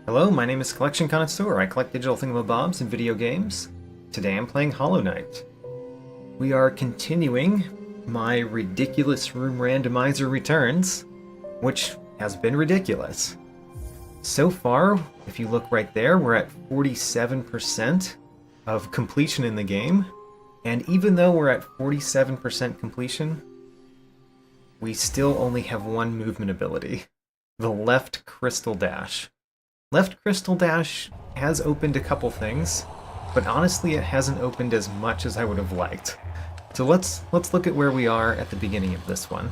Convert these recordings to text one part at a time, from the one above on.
Hello, my name is Collection Connoisseur. I collect digital thingamabobs and video games. Today I'm playing Hollow Knight. We are continuing my ridiculous room randomizer returns, which has been ridiculous. So far, if you look right there, we're at 47% of completion in the game, and even though we're at 47% completion, we still only have one movement ability, the left crystal dash. Left crystal dash has opened a couple things, but honestly it hasn't opened as much as I would have liked. So let's look at where we are at the beginning of this one.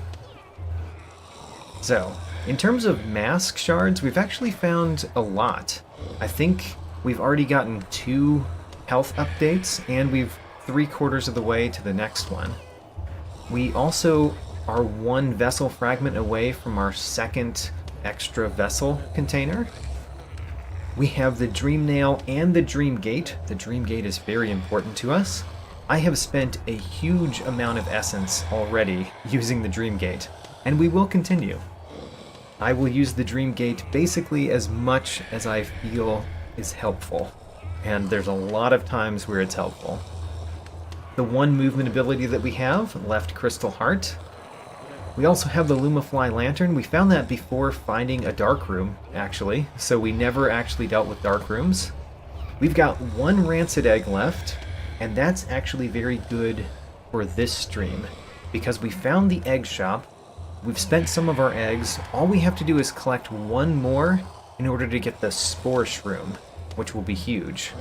So, in terms of mask shards, we've actually found a lot. I think we've already gotten 2 health updates, and we've 3/4 of the way to the next one. We also are 1 vessel fragment away from our second extra vessel container. We have the Dream Nail and the Dream Gate. The Dream Gate is very important to us. I have spent a huge amount of essence already using the Dream Gate, and we will continue. I will use the Dream Gate basically as much as I feel is helpful, and there's a lot of times where it's helpful. The 1 movement ability that we have, Left Crystal Heart. We also have the Lumafly Lantern. We found that before finding a dark room, actually, so we never actually dealt with dark rooms. We've got 1 Rancid Egg left, and that's actually very good for this stream, because we found the egg shop, we've spent some of our eggs, all we have to do is collect 1 more in order to get the Spore Shroom, which will be huge.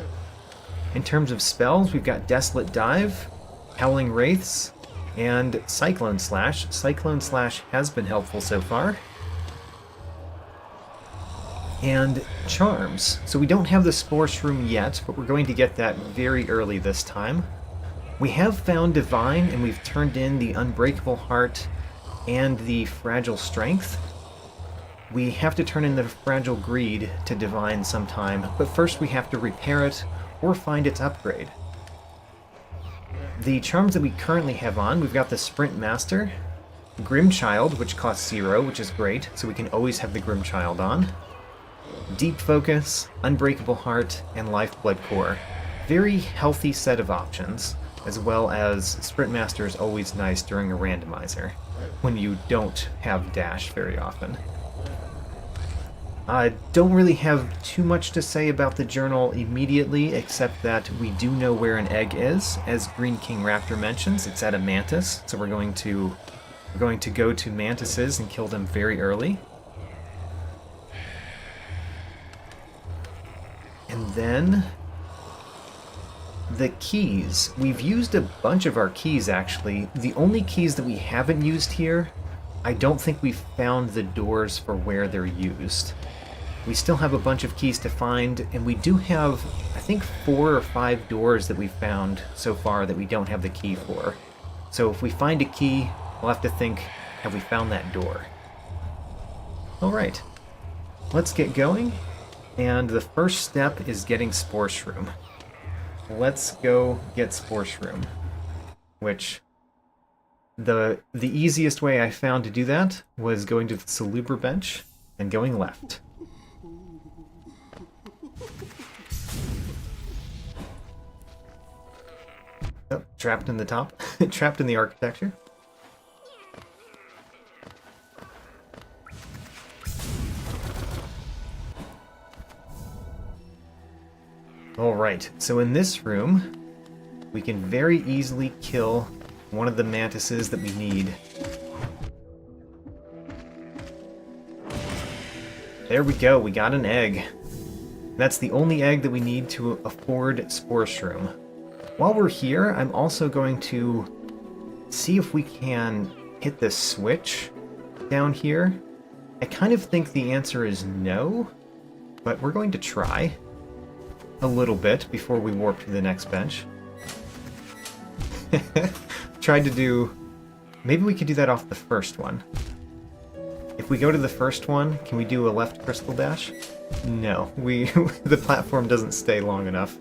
In terms of spells, we've got Desolate Dive, Howling Wraiths, and Cyclone Slash. Cyclone Slash has been helpful so far. And Charms. So we don't have the Spore Shroom yet, but we're going to get that very early this time. We have found Divine, and we've turned in the Unbreakable Heart and the Fragile Strength. We have to turn in the Fragile Greed to Divine sometime, but first we have to repair it or find its upgrade. The charms that we currently have on, we've got the Sprint Master, Grim Child, which costs 0, which is great, so we can always have the Grim Child on, Deep Focus, Unbreakable Heart, and Lifeblood Core. Very healthy set of options, as well as Sprint Master is always nice during a randomizer, when you don't have dash very often. I don't really have too much to say about the journal immediately, except that we do know where an egg is. As Green King Raptor mentions, it's at a mantis, so we're going to go to mantises and kill them very early. And then the keys. We've used a bunch of our keys, actually. The only keys that we haven't used here, I don't think we've found the doors for where they're used. We still have a bunch of keys to find, and we do have, I think, 4 or 5 doors that we've found so far that we don't have the key for. So if we find a key, we'll have to think, have we found that door? Alright, let's get going, and the first step is getting Spore Shroom. Let's go get Spore Shroom, which the easiest way I found to do that was going to the Salubra bench and going left. Oh, trapped in the top. Trapped in the architecture. Alright, so in this room, we can very easily kill one of the mantises that we need. There we go, we got an egg. That's the only egg that we need to afford Spore Shroom. While we're here, I'm also going to see if we can hit this switch down here. I kind of think the answer is no, but we're going to try a little bit before we warp to the next bench. Tried to do... Maybe we could do that off the first one. If we go to the first one, can we do a left crystal dash? No, the platform doesn't stay long enough.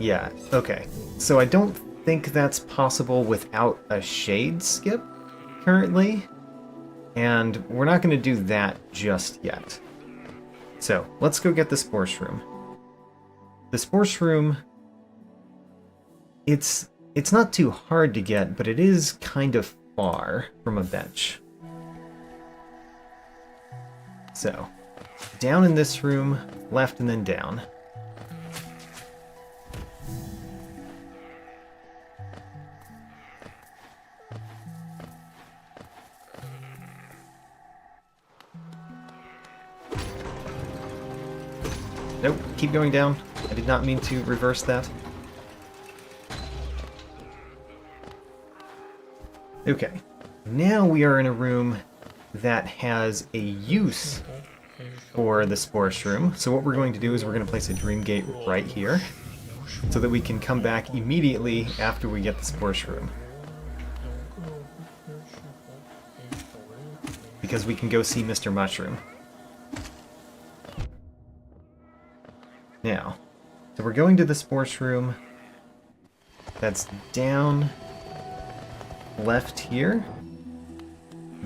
Yeah, okay. So I don't think that's possible without a shade skip, currently. And we're not going to do that just yet. So, let's go get the Spore Shroom. The Spore Shroom, it's not too hard to get, but it is kind of far from a bench. So, down in this room, left and then down. Nope, keep going down. I did not mean to reverse that. Okay, now we are in a room that has a use for the Spore Shroom. So what we're going to do is we're going to place a Dream Gate right here so that we can come back immediately after we get the Spore Shroom. Because we can go see Mr. Mushroom. Now, so we're going to the Spore Shroom. That's down, left here.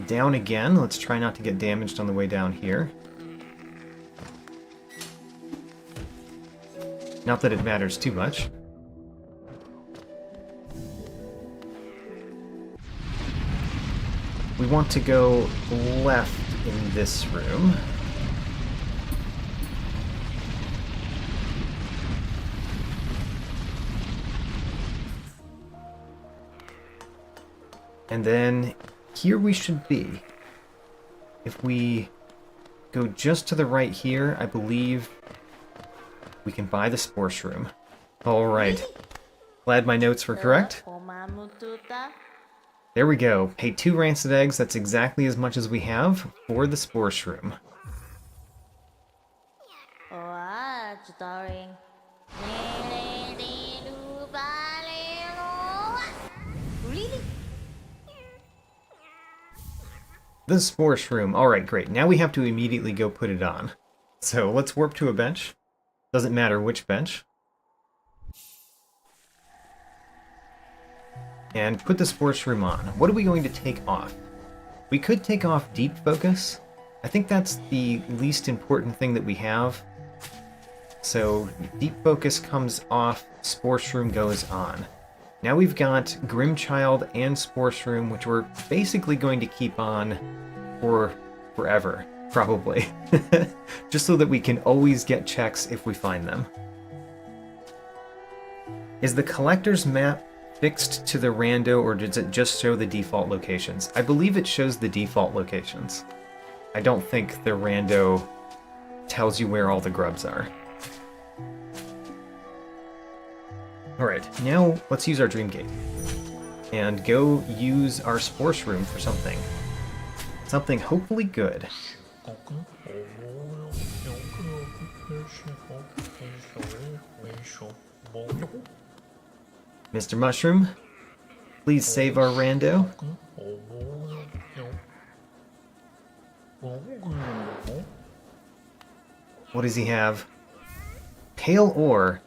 Down again. Let's try not to get damaged on the way down here. Not that it matters too much. We want to go left in this room. And then here we should be. If we go just to the right here, I believe we can buy the Spore Shroom. Alright. Glad my notes were correct. There we go. Pay 2 rancid eggs. That's exactly as much as we have for the Spore Shroom. The Spore Shroom. Alright, great. Now we have to immediately go put it on. So let's warp to a bench. Doesn't matter which bench. And put the Spore Shroom on. What are we going to take off? We could take off Deep Focus. I think that's the least important thing that we have. So Deep Focus comes off, Spore Shroom goes on. Now we've got Grimchild and Spore Shroom, which we're basically going to keep on for forever, probably. Just so that we can always get checks if we find them. Is the collector's map fixed to the rando, or does it just show the default locations? I believe it shows the default locations. I don't think the rando tells you where all the grubs are. Alright, now let's use our Dream Gate. And go use our Spore Shroom for something. Something hopefully good. Mr. Mushroom, please save our rando. What does he have? Pale ore.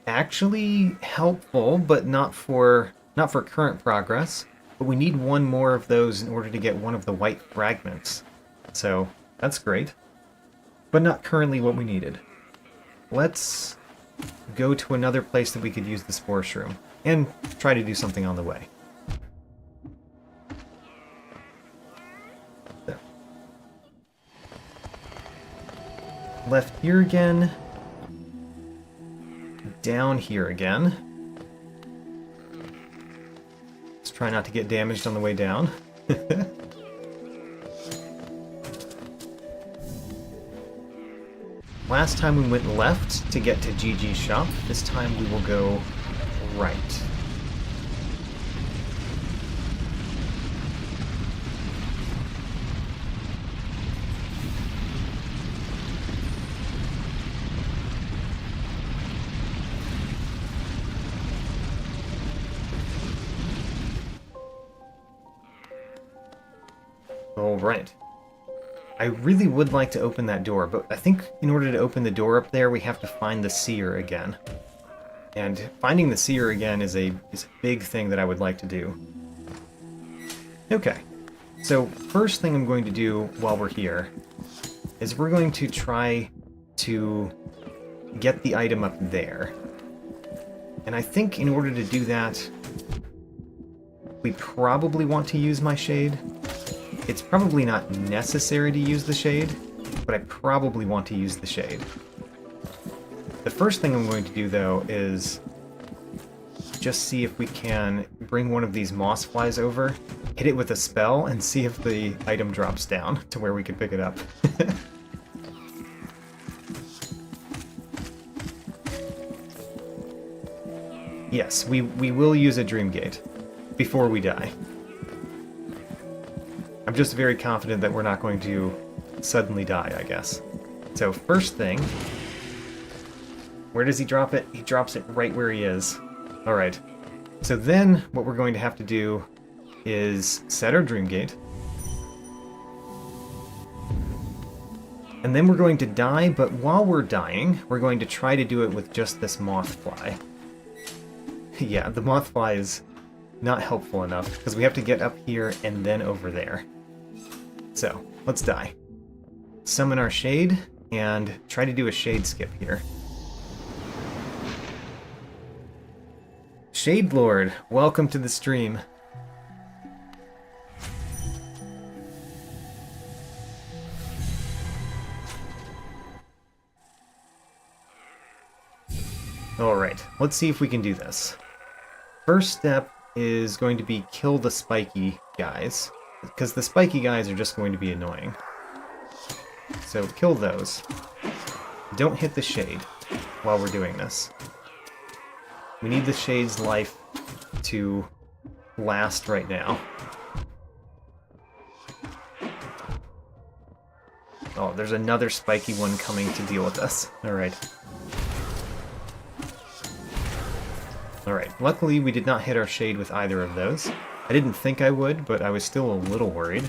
Actually helpful, but not for current progress. But we need one more of those in order to get one of the white fragments. So that's great. But not currently what we needed. Let's go to another place that we could use the Spore Shroom. And try to do something on the way. So. Left here again. Down here again. Let's try not to get damaged on the way down. Last time we went left to get to GG's shop. This time we will go right. Alright. I really would like to open that door, but I think in order to open the door up there, we have to find the seer again. And finding the seer again is a big thing that I would like to do. Okay. So first thing I'm going to do while we're here is we're going to try to get the item up there. And I think in order to do that, we probably want to use my shade. It's probably not necessary to use the shade, but I probably want to use the shade. The first thing I'm going to do, though, is just see if we can bring one of these moss flies over, hit it with a spell, and see if the item drops down to where we can pick it up. Yes, we will use a Dream Gate before we die. I'm just very confident that we're not going to suddenly die, I guess. So first thing, where does he drop it? He drops it right where he is. Alright, so then what we're going to have to do is set our Dream Gate. And then we're going to die, but while we're dying, we're going to try to do it with just this moth fly. Yeah, the moth fly is not helpful enough, because we have to get up here and then over there. So, let's die. Summon our shade, and try to do a shade skip here. Shade Lord, welcome to the stream. Alright, let's see if we can do this. First step is going to be kill the spiky guys, because the spiky guys are just going to be annoying. So kill those. Don't hit the shade while we're doing this. We need the shade's life to last right now. Oh, there's another spiky one coming to deal with us. Alright. Alright, luckily we did not hit our shade with either of those. I didn't think I would, but I was still a little worried.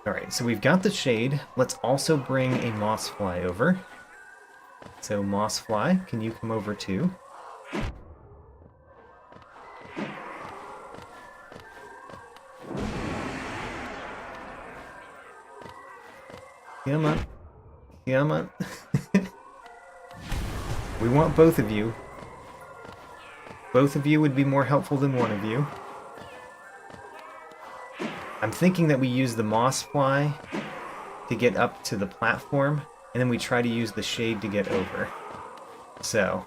Alright, so we've got the shade. Let's also bring a moss fly over. So moss fly, can you come over too? Come on. Come on. We want both of you. Both of you would be more helpful than one of you. I'm thinking that we use the moss fly to get up to the platform, and then we try to use the shade to get over. So,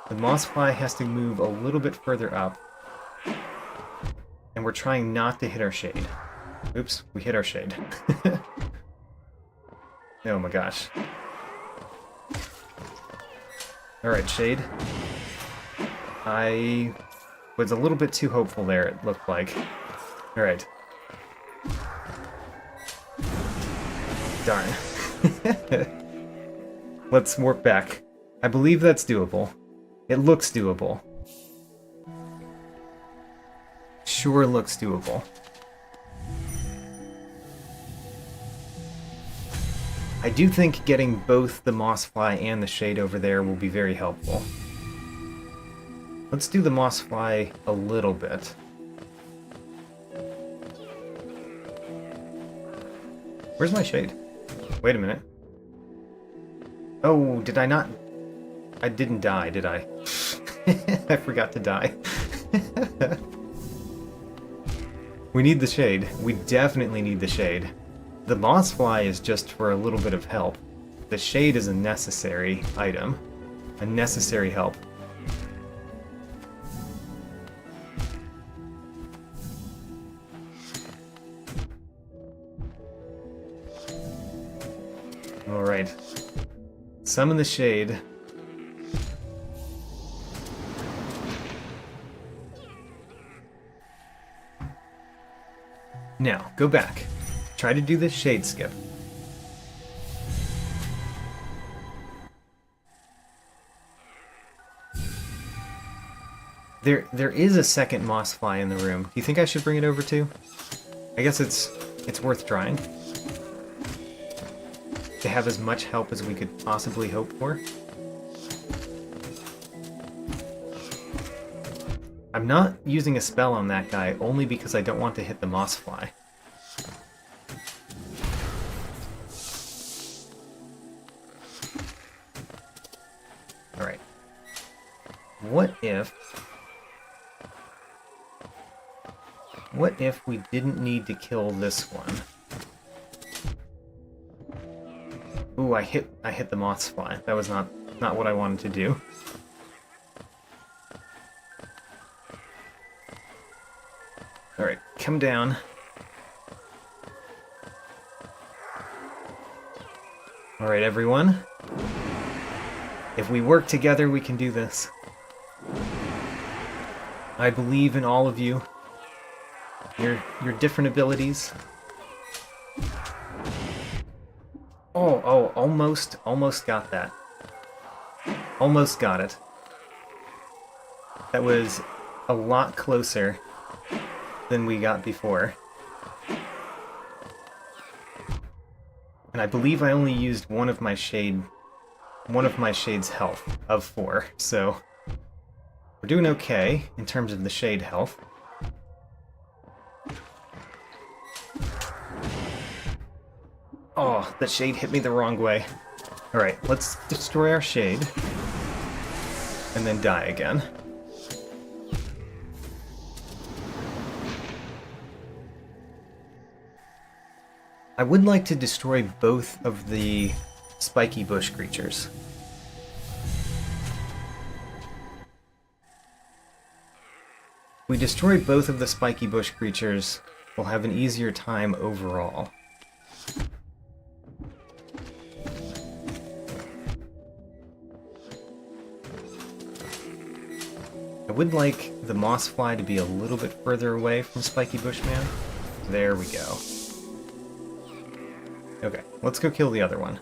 the moss fly has to move a little bit further up, and we're trying not to hit our shade. Oops, we hit our shade. Oh my gosh. Alright, shade. I was a little bit too hopeful there, it looked like. Alright. Darn. Let's warp back. I believe that's doable. It looks doable. Sure looks doable. I do think getting both the moss fly and the shade over there will be very helpful. Let's do the moss fly a little bit. Where's my shade? Wait a minute. Oh, did I not? I didn't die, did I? I forgot to die. We need the shade. We definitely need the shade. The moss fly is just for a little bit of help. The shade is a necessary item. A necessary help. Alright. Summon the shade. Now, go back. Try to do this shade skip. There is a second moss fly in the room. Do you think I should bring it over too? I guess it's worth trying. To have as much help as we could possibly hope for. I'm not using a spell on that guy only because I don't want to hit the moss fly. Alright. What if we didn't need to kill this one? Ooh, I hit the moss fly. That was not what I wanted to do. Alright, come down. Alright, everyone. If we work together, we can do this. I believe in all of you. Your different abilities. Oh, almost got that. Almost got it. That was a lot closer than we got before. And I believe I only used one of my shade's health of 4, so we're doing okay in terms of the shade health. Oh, the shade hit me the wrong way. Alright, let's destroy our shade. And then die again. I would like to destroy both of the spiky bush creatures. If we destroy both of the spiky bush creatures, we'll have an easier time overall. I would like the moss fly to be a little bit further away from Spiky Bushman. There we go. Okay, let's go kill the other one.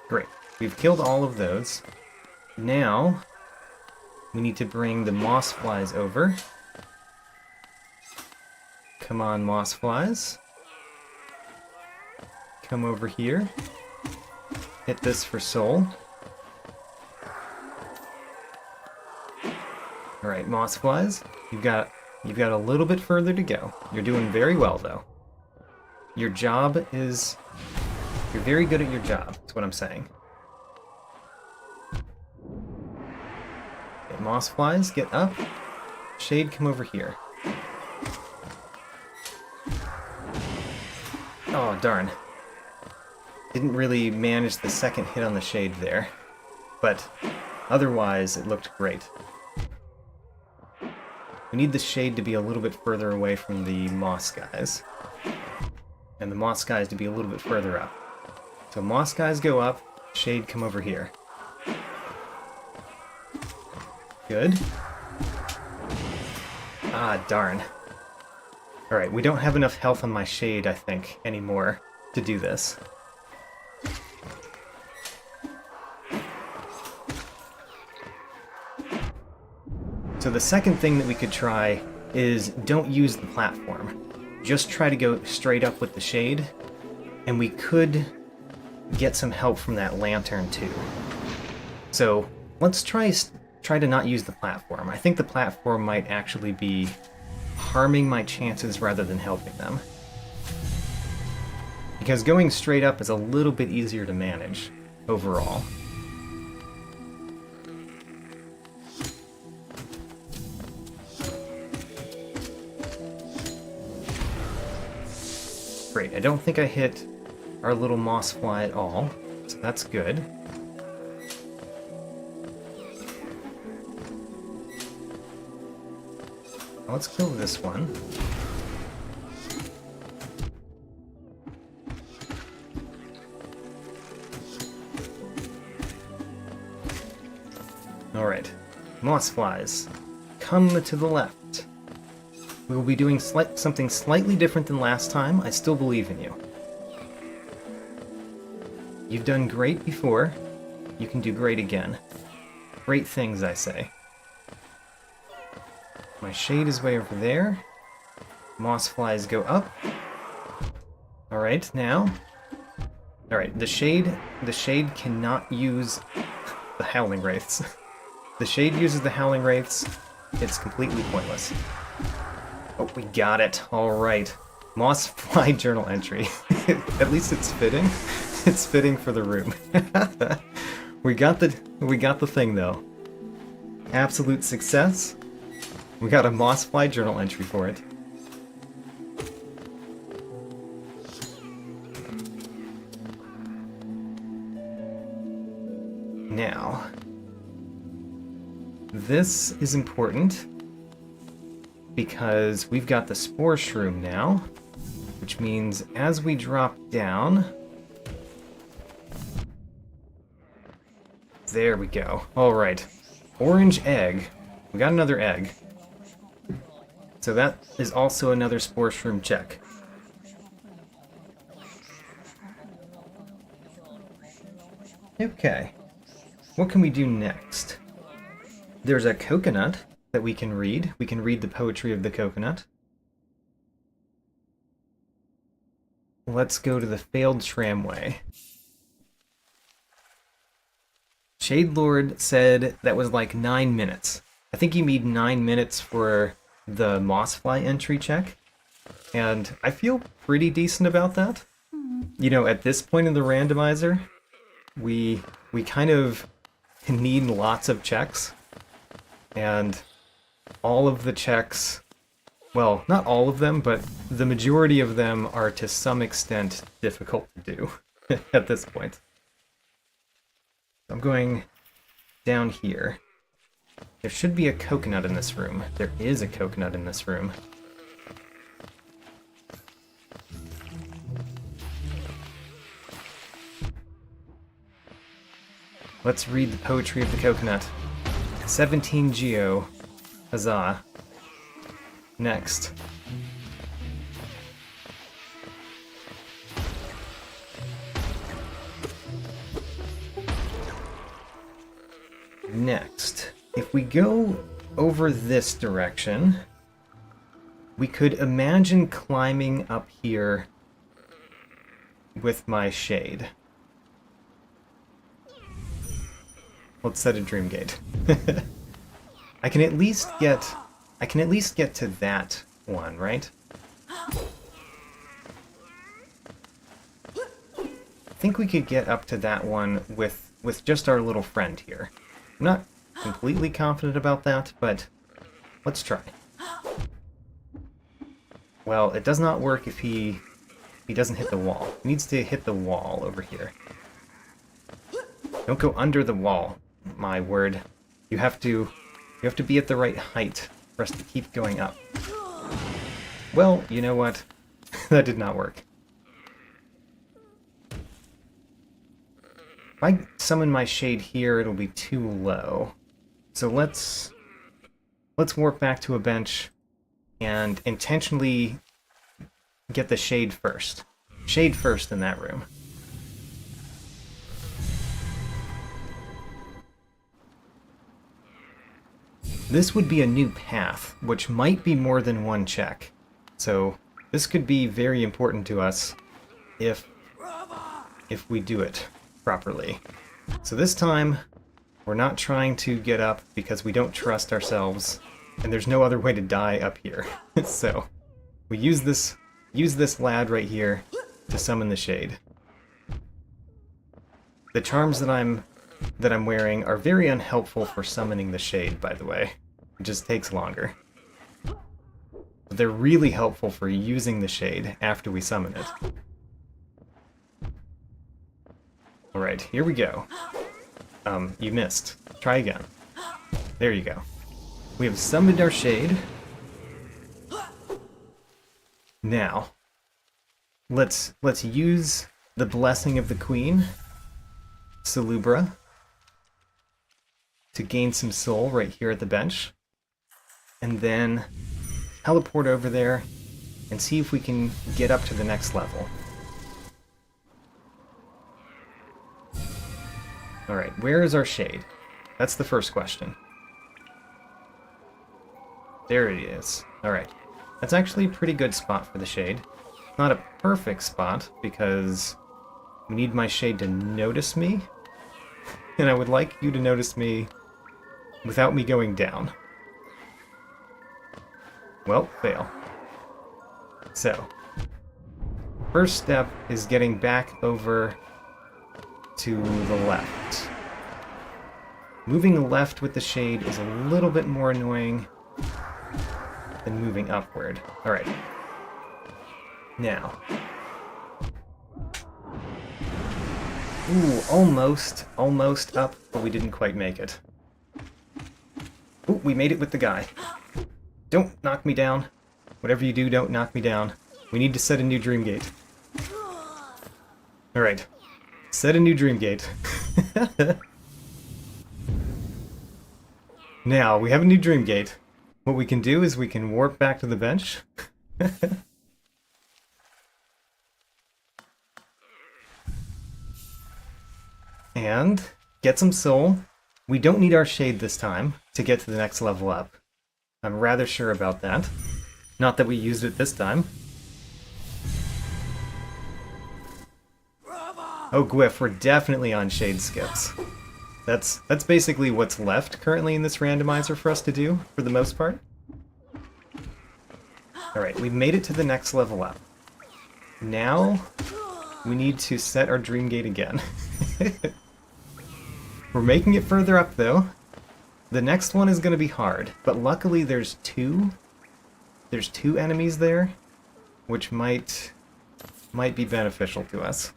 Great. We've killed all of those. Now, we need to bring the moss flies over. Come on, moss flies. Come over here. Hit this for soul. Alright, moss flies. You've got a little bit further to go. You're doing very well, though. Your job is... You're very good at your job, that's what I'm saying. Okay, moss flies, get up. Shade, come over here. Oh, darn. Didn't really manage the second hit on the shade there. But otherwise, it looked great. We need the shade to be a little bit further away from the moss guys. And the moss guys to be a little bit further up. So moss guys go up, shade come over here. Good. Ah, darn. Alright, we don't have enough health on my shade, I think, anymore to do this. So the second thing that we could try is don't use the platform. Just try to go straight up with the shade, and we could get some help from that lantern too. So let's try to not use the platform. I think the platform might actually be harming my chances rather than helping them. Because going straight up is a little bit easier to manage overall. Great, I don't think I hit our little moss fly at all, so that's good. Let's kill this one. Alright, moss flies, come to the left. We will be doing something slightly different than last time. I still believe in you. You've done great before. You can do great again. Great things, I say. My shade is way over there. Moss flies go up. Alright, now Alright, the shade cannot use the Howling Wraiths. The shade uses the Howling Wraiths, it's completely pointless. Oh, we got it. Alright. Moss Fly journal entry. At least it's fitting. It's fitting for the room. We got the thing though. Absolute success. We got a Moss Fly journal entry for it. Now, this is important because we've got the Spore Shroom now, which means as we drop down, there we go. All right, orange egg. We got another egg. So that is also another Spore Shroom check. Okay. What can we do next? There's a coconut that we can read. We can read the poetry of the coconut. Let's go to the failed tramway. Shadelord said that was like 9 minutes. I think you need 9 minutes for the Mossfly entry check. And I feel pretty decent about that. You know, at this point in the randomizer, we kind of need lots of checks, and all of the checks, well, not all of them, but the majority of them are to some extent difficult to do at this point. I'm going down here. There should be a coconut in this room. There is a coconut in this room. Let's read the poetry of the coconut. 17 Geo. Huzzah. Next. Next. If we go over this direction, we could imagine climbing up here with my shade. Let's set a dream gate. I can at least get to that one, right? I think we could get up to that one with just our little friend here. I'm not completely confident about that, but let's try. Well, it does not work if he doesn't hit the wall. He needs to hit the wall over here. Don't go under the wall. My word. You have to be at the right height for us to keep going up. Well, you know what? That did not work. If I summon my shade here, it'll be too low. So let's warp back to a bench and intentionally get the shade first. Shade first in that room. This would be a new path, which might be more than one check. So this could be very important to us if we do it properly. So this time, we're not trying to get up because we don't trust ourselves, and there's no other way to die up here. So we use this lad right here to summon the shade. The charms that I'm wearing are very unhelpful for summoning the shade, by the way. It just takes longer. But they're really helpful for using the shade after we summon it. Alright, here we go. You missed. Try again. There you go. We have summoned our shade. Now, let's use the blessing of the Queen, Salubra, to gain some soul right here at the bench, and then teleport over there and see if we can get up to the next level. Alright, where is our shade? That's the first question. There it is. Alright. That's actually a pretty good spot for the shade. Not a perfect spot, because We need my shade to notice me. And I would like you to notice me without me going down. Well, fail. So, first step is getting back over to the left. Moving left with the shade is a little bit more annoying than moving upward. Alright. Now. Ooh, almost up, but we didn't quite make it. Ooh, we made it with the guy. Don't knock me down. Whatever you do, don't knock me down. We need to set a new dream gate. Alright. Set a new dream gate. Now, we have a new dream gate. What we can do is we can warp back to the bench. And get some soul. We don't need our shade this time to get to the next level up. I'm rather sure about that. Not that we used it this time. Oh, Gwyff, we're definitely on shade skips. That's basically what's left currently in this randomizer for us to do, for the most part. Alright, we've made it to the next level up. Now, we need to set our dream gate again. We're making it further up, though. The next one is going to be hard, but luckily there's two enemies there, which might be beneficial to us.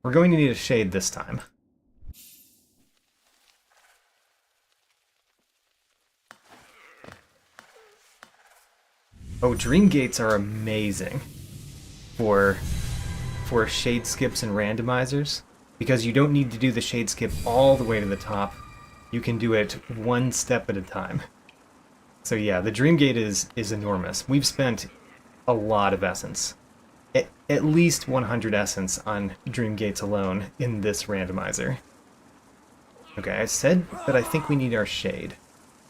We're going to need a shade this time. Oh, dream gates are amazing for shade skips and randomizers, because you don't need to do the shade skip all the way to the top. You can do it one step at a time. So yeah, the dream gate is enormous. We've spent a lot of essence. At least 100 essence on dream gates alone in this randomizer. Okay, I said that I think we need our shade,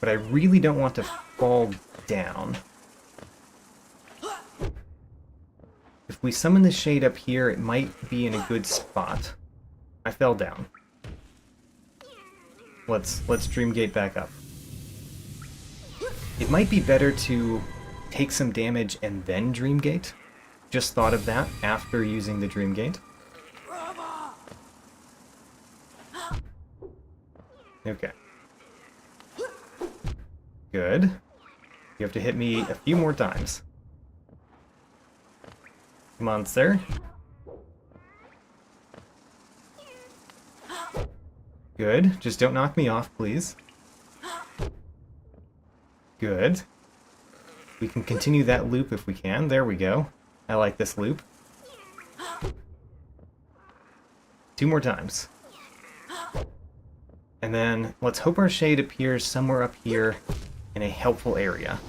but I really don't want to fall down. If we summon the shade up here, it might be in a good spot. I fell down. Let's dream gate back up. It might be better to take some damage and then dream gate. Just thought of that after using the dream gate. Okay. Good. You have to hit me a few more times. Come on, sir. Good. Just don't knock me off, please. Good. We can continue that loop if we can. There we go. I like this loop. 2 more times. And then let's hope our shade appears somewhere up here in a helpful area.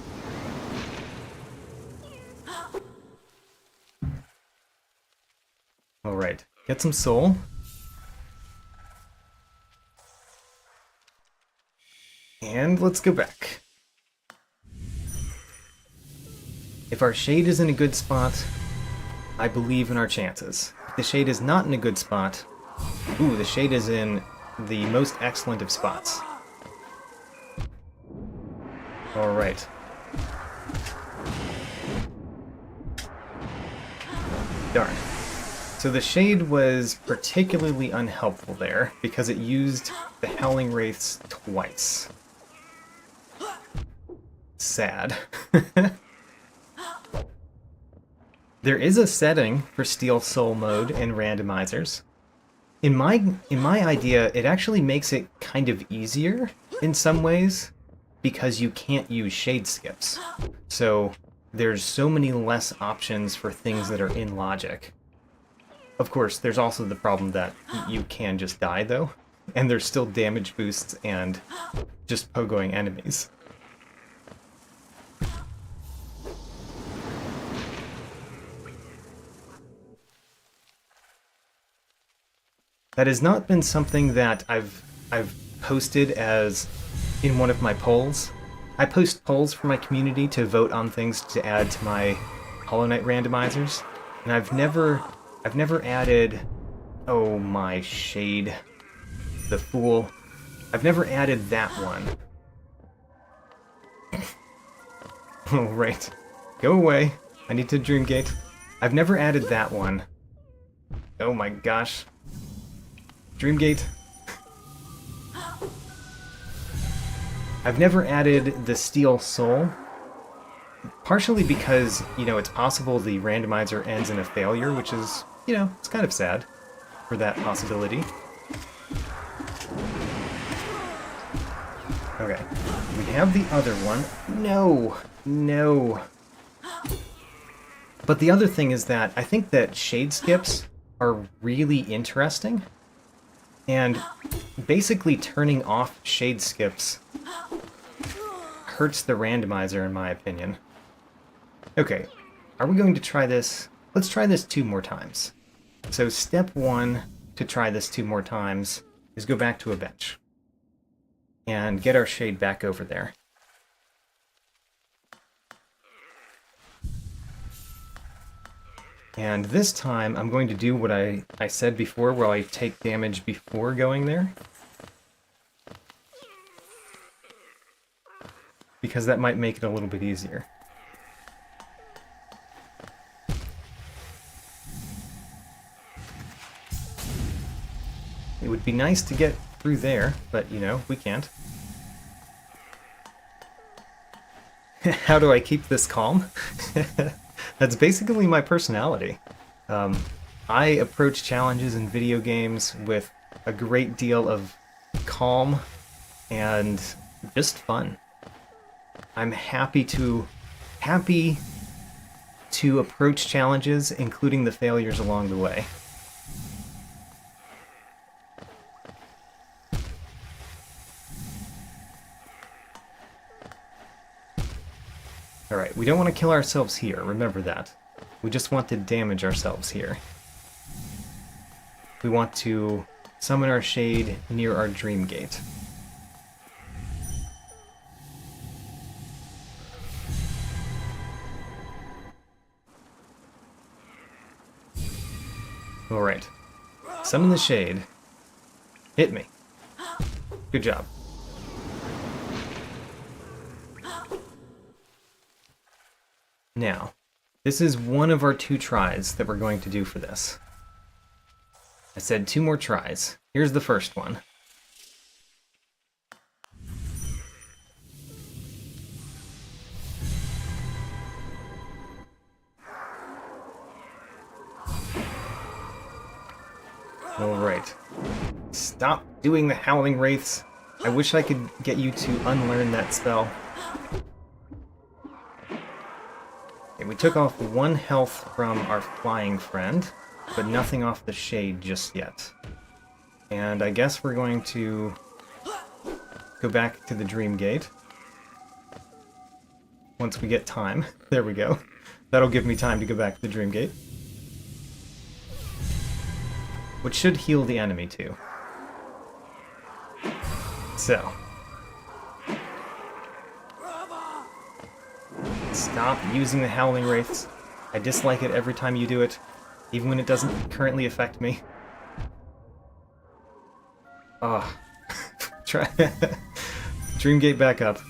Alright, get some soul. And let's go back. If our shade is in a good spot, I believe in our chances. If the shade is not in a good spot, ooh, the shade is in the most excellent of spots. Alright. Darn. So the shade was particularly unhelpful there, because it used the Howling Wraiths twice. Sad. There is a setting for Steal Soul mode in randomizers. In my idea, it actually makes it kind of easier in some ways, because you can't use shade skips. So there's so many less options for things that are in logic. Of course, there's also the problem that you can just die, though, and there's still damage boosts and just pogoing enemies. That has not been something that I've posted as in one of my polls. I post polls for my community to vote on things to add to my Hollow Knight randomizers, and I've never added Oh my shade. The fool. I've never added that one. Oh, right. Go away. I need to Dreamgate. I've never added that one. Oh my gosh. Dreamgate. I've never added the Steel Soul. Partially because, you know, it's possible the randomizer ends in a failure, which is, you know, it's kind of sad for that possibility. Okay. We have the other one. No! No! But the other thing is that I think that shade skips are really interesting. And basically turning off shade skips hurts the randomizer, in my opinion. Okay, are we going to try this? Let's try this 2 more times. So step 1 to try this 2 more times is go back to a bench and get our shade back over there. And this time, I'm going to do what I said before, where I take damage before going there. Because that might make it a little bit easier. It would be nice to get through there, but, you know, we can't. How do I keep this calm? That's basically my personality. I approach challenges in video games with a great deal of calm and just fun. I'm happy to approach challenges, including the failures along the way. Alright, we don't want to kill ourselves here, remember that. We just want to damage ourselves here. We want to summon our shade near our dream gate. Alright. Summon the shade. Hit me. Good job. Now, this is one of our 2 tries that we're going to do for this. I said 2 more tries. Here's the first one. Alright. Stop doing the Howling Wraiths. I wish I could get you to unlearn that spell. Okay, we took off 1 health from our flying friend, but nothing off the shade just yet. And I guess we're going to go back to the Dream Gate. Once we get time. There we go. That'll give me time to go back to the Dream Gate. Which should heal the enemy too. So. Stop using the Howling Wraiths. I dislike it every time you do it, even when it doesn't currently affect me. Ugh. Try Dreamgate back up.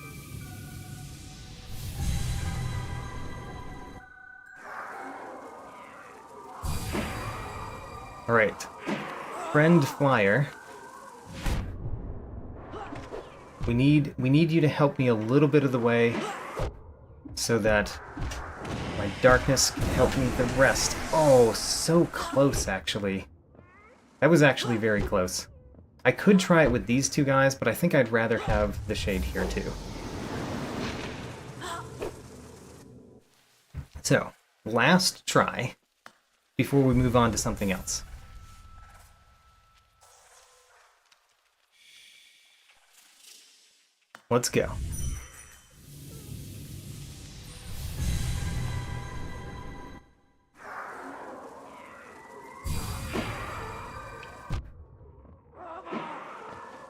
Alright. Friend Flyer. We need you to help me a little bit of the way so that my darkness can help me the rest. Oh, so close, actually. That was actually very close. I could try it with these 2 guys, but I think I'd rather have the shade here, too. So, last try before we move on to something else. Let's go.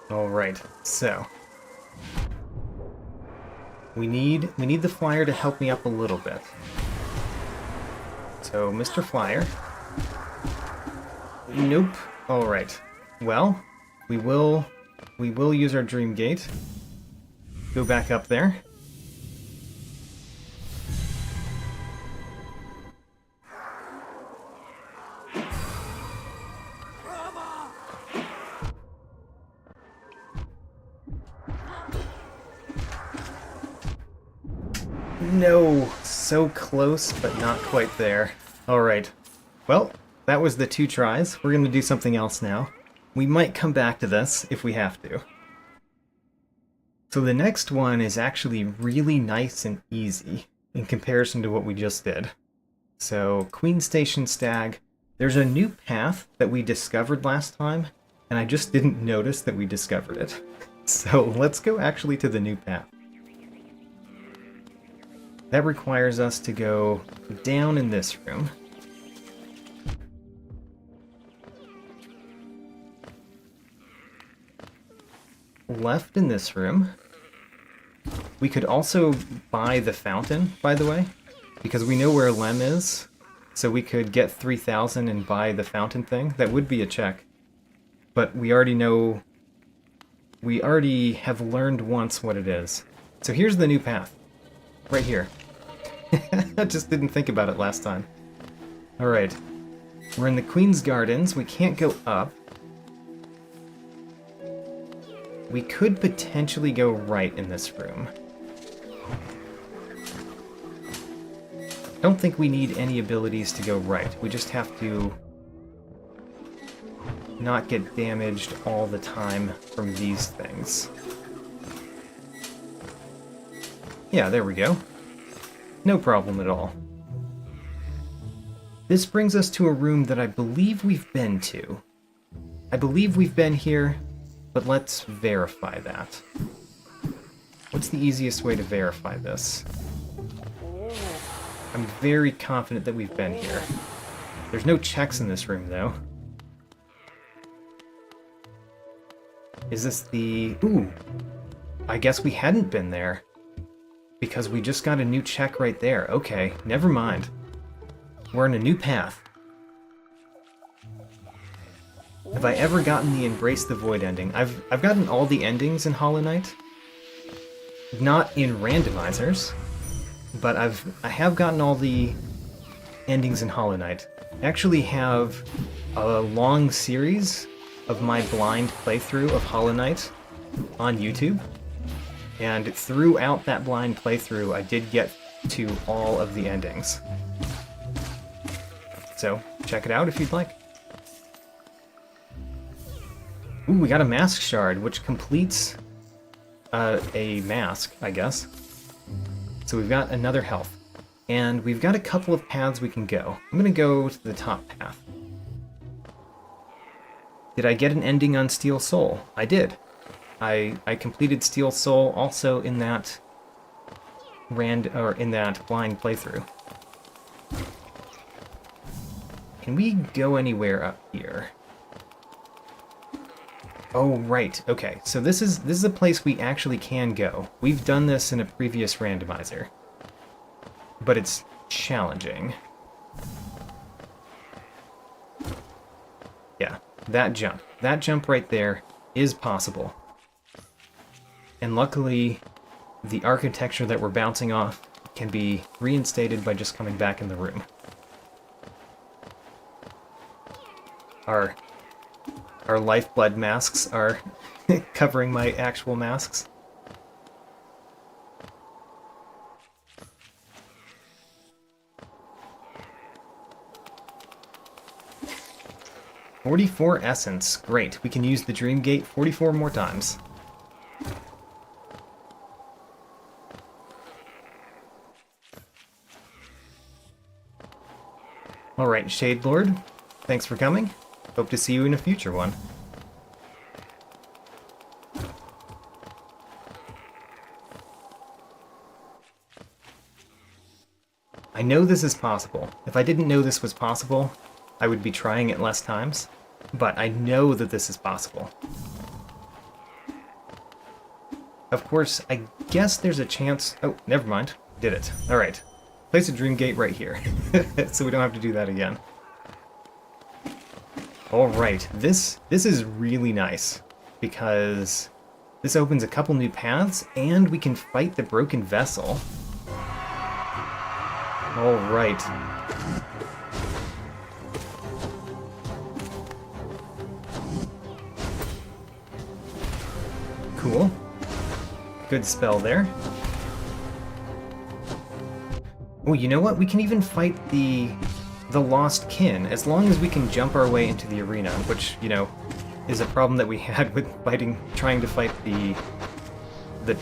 All right, so we need the Flyer to help me up a little bit. So, Mr. Flyer. Nope. Alright. Well, we will use our dream gate. Go back up there. No, so close, but not quite there. Alright. Well, that was the 2 tries. We're going to do something else now. We might come back to this if we have to. So the next one is actually really nice and easy in comparison to what we just did. So, Queen Station Stag. There's a new path that we discovered last time, and I just didn't notice that we discovered it. So let's go actually to the new path. That requires us to go down in this room. Left in this room. We could also buy the fountain, by the way, because we know where Lem is, so we could get 3,000 and buy the fountain thing. That would be a check, but we already know, we already have learned once what it is. So here's the new path. Right here. I just didn't think about it last time. Alright. We're in the Queen's Gardens. We can't go up. We could potentially go right in this room. I don't think we need any abilities to go right. We just have to not get damaged all the time from these things. Yeah, there we go. No problem at all. This brings us to a room that I believe we've been to. I believe we've been here, but let's verify that. What's the easiest way to verify this? I'm very confident that we've been here. There's no checks in this room, though. Is this the... Ooh! I guess we hadn't been there. Because we just got a new check right there. Okay, never mind. We're in a new path. Have I ever gotten the Embrace the Void ending? I've gotten all the endings in Hollow Knight. Not in randomizers, but I have gotten all the endings in Hollow Knight. I actually have a long series of my blind playthrough of Hollow Knight on YouTube. And throughout that blind playthrough, I did get to all of the endings. So, check it out if you'd like. Ooh, we got a mask shard, which completes a mask, I guess. So we've got another health. And we've got a couple of paths we can go. I'm gonna go to the top path. Did I get an ending on Steel Soul? I did. I completed Steel Soul also in that blind playthrough. Can we go anywhere up here? Oh, right. Okay, so this is a place we actually can go. We've done this in a previous randomizer, but it's challenging. Yeah, that jump right there is possible. And luckily, the architecture that we're bouncing off can be reinstated by just coming back in the room. Our lifeblood masks are covering my actual masks. "44 essence. Great. We can use the Dream Gate 44 more times." Alright, Shade Lord. Thanks for coming. Hope to see you in a future one. I know this is possible. If I didn't know this was possible, I would be trying it less times. But I know that this is possible. Of course, I guess there's a chance... Oh, never mind. Did it. Alright. Place a Dream Gate right here. So we don't have to do that again. Alright, this is really nice, because this opens a couple new paths, and we can fight the broken vessel. Alright. Cool. Good spell there. Oh, you know what? We can even fight the lost kin, as long as we can jump our way into the arena, which, you know, is a problem that we had with trying to fight the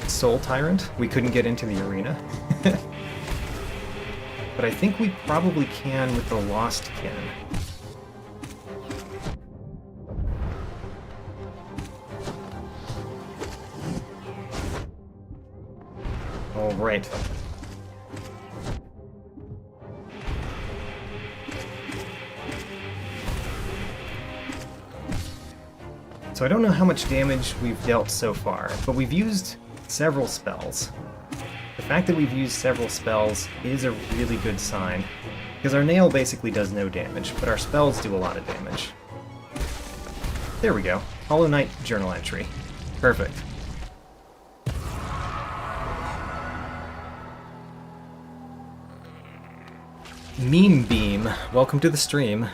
Soul Tyrant. We couldn't get into the arena. But I think we probably can with the lost kin. Alright. So I don't know how much damage we've dealt so far, but we've used several spells. The fact that we've used several spells is a really good sign, because our nail basically does no damage, but our spells do a lot of damage. There we go. Hollow Knight journal entry. Perfect. Meme Beam, welcome to the stream.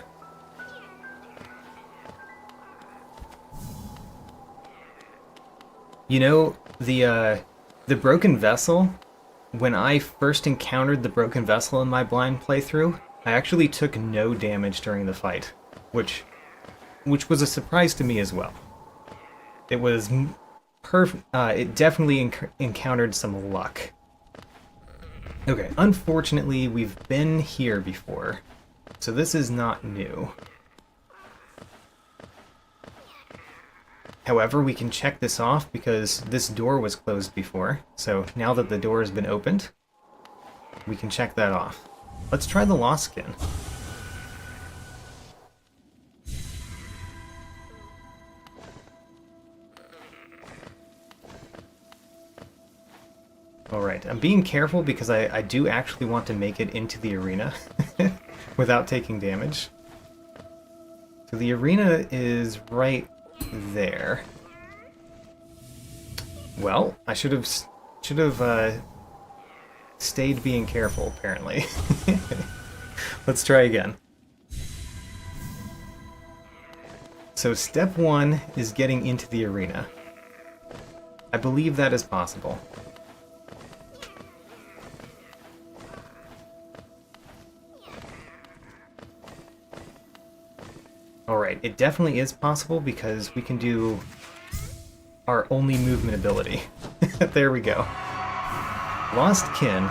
You know, the broken vessel, when I first encountered the broken vessel in my blind playthrough, I actually took no damage during the fight, which was a surprise to me as well. It was it definitely encountered some luck. Okay, unfortunately, we've been here before, so this is not new. However, we can check this off because this door was closed before, so now that the door has been opened, we can check that off. Let's try the lost skin. Alright, I'm being careful because I do actually want to make it into the arena without taking damage. So the arena is right there. Well, I should have stayed being careful, apparently. Let's try again. So step 1 is getting into the arena. I believe that is possible. Alright, it definitely is possible because we can do our only movement ability. There we go. Lost kin.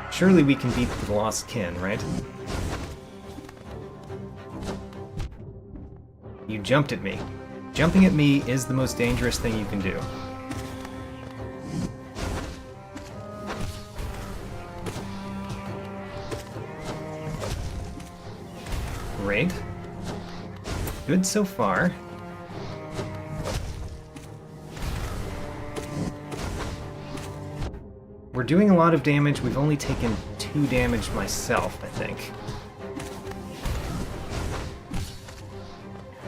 Surely we can beat the lost kin, right? You jumped at me. Jumping at me is the most dangerous thing you can do. Great. Good so far. We're doing a lot of damage. We've only taken 2 damage myself, I think.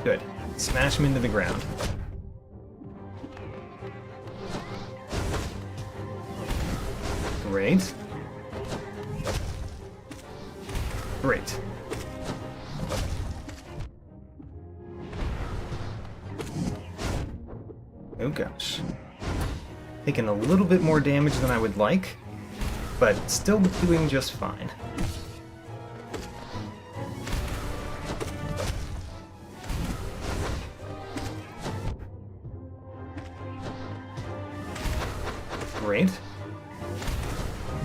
Good. Smash him into the ground. Great. Great. Oh gosh. Taking a little bit more damage than I would like, but still doing just fine. Great.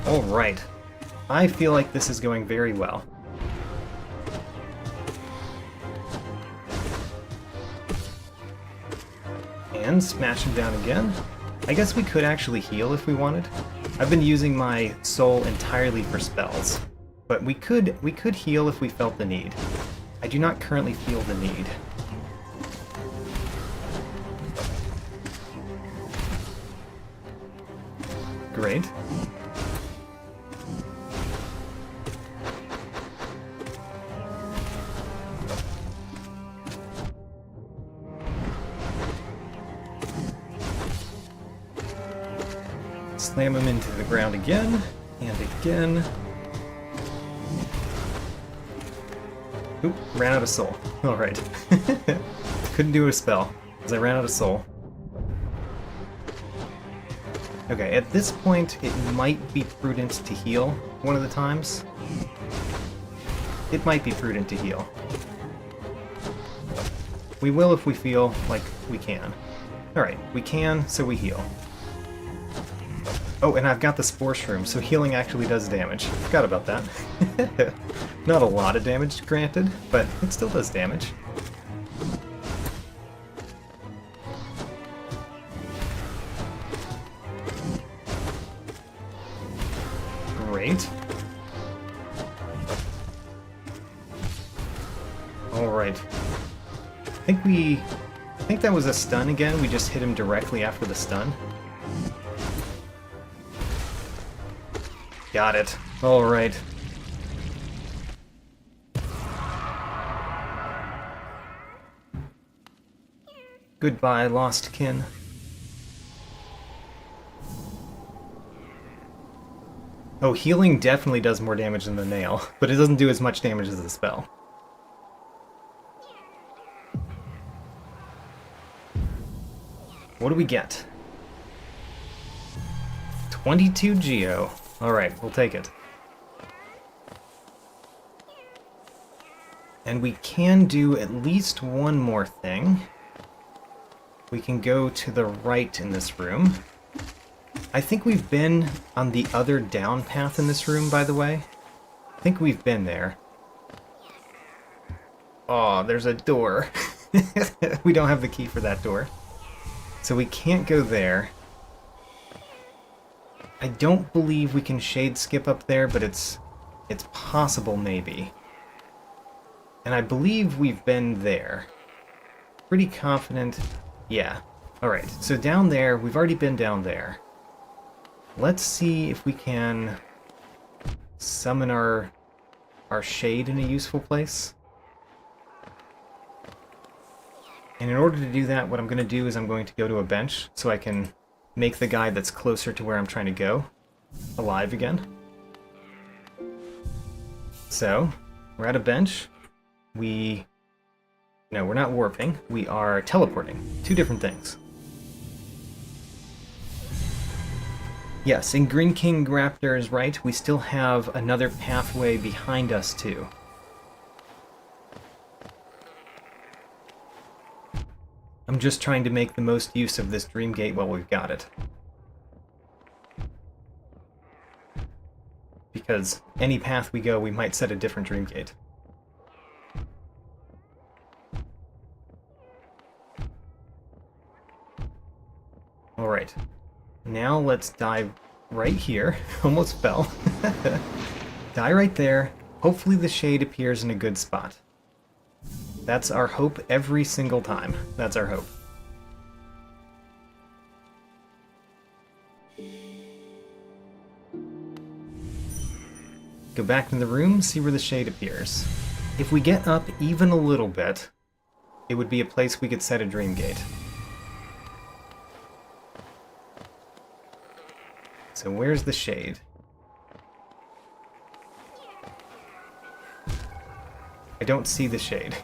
Alright. I feel like this is going very well. And smash him down again. I guess we could actually heal if we wanted. I've been using my soul entirely for spells, but we could heal if we felt the need. I do not currently feel the need. Great. Slam him into the ground again, and again. Oop, ran out of soul. Alright. Couldn't do a spell, because I ran out of soul. Okay, at this point, it might be prudent to heal one of the times. It might be prudent to heal. We will if we feel like we can. Alright, we can, so we heal. Oh, and I've got the Spore Shroom, so healing actually does damage. Forgot about that. Not a lot of damage, granted, but it still does damage. Great. Alright. I think that was a stun again. We just hit him directly after the stun. Got it. Alright. Goodbye, lost kin. Oh, healing definitely does more damage than the nail, but it doesn't do as much damage as the spell. What do we get? 22 Geo. Alright, we'll take it. And we can do at least one more thing. We can go to the right in this room. I think we've been on the other down path in this room, by the way. I think we've been there. Oh, there's a door. We don't have the key for that door. So we can't go there. I don't believe we can shade skip up there, but it's possible maybe. And I believe we've been there. Pretty confident. Yeah. Alright, so down there, we've already been down there. Let's see if we can summon our shade in a useful place. And in order to do that, what I'm going to do is I'm going to go to a bench so I can make the guy that's closer to where I'm trying to go alive again. So, we're at a bench. No, we're not warping. We are teleporting. Two different things. Yes, and Green King Raptor is right. We still have another pathway behind us, too. I'm just trying to make the most use of this Dream Gate while we've got it. Because any path we go, we might set a different Dream Gate. Alright. Now let's dive right here. Almost fell. Die right there. Hopefully the shade appears in a good spot. That's our hope every single time. That's our hope. Go back in the room, see where the shade appears. If we get up even a little bit, it would be a place we could set a Dream Gate. So where's the shade? I don't see the shade.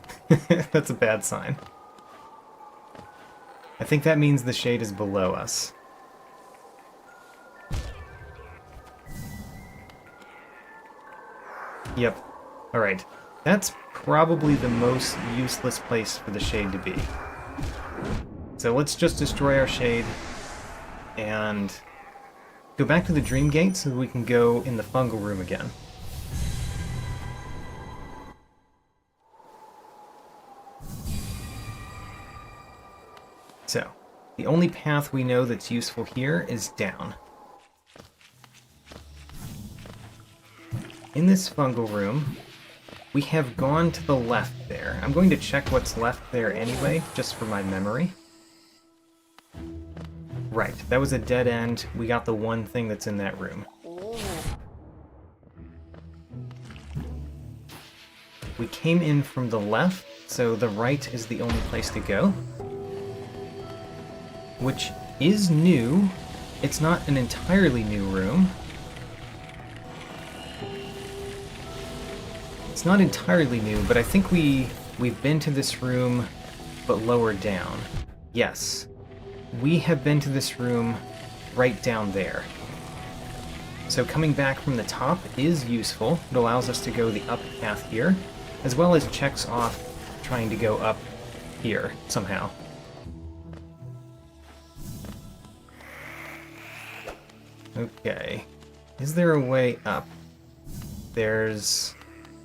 That's a bad sign. I think that means the shade is below us. Yep. Alright. That's probably the most useless place for the shade to be. So let's just destroy our shade and go back to the Dream Gate so that we can go in the fungal room again. So, the only path we know that's useful here is down. In this fungal room, we have gone to the left there. I'm going to check what's left there anyway, just for my memory. Right, that was a dead end. We got the one thing that's in that room. We came in from the left, so the right is the only place to go. Which is new, It's not an entirely new room. It's not entirely new, but I think we've been to this room, but lower down. Yes. We have been to this room right down there. So coming back from the top is useful. It allows us to go the up path here, as well as checks off trying to go up here somehow. Okay. Is there a way up? There's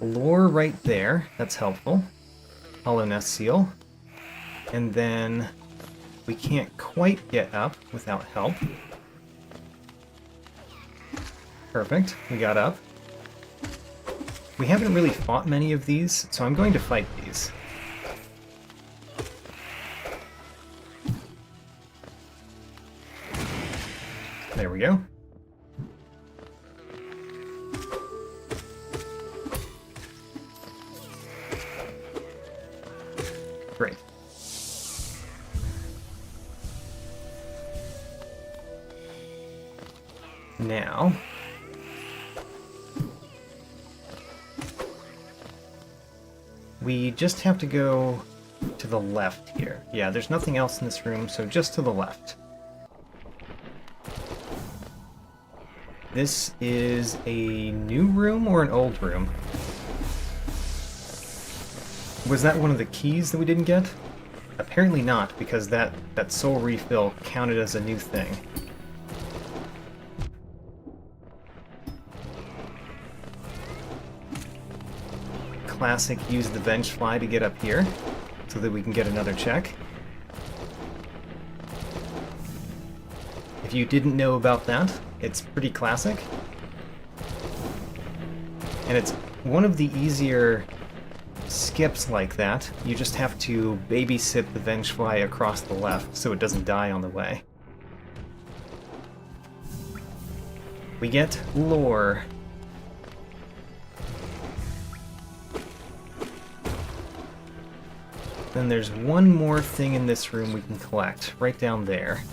lore right there. That's helpful. Hollow Nest Seal. And then we can't quite get up without help. Perfect. We got up. We haven't really fought many of these, so I'm going to fight these. There we go. Great. Now, we just have to go to the left here. Yeah, there's nothing else in this room, so just to the left. This is a new room or an old room? Was that one of the keys that we didn't get? Apparently not, because that soul refill counted as a new thing. Classic, use the bench fly to get up here, so that we can get another check. If you didn't know about that, it's pretty classic. And it's one of the easier skips like that. You just have to babysit the bench fly across the left so it doesn't die on the way. We get lore. Then there's one more thing in this room we can collect, right down there.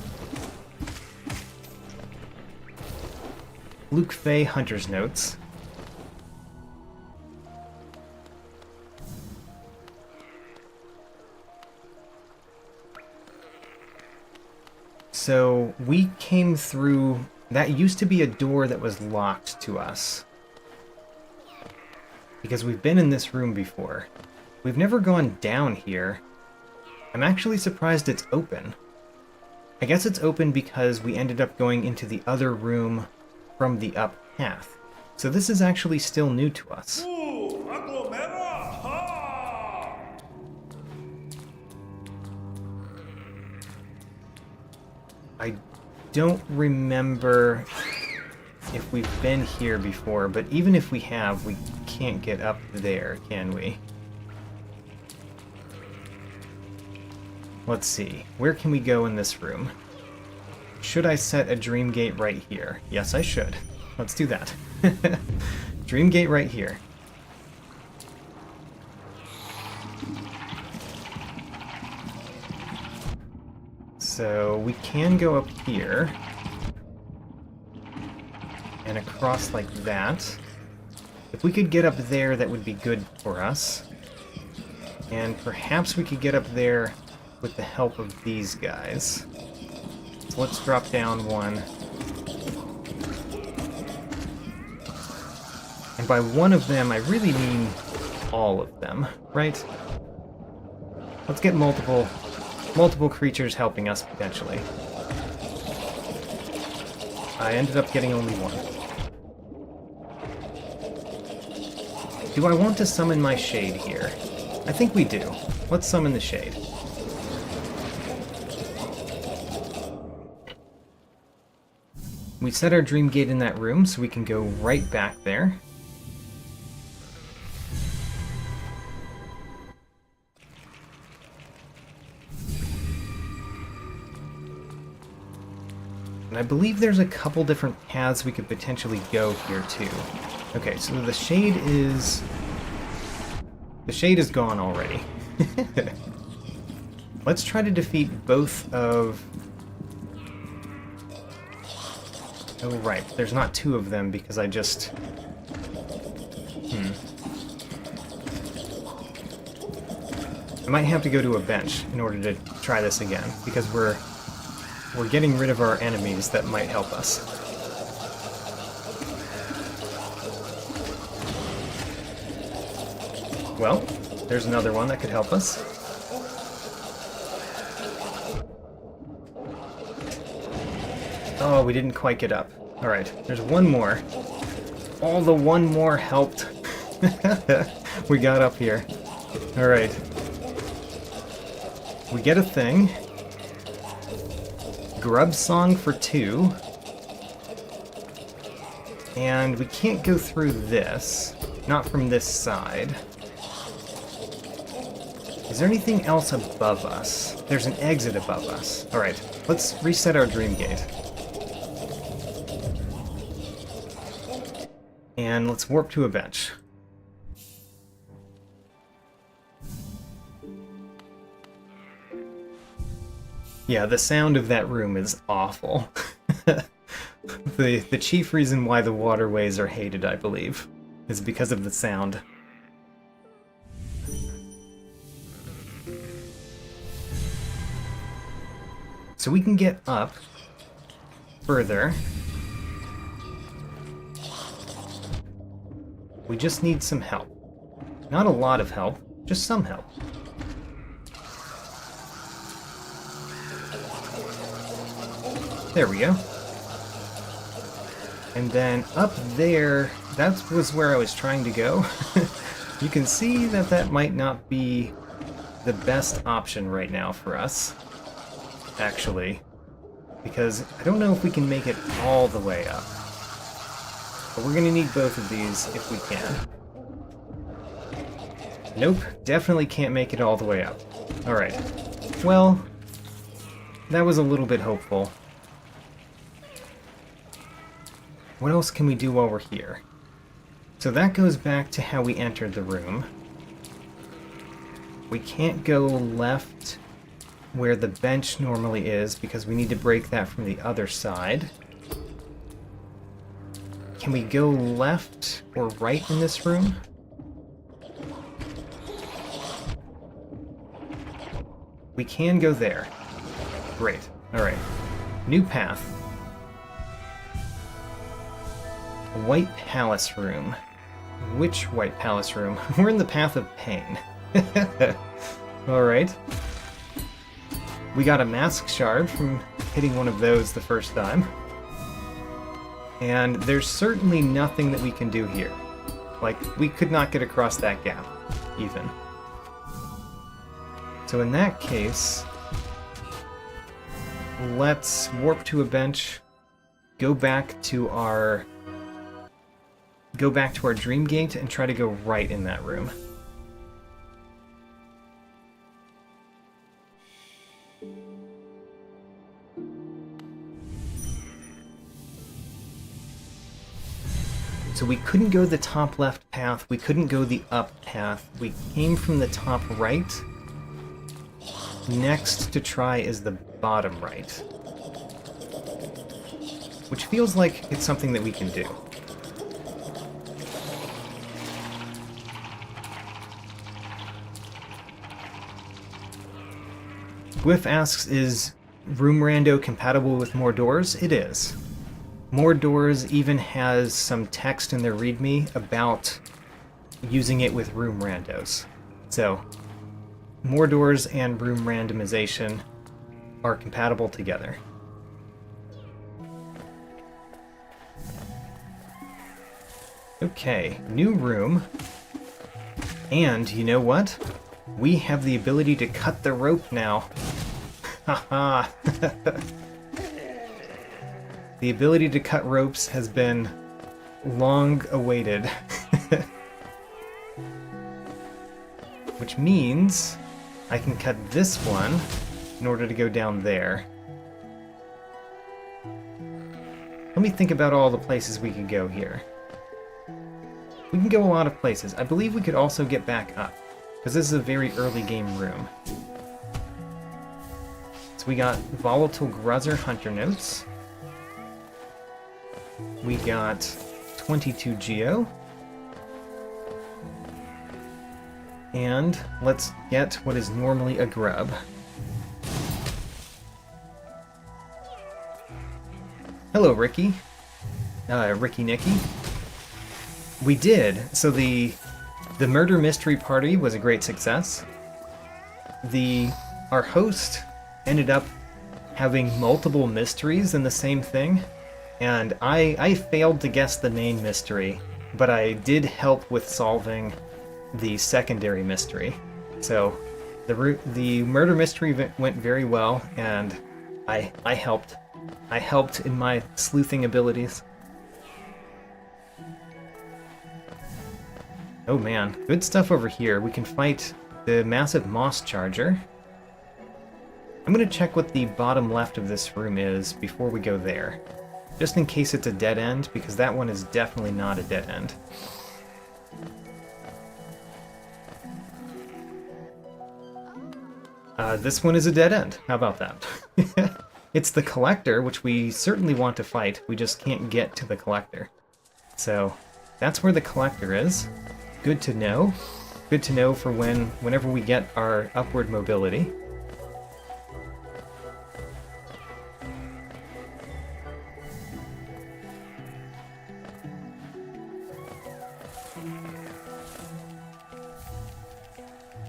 Luke Fay Hunter's Notes. So we came through... That used to be a door that was locked to us. Because we've been in this room before. We've never gone down here. I'm actually surprised it's open. I guess it's open because we ended up going into the other room from the up path. So this is actually still new to us. I don't remember if we've been here before, but even if we have, we can't get up there, can we? Let's see. Where can we go in this room? Should I set a dream gate right here? Yes, I should. Let's do that. Dream gate right here. So we can go up here and across like that. If we could get up there, that would be good for us. And perhaps we could get up there with the help of these guys. So let's drop down one. And by one of them, I really mean all of them, right? Let's get multiple creatures helping us, potentially. I ended up getting only one. Do I want to summon my shade here? I think we do. Let's summon the shade. We set our dream gate in that room, so we can go right back there. And I believe there's a couple different paths we could potentially go here too. Okay, so the shade is gone already. Let's try to defeat both of Oh, right. There's not two of them because I just... I might have to go to a bench in order to try this again, because we're getting rid of our enemies that might help us. Well, there's another one that could help us. Oh, we didn't quite get up. Alright, there's one more. Oh, the one more helped. We got up here. Alright. We get a thing. Grub song for 2. And we can't go through this. Not from this side. Is there anything else above us? There's an exit above us. Alright, let's reset our dream gate. And let's warp to a bench. Yeah, the sound of that room is awful. The chief reason why the waterways are hated, I believe, is because of the sound. So we can get up further. We just need some help. Not a lot of help, just some help. There we go. And then up there, that was where I was trying to go. You can see that that might not be the best option right now for us, actually. Because I don't know if we can make it all the way up. But we're going to need both of these if we can. Nope, definitely can't make it all the way up. Alright. Well, that was a little bit hopeful. What else can we do while we're here? So that goes back to how we entered the room. We can't go left where the bench normally is because we need to break that from the other side. Can we go left or right in this room? We can go there. Great. Alright. New path. White Palace Room. Which White Palace Room? We're in the Path of Pain. Alright. We got a Mask Shard from hitting one of those the first time. And there's certainly nothing that we can do here. Like, we could not get across that gap, even. So in that case, let's warp to a bench, go back to our dream gate and try to go right in that room. So we couldn't go the top left path, we couldn't go the up path, we came from the top right. Next to try is the bottom right. Which feels like it's something that we can do. Gwyff asks, is Room Rando compatible with More Doors? It is. More Doors even has some text in their README about using it with Room Randos. So, More Doors and Room Randomization are compatible together. Okay, new room. And you know what? We have the ability to cut the rope now. Haha. The ability to cut ropes has been long awaited. Which means I can cut this one in order to go down there. Let me think about all the places we could go here. We can go a lot of places. I believe we could also get back up, because this is a very early game room. So we got Volatile Gruzzer Hunter Notes. we got 22 geo. And let's get what is normally a grub. Hello, Ricky. Ricky Nicky. We did. So the murder mystery party was a great success. Our host ended up having multiple mysteries in the same thing, and I failed to guess the main mystery, but I did help with solving the secondary mystery. So the murder mystery went very well, and I helped. I helped in my sleuthing abilities. Oh man, good stuff over here. We can fight the massive moss charger. I'm gonna check what the bottom left of this room is before we go there, just in case it's a dead end, because that one is definitely not a dead end. This one is a dead end. How about that? It's the collector, which we certainly want to fight. We just can't get to the collector. So that's where the collector is. Good to know. Good to know for whenever we get our upward mobility.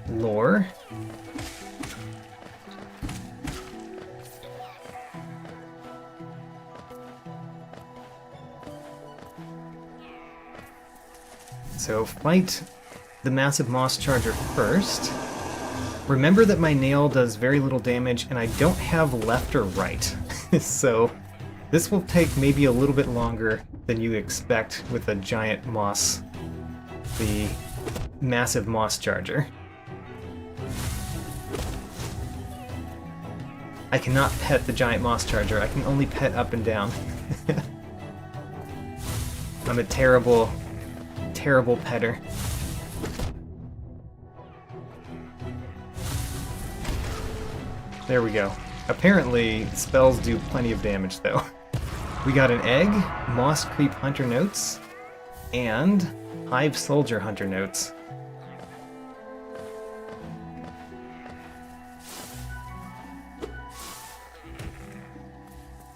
Lore. So fight the massive moss charger first. Remember that my nail does very little damage and I don't have left or right. So this will take maybe a little bit longer than you expect with a giant moss, the massive moss charger. I cannot pet the giant moss charger, I can only pet up and down. I'm a terrible petter. There we go. Apparently, spells do plenty of damage, though. We got an egg, Moss Creep Hunter Notes, and Hive Soldier Hunter Notes.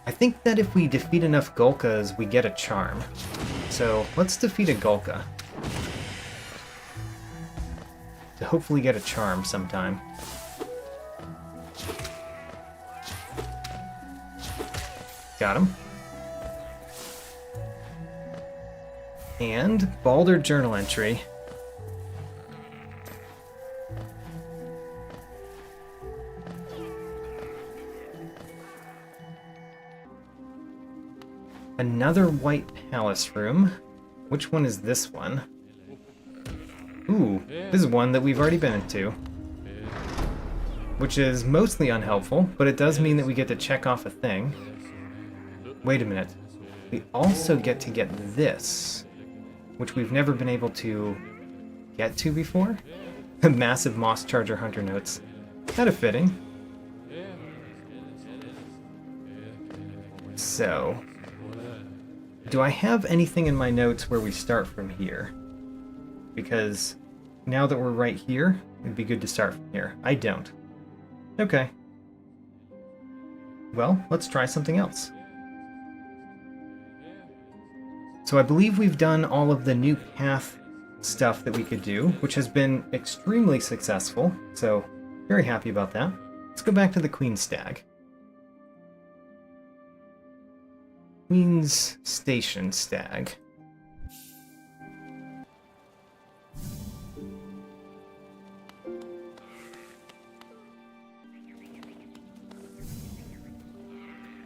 I think that if we defeat enough Gulkas, we get a charm. So let's defeat a Gulka to hopefully get a charm sometime. Got him. And Balder journal entry. Another White Palace room. Which one is this one? Ooh, this is one that we've already been into. Which is mostly unhelpful, but it does mean that we get to check off a thing. Wait a minute. We also get to get this, which we've never been able to get to before. The massive Moss Charger Hunter Notes. Kind of fitting. So, do I have anything in my notes where we start from here? Because now that we're right here, it'd be good to start from here. I don't. Okay. Well, let's try something else. So I believe we've done all of the new path stuff that we could do, which has been extremely successful, so very happy about that. Let's go back to the Queen's Stag. Queen's Station Stag.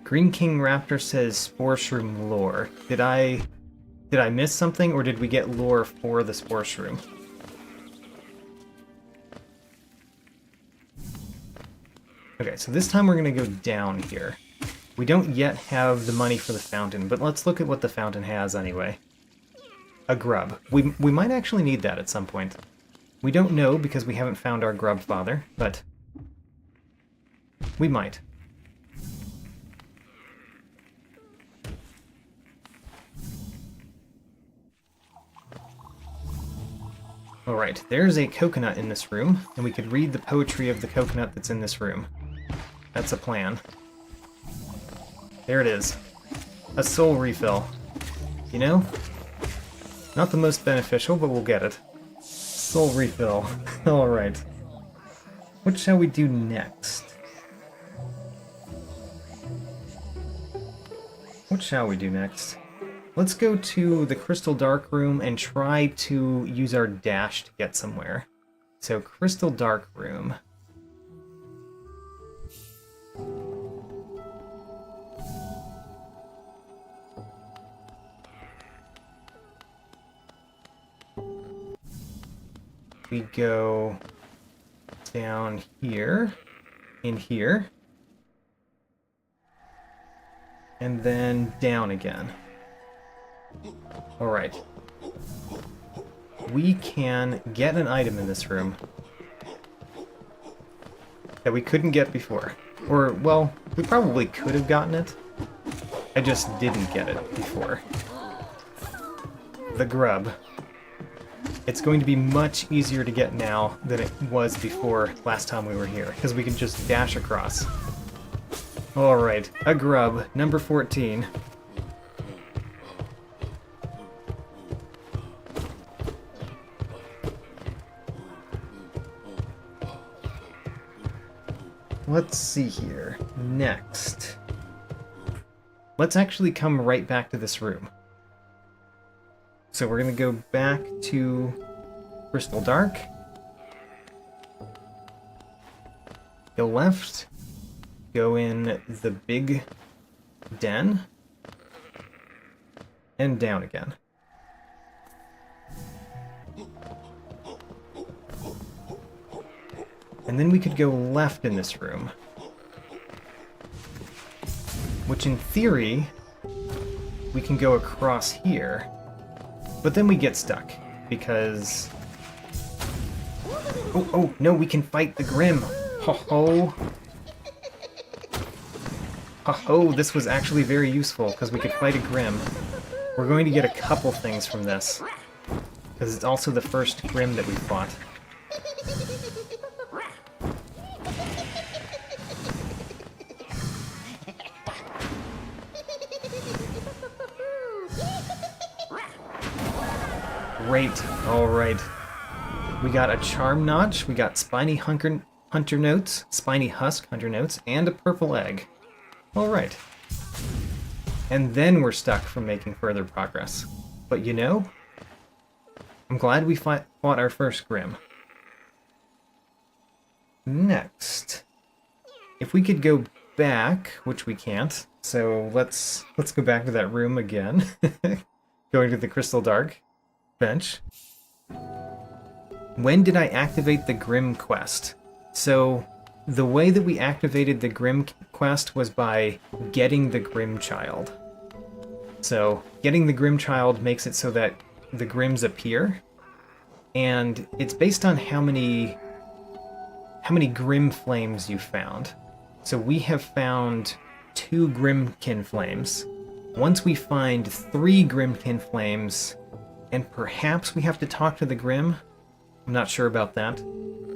Green King Raptor says Spore Shroom lore. Did I miss something, or did we get lore for the Spore Shroom? Okay, so this time we're going to go down here. We don't yet have the money for the fountain, but let's look at what the fountain has anyway. A grub. We might actually need that at some point. We don't know because we haven't found our grub father, but we might. Alright, there's a coconut in this room, and we could read the poetry of the coconut that's in this room. That's a plan. There it is. A soul refill. You know? Not the most beneficial, but we'll get it. Soul refill. Alright. What shall we do next? What shall we do next? Let's go to the Crystal Dark room and try to use our dash to get somewhere. So, Crystal Dark room. We go down here, in here, and then down again. Alright. We can get an item in this room that we couldn't get before. Or, well, we probably could have gotten it. I just didn't get it before. The grub. It's going to be much easier to get now than it was before last time we were here, because we can just dash across. Alright, a grub, number 14. Let's see here. Next. Let's actually come right back to this room. So we're going to go back to Crystal Dark. Go left. Go in the big den. And down again. And then we could go left in this room. Which in theory, we can go across here. But then we get stuck, because... Oh, no, we can fight the Grim! Ho-ho! Ho-ho, this was actually very useful, because we could fight a Grim. We're going to get a couple things from this, because it's also the first Grim that we fought. Great. Alright. We got a Charm Notch, we got Spiny Hunter Notes, Spiny Husk Hunter Notes, and a purple egg. Alright. And then we're stuck from making further progress. But you know, I'm glad we fought our first Grim. Next. If we could go back, which we can't, so let's go back to that room again. Going to the Crystal Dark bench. When did I activate the Grim quest? So, the way that we activated the Grim quest was by getting the Grim Child. So, getting the Grim Child makes it so that the Grims appear, and it's based on how many Grim Flames you found. So we have found 2 Grimkin Flames. Once we find 3 Grimkin Flames, and perhaps we have to talk to the Grim. I'm not sure about that.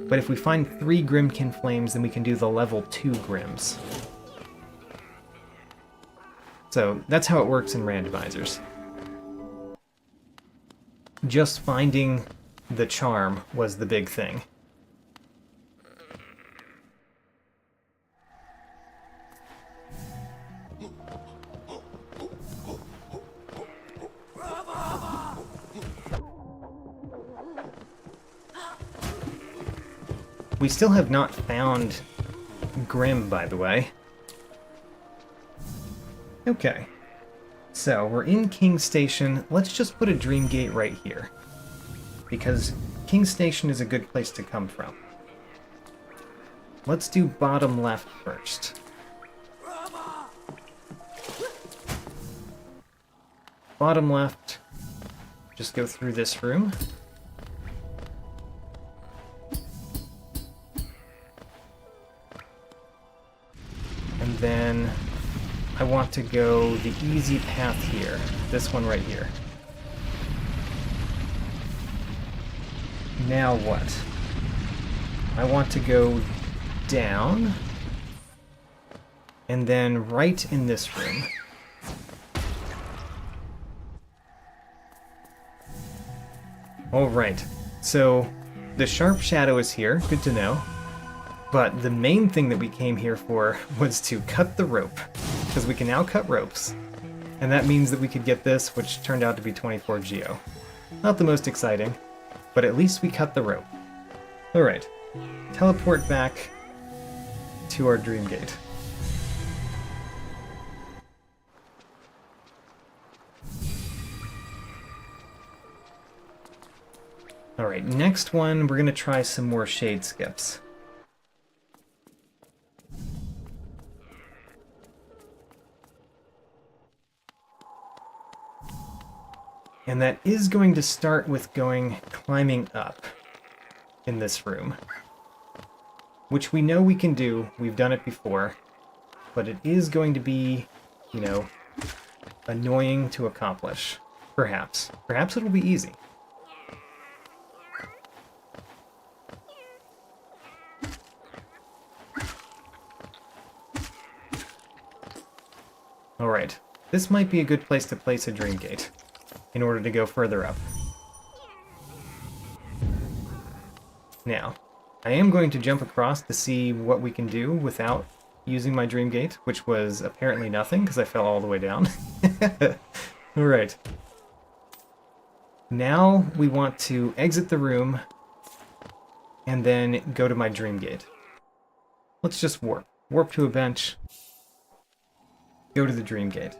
But if we find 3 Grimkin Flames, then we can do the level 2 Grims. So that's how it works in randomizers. Just finding the charm was the big thing. We still have not found Grim, by the way. Okay. So, we're in King Station. Let's just put a Dream Gate right here. Because King Station is a good place to come from. Let's do bottom left first. Bottom left. Just go through this room. And then I want to go the easy path here. This one right here. Now what? I want to go down, and then right in this room. Alright, so the sharp shadow is here, good to know. But the main thing that we came here for was to cut the rope, because we can now cut ropes. And that means that we could get this, which turned out to be 24 Geo. Not the most exciting, but at least we cut the rope. Alright, teleport back to our dream gate. Alright, next one, we're going to try some more shade skips. And that is going to start with climbing up in this room. Which we know we can do, we've done it before, but it is going to be, you know, annoying to accomplish. Perhaps. Perhaps it'll be easy. Alright, this might be a good place to place a dream gate in order to go further up. Now, I am going to jump across to see what we can do without using my dream gate, which was apparently nothing because I fell all the way down. Alright. Now we want to exit the room and then go to my dream gate. Let's just warp. Warp to a bench. Go to the dream gate.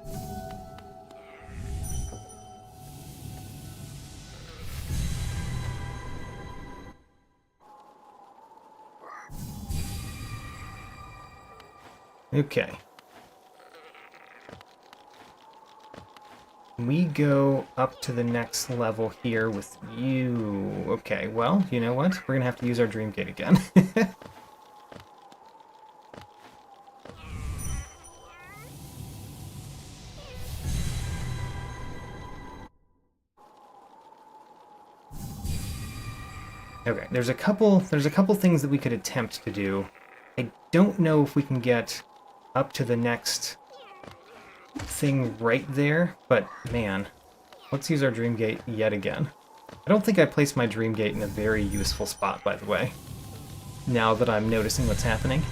Okay. We go up to the next level here with you. Okay, well, you know what? We're gonna have to use our dream gate again. Okay, there's a couple things that we could attempt to do. I don't know if we can get up to the next thing right there, but man, let's use our dream gate yet again. I don't think I placed my dream gate in a very useful spot, by the way, now that I'm noticing what's happening.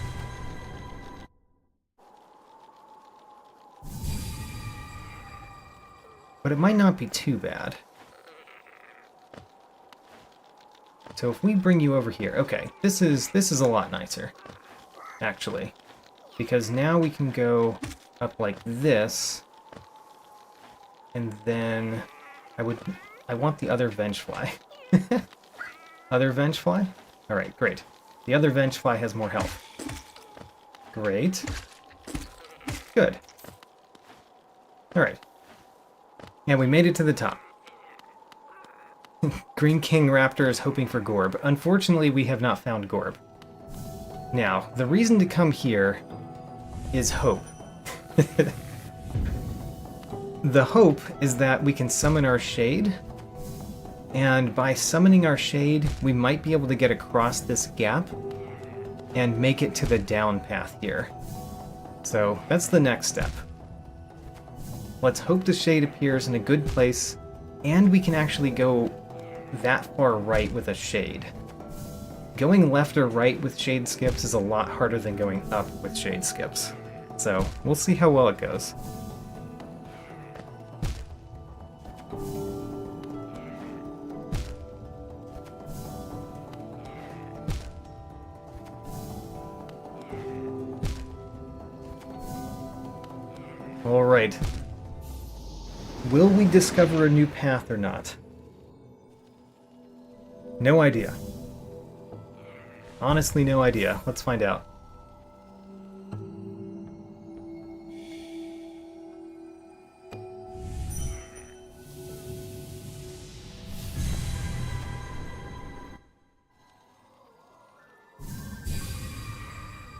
But it might not be too bad. So if we bring you over here, okay, this is a lot nicer, actually, because now we can go up like this, and then I want the other Vengefly. Other Vengefly? Alright, great. The other Vengefly has more health. Great. Good. Alright. Yeah, we made it to the top. Green King Raptor is hoping for Gorb. Unfortunately, we have not found Gorb. Now, the reason to come here is hope. The hope is that we can summon our shade, and by summoning our shade, we might be able to get across this gap and make it to the down path here. So, that's the next step. Let's hope the shade appears in a good place, and we can actually go that far right with a shade. Going left or right with shade skips is a lot harder than going up with shade skips. So, we'll see how well it goes. Alright. Will we discover a new path or not? No idea. Honestly, no idea. Let's find out.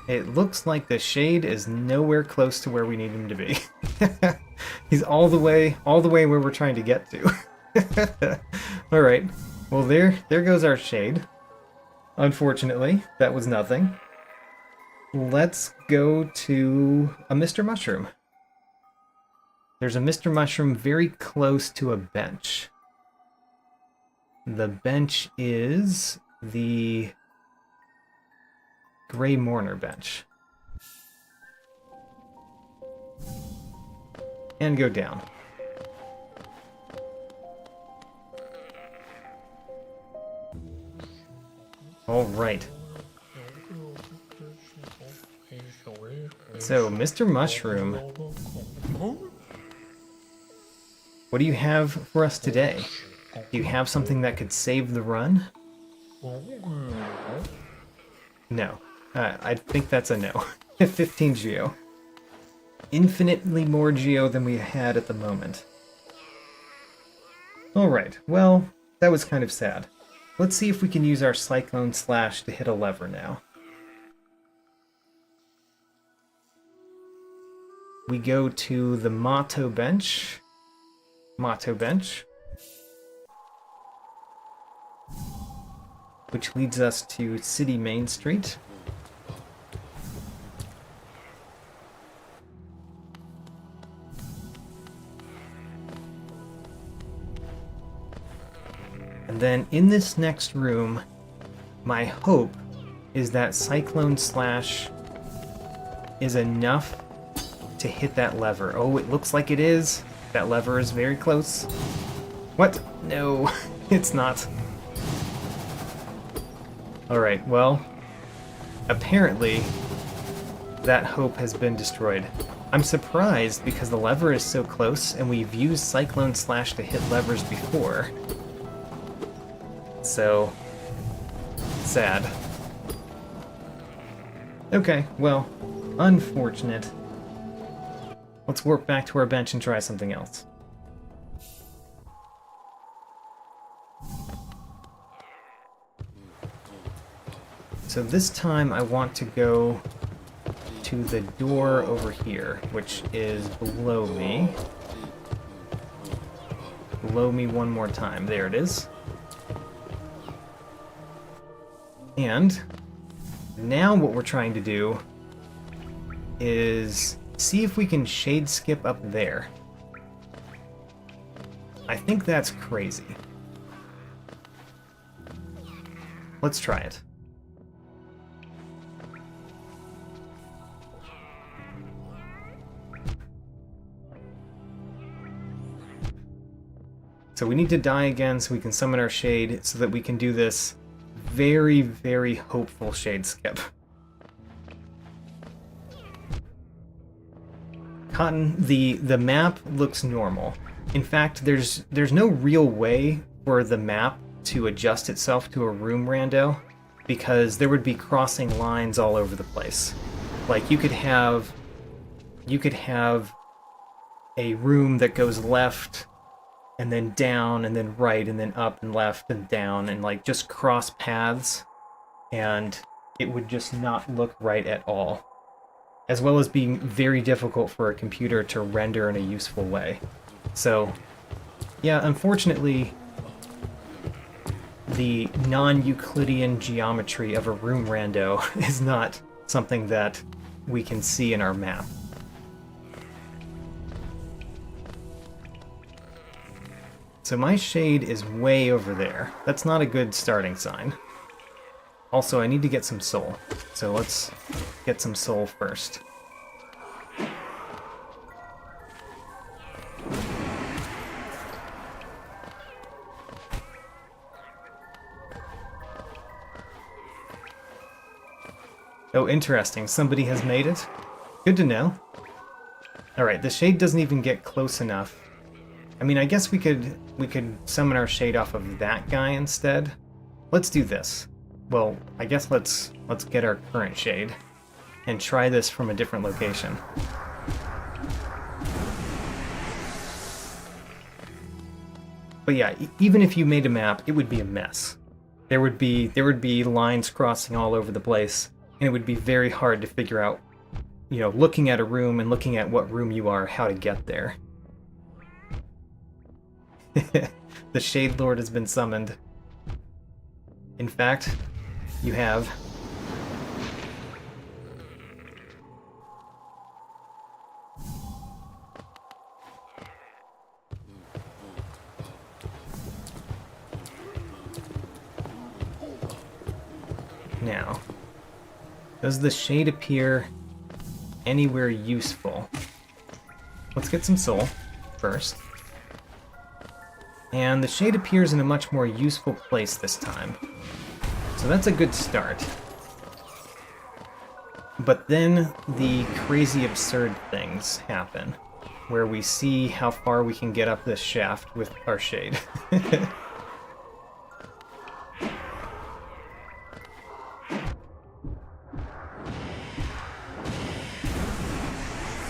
It looks like the shade is nowhere close to where we need him to be. He's all the way where we're trying to get to. Alright, Well, there goes our shade. Unfortunately, that was nothing. Let's go to a Mr. Mushroom. There's a Mr. Mushroom very close to a bench. The bench is the Gray Mourner bench. And go down. All right. So, Mr. Mushroom, what do you have for us today? Do you have something that could save the run? No. I think that's a no. 15 geo. Infinitely more geo than we had at the moment. Alright, well, that was kind of sad. Let's see if we can use our Cyclone Slash to hit a lever now. We go to the Motto bench. Which leads us to City Main Street. And then in this next room, my hope is that Cyclone Slash is enough to hit that lever. Oh, it looks like it is. That lever is very close. What? No, it's not. Alright, well, apparently that hope has been destroyed. I'm surprised because the lever is so close and we've used Cyclone Slash to hit levers before. So, sad. Okay, well, unfortunate. Let's warp back to our bench and try something else. So this time I want to go to the door over here, which is below me. Below me one more time. There it is. And now what we're trying to do is see if we can shade skip up there. I think that's crazy. Let's try it. So we need to die again so we can summon our shade so that we can do this very, very hopeful shade skip. Cotton, the map looks normal. In fact, there's no real way for the map to adjust itself to a room rando because there would be crossing lines all over the place. Like you could have a room that goes left and then down and then right and then up and left and down and like just cross paths, and it would just not look right at all. As well as being very difficult for a computer to render in a useful way. So, yeah, unfortunately, the non-Euclidean geometry of a room rando is not something that we can see in our map. So my shade is way over there. That's not a good starting sign. Also, I need to get some soul. So let's get some soul first. Oh, interesting. Somebody has made it. Good to know. Alright, the shade doesn't even get close enough. I mean, I guess we could summon our shade off of that guy instead. Let's do this. Well, I guess let's get our current shade and try this from a different location. But yeah, even if you made a map, it would be a mess. There would be lines crossing all over the place, and it would be very hard to figure out, you know, looking at a room and looking at what room you are, how to get there. The Shade Lord has been summoned. In fact, you have now. Does the shade appear anywhere useful? Let's get some soul first. And the shade appears in a much more useful place this time. So that's a good start. But then the crazy absurd things happen, where we see how far we can get up this shaft with our shade.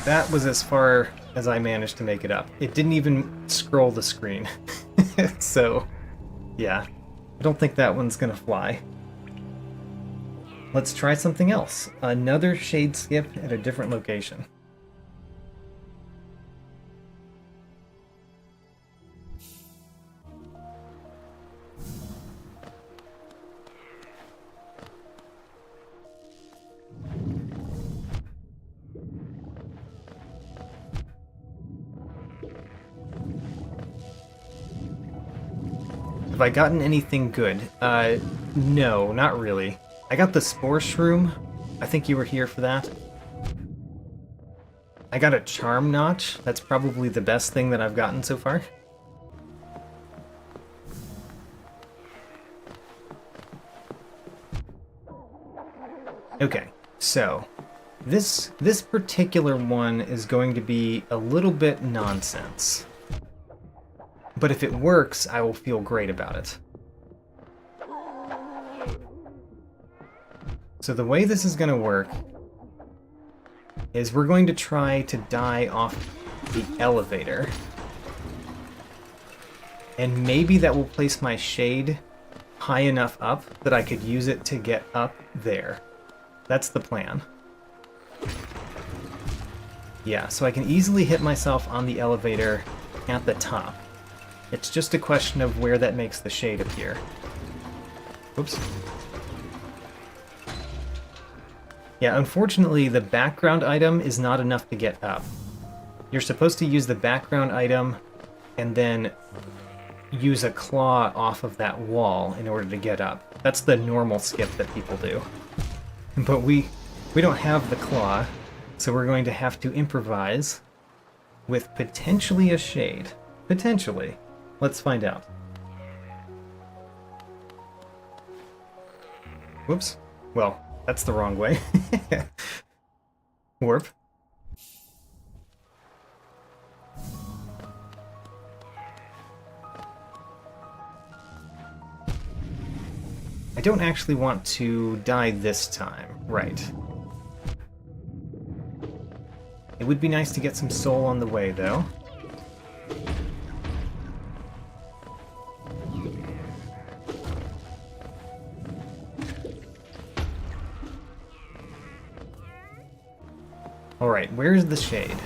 That was as far as I managed to make it up. It didn't even scroll the screen. So, yeah. I don't think that one's gonna fly. Let's try something else. Another shade skip at a different location. Have I gotten anything good? No, not really. I got the Spore Shroom. I think you were here for that. I got a Charm Notch. That's probably the best thing that I've gotten so far. Okay, so this particular one is going to be a little bit nonsense. But if it works, I will feel great about it. So the way this is going to work is we're going to try to die off the elevator. And maybe that will place my shade high enough up that I could use it to get up there. That's the plan. Yeah, so I can easily hit myself on the elevator at the top. It's just a question of where that makes the shade appear. Oops. Yeah, unfortunately, the background item is not enough to get up. You're supposed to use the background item and then use a claw off of that wall in order to get up. That's the normal skip that people do. But we don't have the claw, so we're going to have to improvise with potentially a shade. Potentially. Let's find out. Whoops. Well, that's the wrong way. Warp. I don't actually want to die this time. Right. It would be nice to get some soul on the way, though. Alright, where's the shade?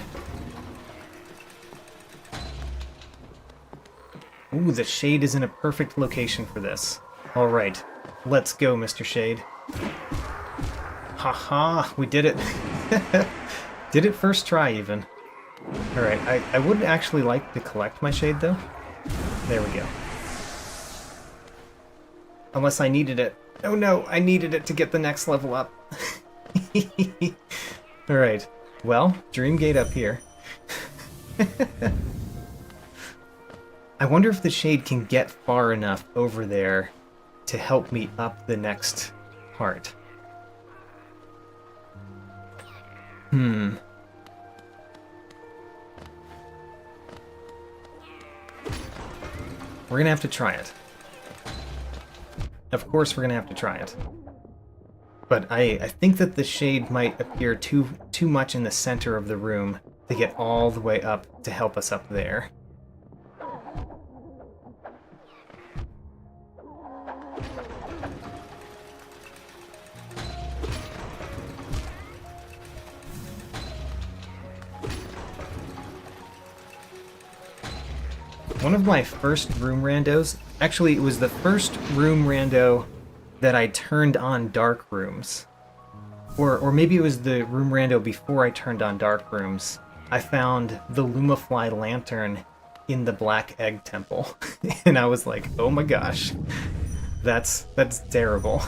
Ooh, the shade is in a perfect location for this. Alright, let's go, Mr. Shade. Haha, we did it. Did it first try, even. Alright, I would actually like to collect my shade, though. There we go. Unless I needed it. Oh no, I needed it to get the next level up. Alright. Well, Dream Gate up here. I wonder if the shade can get far enough over there to help me up the next part. We're gonna have to try it. Of course we're gonna have to try it. But I think that the shade might appear too much in the center of the room to get all the way up to help us up there. One of my first room randos, actually it was the first room rando that I turned on dark rooms. Or maybe it was the room rando before I turned on dark rooms. I found the Lumafly lantern in the Black Egg Temple. And I was like, oh my gosh, that's terrible.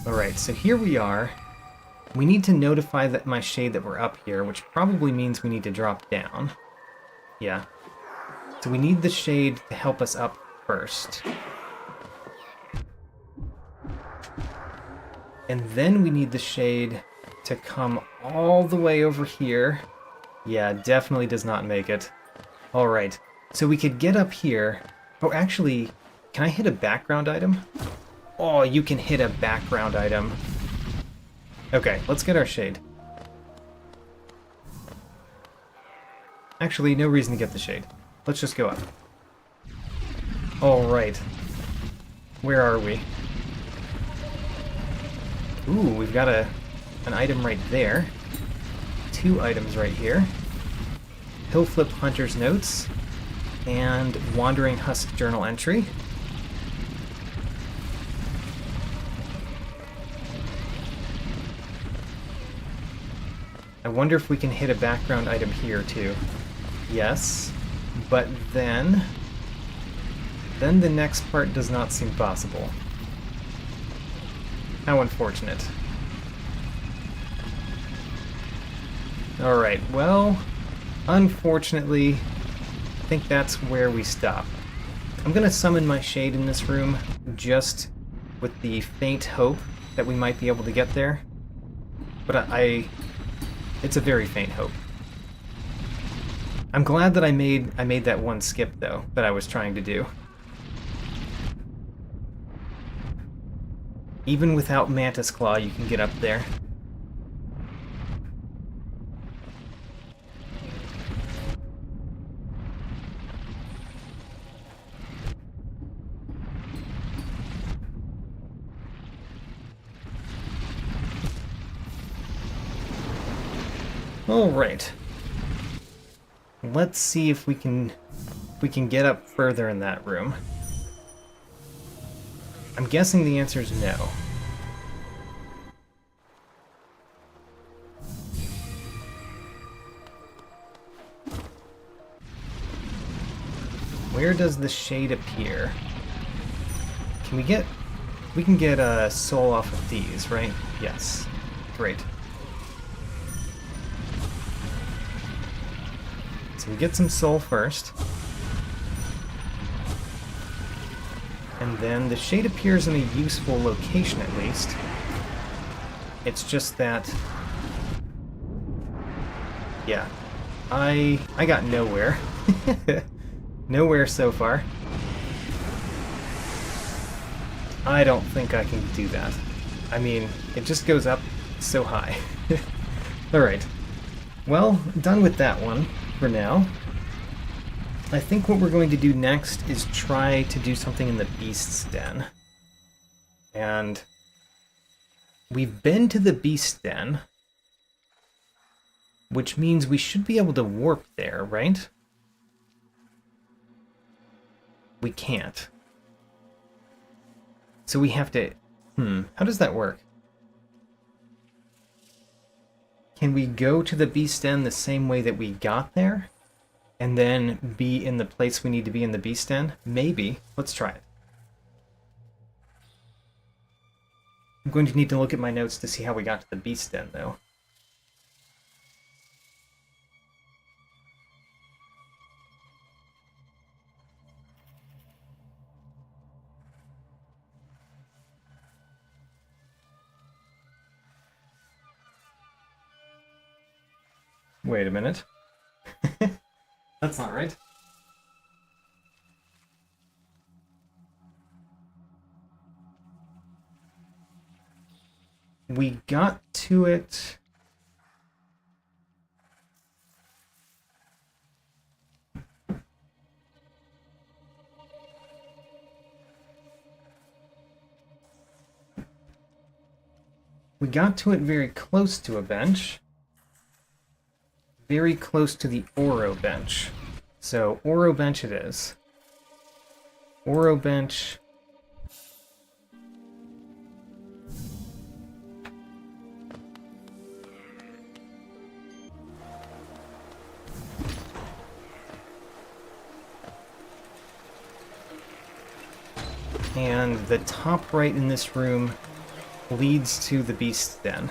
Alright, so here we are. We need to notify my shade that we're up here, which probably means we need to drop down. Yeah. So we need the shade to help us up first. And then we need the shade to come all the way over here. Yeah, definitely does not make it. Alright, so we could get up here. Oh, actually, can I hit a background item? Oh, you can hit a background item. Okay, let's get our shade. Actually, no reason to get the shade. Let's just go up. Alright. Where are we? Ooh, we've got an item right there. 2 items right here. Hillflip Hunter's Notes. And Wandering Husk Journal Entry. I wonder if we can hit a background item here too. Yes, but then the next part does not seem possible. How unfortunate. Alright, well, unfortunately, I think that's where we stop. I'm gonna summon my shade in this room just with the faint hope that we might be able to get there. But it's a very faint hope. I'm glad that I made that one skip, though, that I was trying to do. Even without Mantis Claw, you can get up there. Alright. Let's see if we can get up further in that room. I'm guessing the answer is no. Where does the shade appear? We can get a soul off of these, right? Yes. Great. So we get some soul first. And then the shade appears in a useful location, at least. It's just that... yeah. I got nowhere. Nowhere so far. I don't think I can do that. I mean, it just goes up so high. Alright. Well, done with that one for now. I think what we're going to do next is try to do something in the Beast's Den. And we've been to the Beast's Den, which means we should be able to warp there, right? We can't. So we have to... how does that work? Can we go to the Beast's Den the same way that we got there? And then be in the place we need to be in the Beast's Den? Maybe. Let's try it. I'm going to need to look at my notes to see how we got to the Beast's Den, though. Wait a minute. That's not right. We got to it... we got to it very close to a bench. Very close to the Oro bench. So, Oro Bench it is. Oro Bench. And the top right in this room leads to the Beast's Den.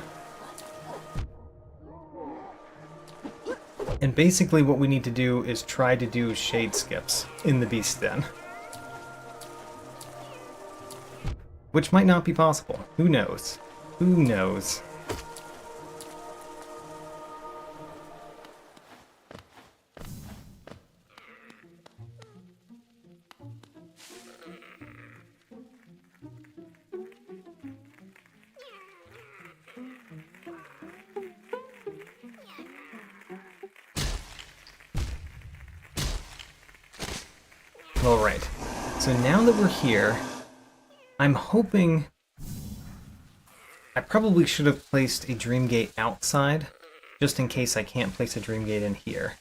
And basically what we need to do is try to do shade skips in the Beast's Den. Which might not be possible. Who knows? Who knows? Alright, so now that we're here, I'm hoping... I probably should have placed a Dream Gate outside, just in case I can't place a Dream Gate in here.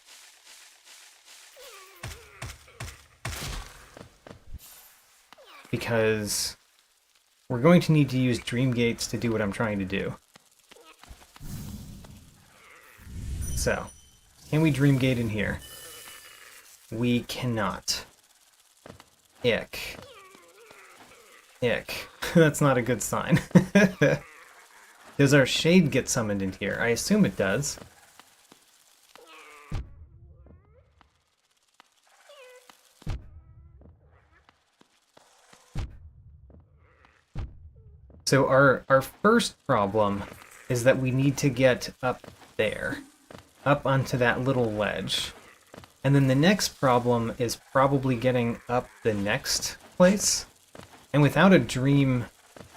Because we're going to need to use Dream Gates to do what I'm trying to do. So, can we Dream Gate in here? We cannot. Ick. Ick. That's not a good sign. Does our shade get summoned in here? I assume it does. So our first problem is that we need to get up there. Up onto that little ledge. And then the next problem is probably getting up the next place. And without a Dream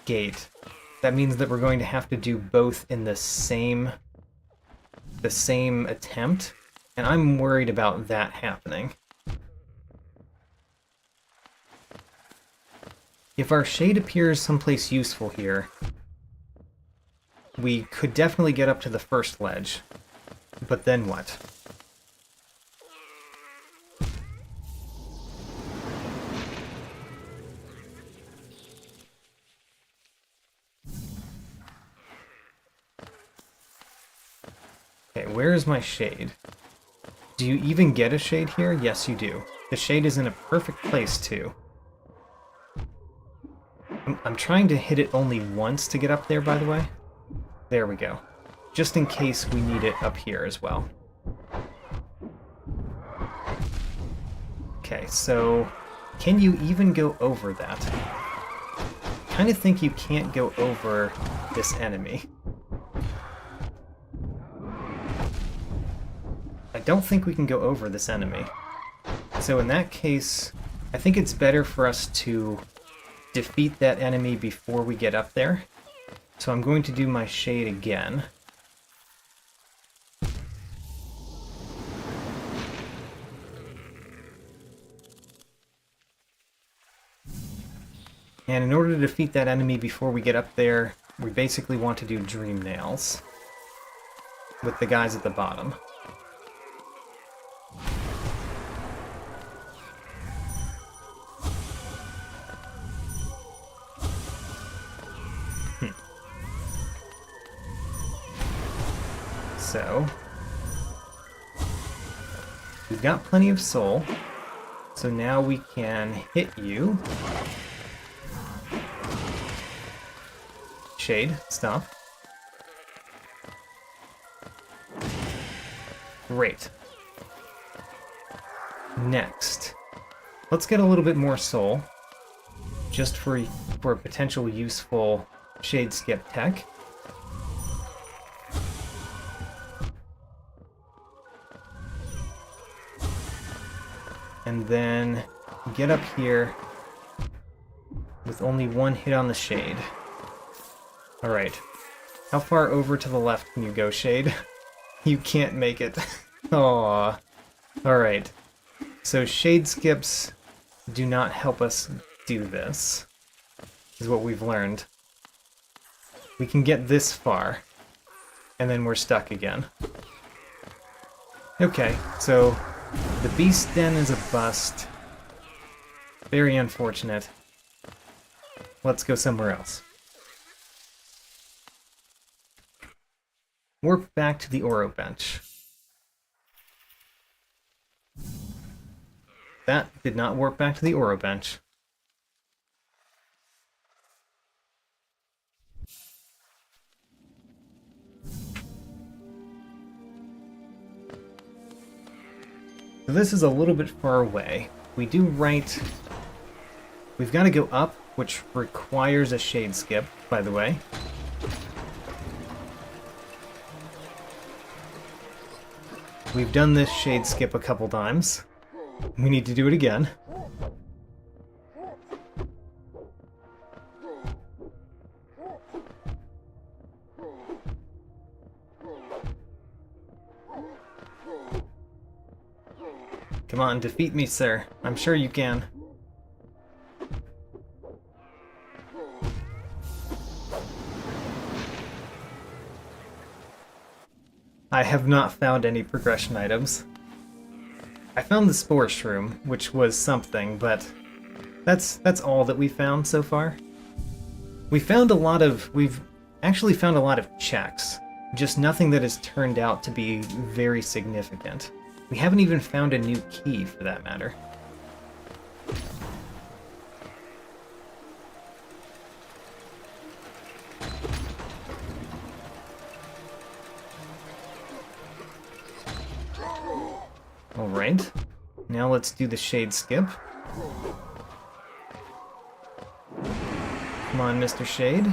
Gate, that means that we're going to have to do both in the same attempt. And I'm worried about that happening. If our shade appears someplace useful here, we could definitely get up to the first ledge. But then what? Okay, where is my shade? Do you even get a shade here? Yes, you do. The shade is in a perfect place, too. I'm trying to hit it only once to get up there, by the way. There we go. Just in case we need it up here as well. Okay, so can you even go over that? I kind of think you can't go over this enemy. I don't think we can go over this enemy. So in that case, I think it's better for us to defeat that enemy before we get up there. So I'm going to do my shade again. And in order to defeat that enemy before we get up there, we basically want to do Dream Nails with the guys at the bottom. So, we've got plenty of soul, so now we can hit you. Shade, stop. Great. Next, let's get a little bit more soul, just for a potential useful shade skip tech. And then get up here with only one hit on the shade. Alright. How far over to the left can you go, Shade? You can't make it. Aww. Alright. So shade skips do not help us do this, is what we've learned. We can get this far, and then we're stuck again. Okay, so The beast den is a bust. Very unfortunate. Let's go somewhere else. Warp back to the Oro bench. That did not warp back to the Oro bench. So this is a little bit far away. We do right... We've got to go up, which requires a shade skip, by the way. We've done this shade skip a couple times. We need to do it again. Come on, defeat me, sir. I'm sure you can. I have not found any progression items. I found the Spore Shroom, which was something, but that's all that we found so far. We've actually found a lot of checks, just nothing that has turned out to be very significant. We haven't even found a new key, for that matter. Alright, now let's do the shade skip. Come on, Mr. Shade.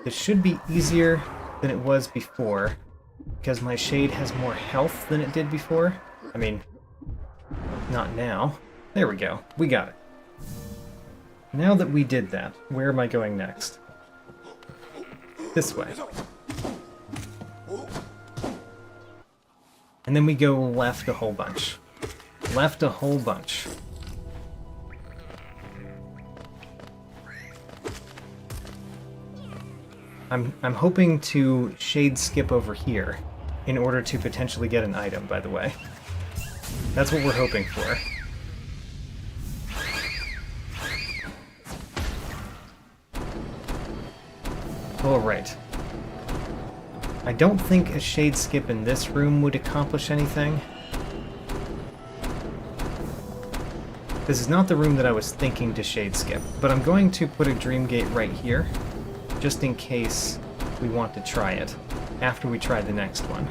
This should be easier than it was before, because my shade has more health than it did before. I mean, not now. There we go. We got it. Now that we did that, where am I going next? This way. And then we go left a whole bunch. Left a whole bunch. I'm hoping to shade skip over here in order to potentially get an item, by the way. That's what we're hoping for. Alright. I don't think a shade skip in this room would accomplish anything. This is not the room that I was thinking to shade skip, but I'm going to put a dream gate right here, just in case we want to try it, after we try the next one.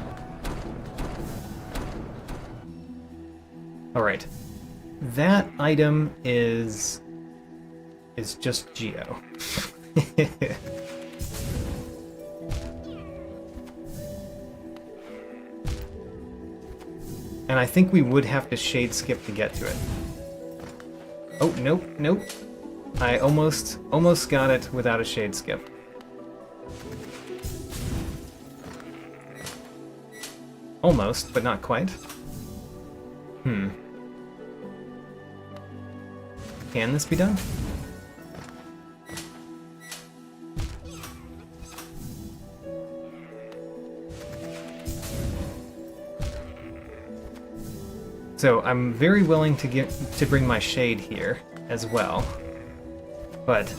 Alright. That item is just Geo. And I think we would have to shade skip to get to it. Oh, nope, nope. I almost got it without a shade skip. Almost, but not quite. Can this be done? So I'm very willing to bring my shade here as well, but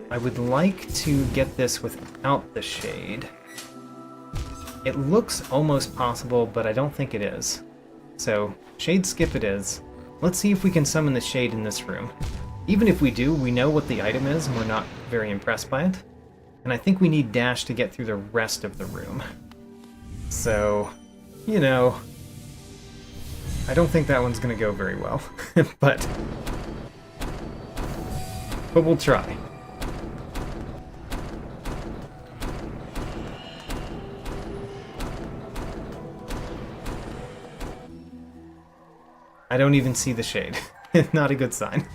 I would like to get this without the shade. It looks almost possible, but I don't think it is. So shade skip it is. Let's see if we can summon the shade in this room. Even if we do, we know what the item is and we're not very impressed by it. And I think we need dash to get through the rest of the room. So, you know, I don't think that one's going to go very well, but we'll try. I don't even see the shade. Not a good sign.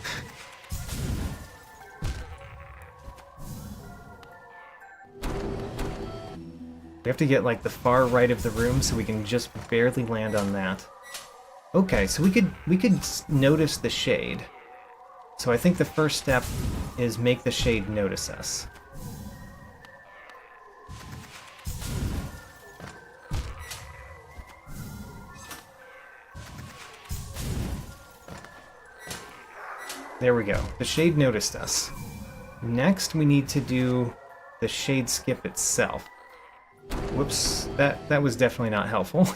We have to get like the far right of the room so we can just barely land on that. Okay, so we could notice the shade. So I think the first step is make the shade notice us. There we go. The shade noticed us. Next, we need to do the shade skip itself. Whoops, that was definitely not helpful.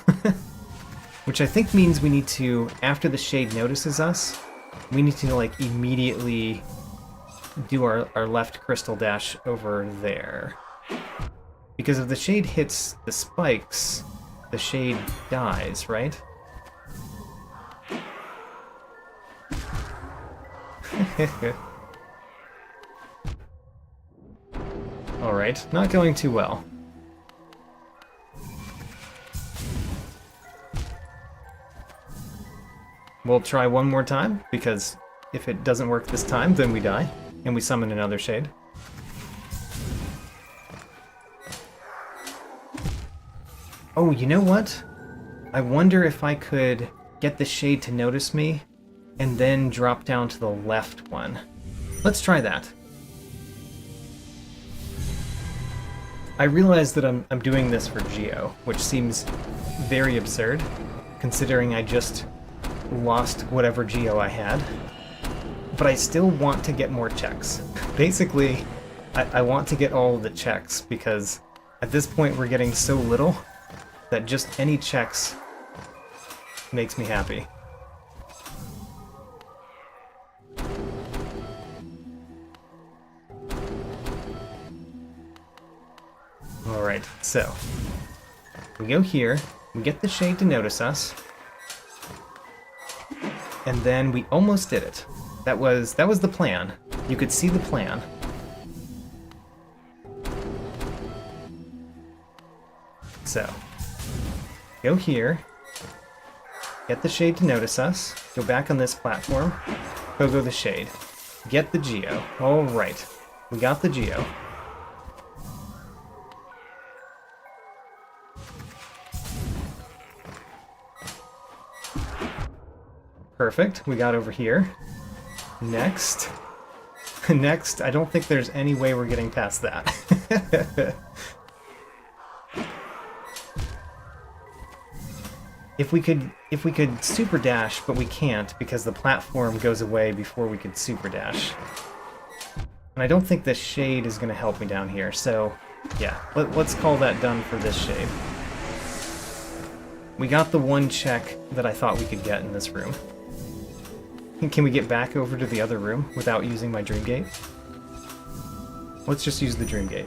Which I think means we need to, after the shade notices us, we need to like immediately do our left crystal dash over there. Because if the shade hits the spikes, the shade dies, right? Alright, not going too well. We'll try one more time, because if it doesn't work this time, then we die, and we summon another shade. Oh, you know what? I wonder if I could get the shade to notice me, and then drop down to the left one. Let's try that. I realize that I'm doing this for Geo, which seems very absurd, considering I just lost whatever Geo I had. But I still want to get more checks. Basically, I want to get all of the checks, because at this point we're getting so little that just any checks makes me happy. Alright, so we go here, we get the shade to notice us, and then we almost did it. That was the plan. You could see the plan. So, go here, get the shade to notice us, go back on this platform, pogo the shade, get the Geo. Alright, we got the Geo. Perfect, we got over here. Next. Next, I don't think there's any way we're getting past that. If we could super dash, but we can't because the platform goes away before we could super dash. And I don't think this shade is going to help me down here, so yeah, let's call that done for this shade. We got the one check that I thought we could get in this room. Can we get back over to the other room without using my Dream Gate? Let's just use the Dream Gate.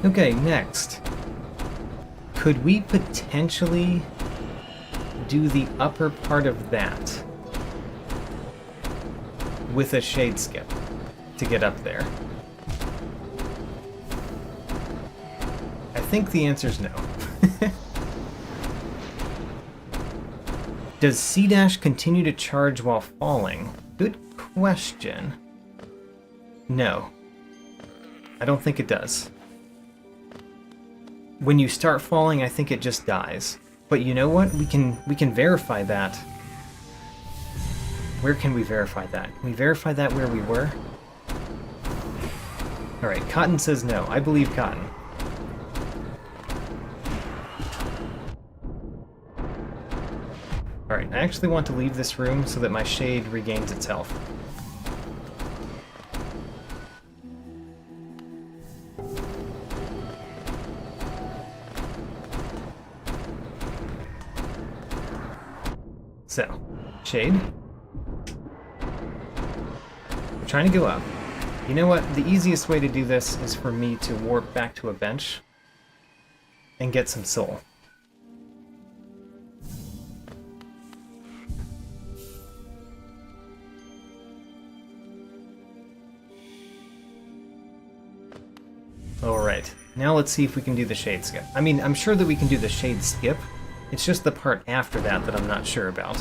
Okay, next. Could we potentially do the upper part of that with a shade skip to get up there? I think the answer's no. Does C- continue to charge while falling? Good question. No. I don't think it does. When you start falling, I think it just dies. But you know what? We can verify that. Where can we verify that? Can we verify that where we were? Alright, Cotton says no. I believe Cotton. Alright, I actually want to leave this room so that my shade regains its health. So, shade. We're trying to go up. You know what? The easiest way to do this is for me to warp back to a bench and get some soul. Alright, now let's see if we can do the shade skip. I mean, I'm sure that we can do the shade skip. It's just the part after that that I'm not sure about.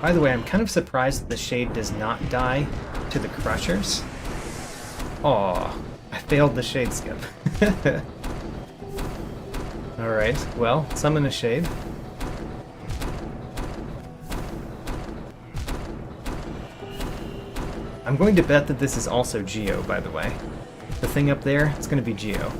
By the way, I'm kind of surprised that the shade does not die to the crushers. Aw, I failed the shade skip. Alright, well, summon a shade. I'm going to bet that this is also Geo, by the way. The thing up there, it's going to be Geo.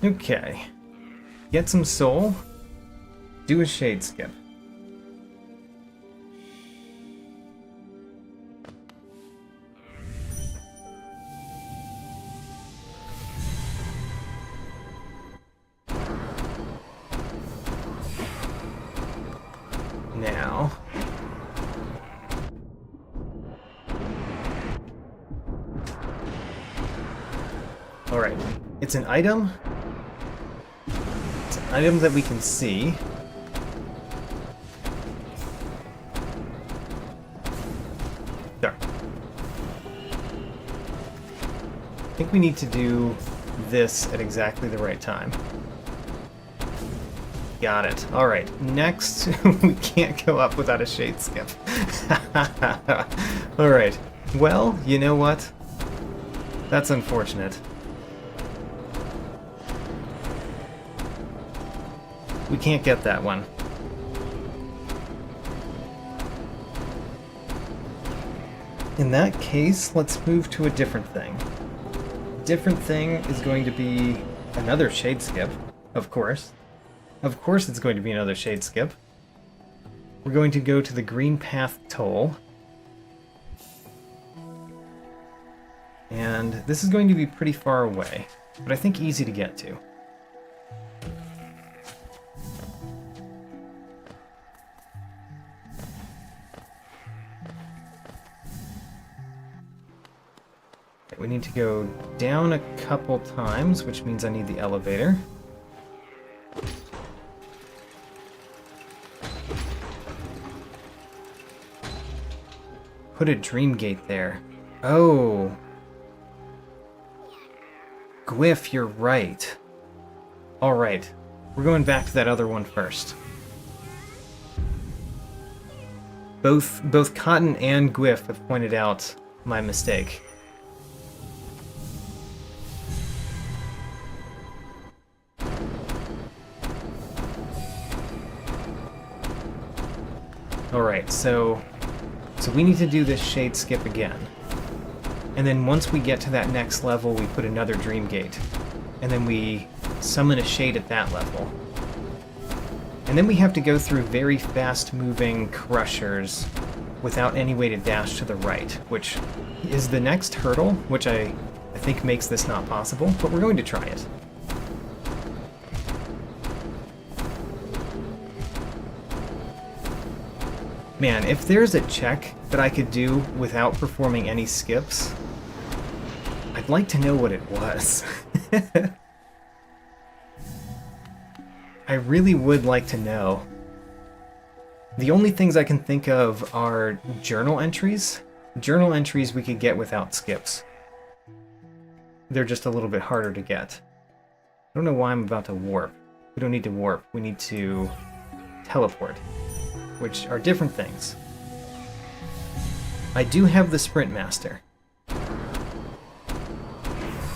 Okay. Get some soul. Do a shade skip. Now. Alright. It's an item. It's an item that we can see. There. I think we need to do this at exactly the right time. Got it. Alright, next, we can't go up without a shade skip. Alright, well, you know what? That's unfortunate. We can't get that one. In that case, let's move to a different thing. Different thing is going to be another shade skip, of course. Of course it's going to be another shade skip. We're going to go to the Green Path Toll. And this is going to be pretty far away, but I think easy to get to. We need to go down a couple times, which means I need the elevator. Put a dream gate there. Oh. Gwyff, you're right. Alright. We're going back to that other one first. Both Cotton and Gwyff have pointed out my mistake. Alright, so we need to do this shade skip again. And then once we get to that next level, we put another dream gate. And then we summon a shade at that level. And then we have to go through very fast-moving crushers without any way to dash to the right, which is the next hurdle, which I think makes this not possible, but we're going to try it. Man, if there's a check that I could do without performing any skips, I'd like to know what it was. I really would like to know. The only things I can think of are journal entries. Journal entries we could get without skips. They're just a little bit harder to get. I don't know why I'm about to warp. We don't need to warp. We need to teleport, which are different things. I do have the Sprint Master.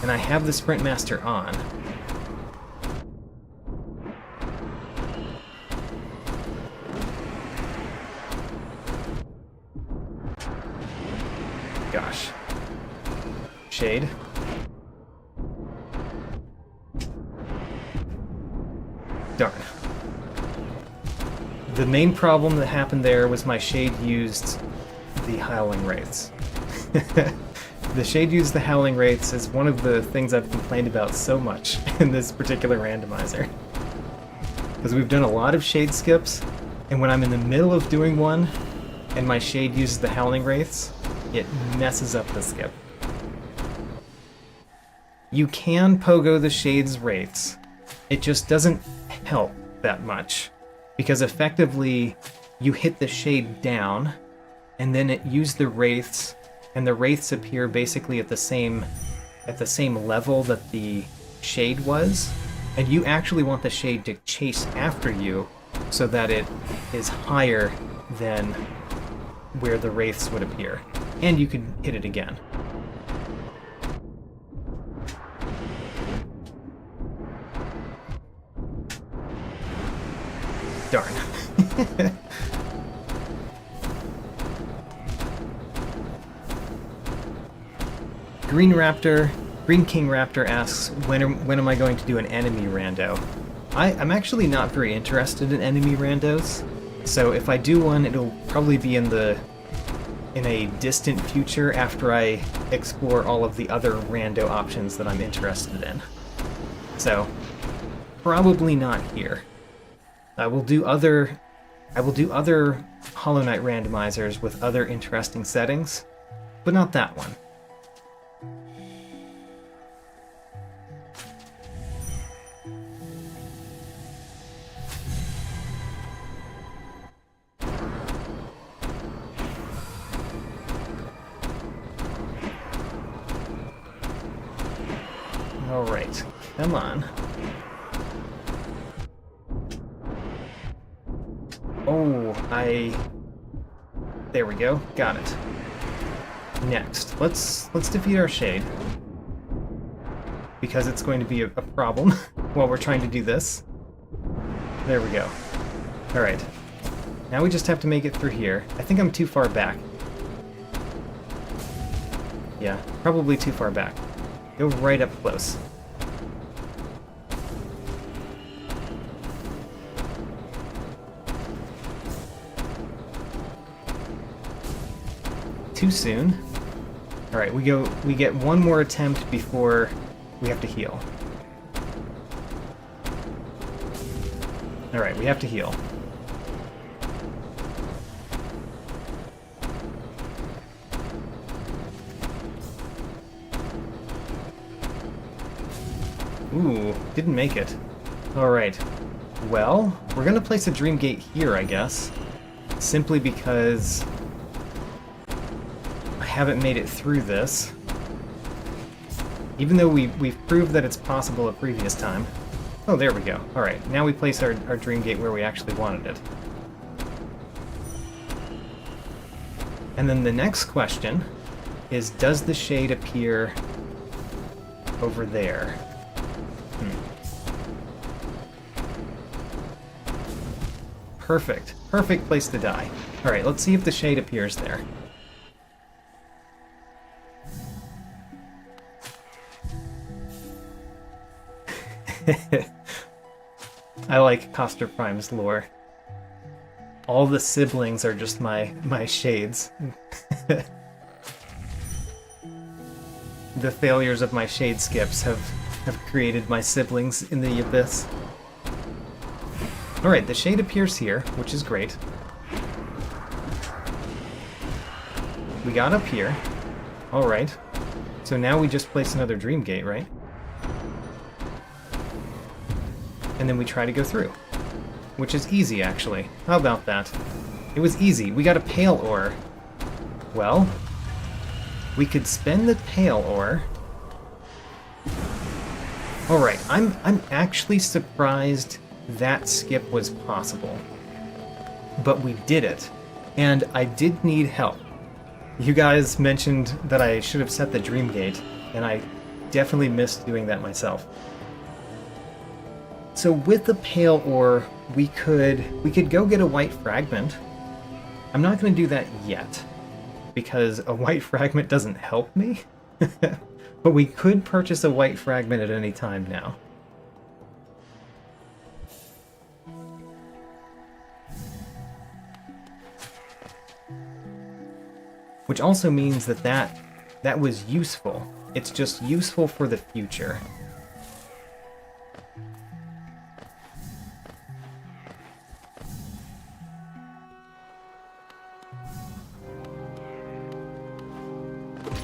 And I have the Sprint Master on. Gosh. Shade. Darn. The main problem that happened there was my shade used the Howling Wraiths. The shade used the Howling Wraiths is one of the things I've complained about so much in this particular randomizer. Because we've done a lot of shade skips, and when I'm in the middle of doing one, and my shade uses the Howling Wraiths, it messes up the skip. You can pogo the shade's wraiths, it just doesn't help that much. Because effectively, you hit the shade down, and then it used the wraiths, and the wraiths appear basically at the same level that the shade was, and you actually want the shade to chase after you so that it is higher than where the wraiths would appear. and you can hit it again. Darn. Green King Raptor asks, when am I going to do an enemy rando? I'm actually not very interested in enemy randos, so if I do one, it'll probably be in a distant future after I explore all of the other rando options that I'm interested in. So, probably not here. I will do other Hollow Knight randomizers with other interesting settings, but not that one. Alright, come on. Oh, there we go, got it. Next, let's defeat our Shade. Because it's going to be a problem while we're trying to do this. There we go. Alright. Now we just have to make it through here. I think I'm too far back. Yeah, probably too far back. Go right up close. Too soon. Alright, we get one more attempt before we have to heal. Alright, we have to heal. Ooh, didn't make it. Alright. Well, we're gonna place a Dream Gate here, I guess. Simply because I haven't made it through this. Even though we've proved that it's possible a previous time. Oh, there we go. Alright, now we place our Dream Gate where we actually wanted it. And then the next question is, does the Shade appear over there? Perfect. Perfect place to die. Alright, let's see if the Shade appears there. I like Coster Prime's lore. All the siblings are just my shades. The failures of my shade skips have created my siblings in the abyss. Alright, the Shade appears here, which is great. We got up here. Alright. So now we just place another Dream Gate, right? And then we try to go through. Which is easy, actually. How about that? It was easy. We got a Pale Ore. Well, we could spend the Pale Ore. Alright, I'm actually surprised that skip was possible. But we did it. And I did need help. You guys mentioned that I should have set the Dream Gate, and I definitely missed doing that myself. So with the Pale Ore, we could go get a White Fragment. I'm not going to do that yet, because a White Fragment doesn't help me. But we could purchase a White Fragment at any time now. Which also means that was useful. It's just useful for the future.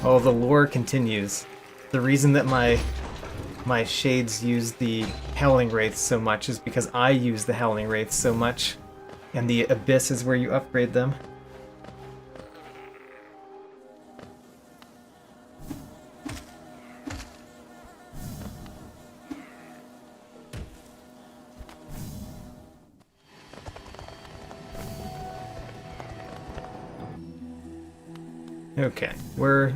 Oh, the lore continues. The reason that my shades use the Howling Wraiths so much is because I use the Howling Wraiths so much, and the Abyss is where you upgrade them. Okay, we're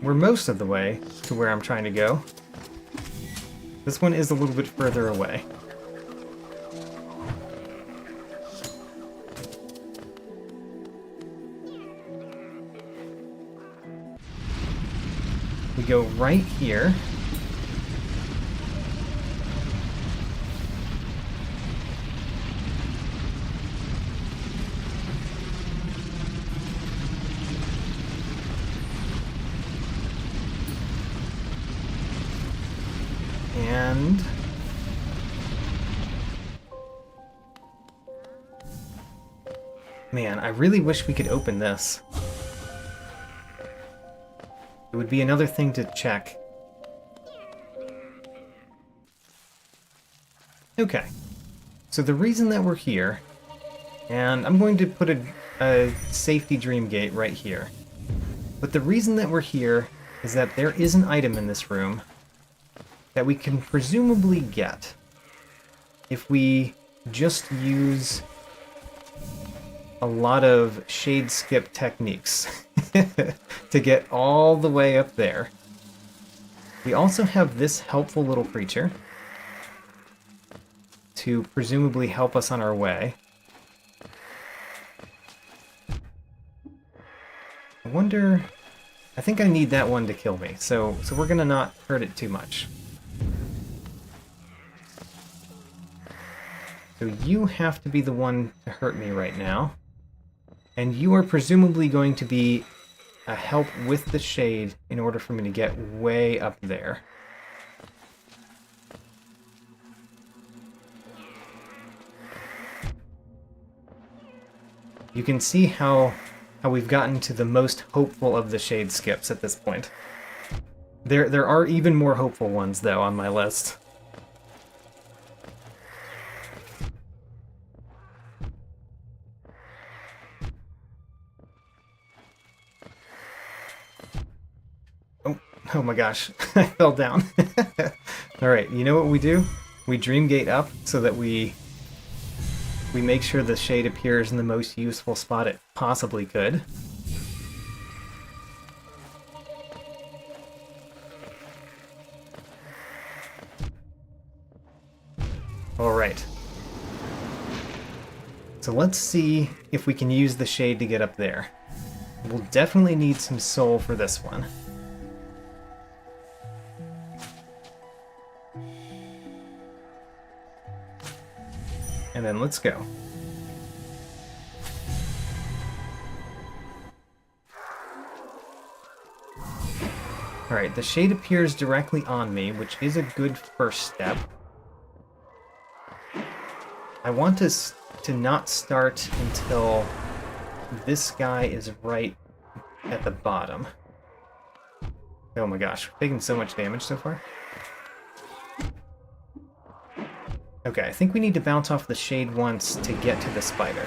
most of the way to where I'm trying to go. This one is a little bit further away. We go right here. And man, I really wish we could open this. It would be another thing to check. Okay, so the reason that we're here, and I'm going to put a safety dream gate right here, but the reason that we're here is that there is an item in this room that we can presumably get if we just use a lot of shade skip techniques to get all the way up there. We also have this helpful little creature to presumably help us on our way. I wonder... I think I need that one to kill me, so we're gonna not hurt it too much. So you have to be the one to hurt me right now. And you are presumably going to be a help with the shade in order for me to get way up there. You can see how we've gotten to the most hopeful of the shade skips at this point. There are even more hopeful ones, though, on my list. Oh my gosh, I fell down. Alright, you know what we do? We Dreamgate up so that we make sure the shade appears in the most useful spot it possibly could. Alright. So let's see if we can use the shade to get up there. We'll definitely need some soul for this one. And then let's go. Alright, the shade appears directly on me, which is a good first step. I want us to not start until this guy is right at the bottom. Oh my gosh, we're taking so much damage so far. Okay, I think we need to bounce off the shade once to get to the spider.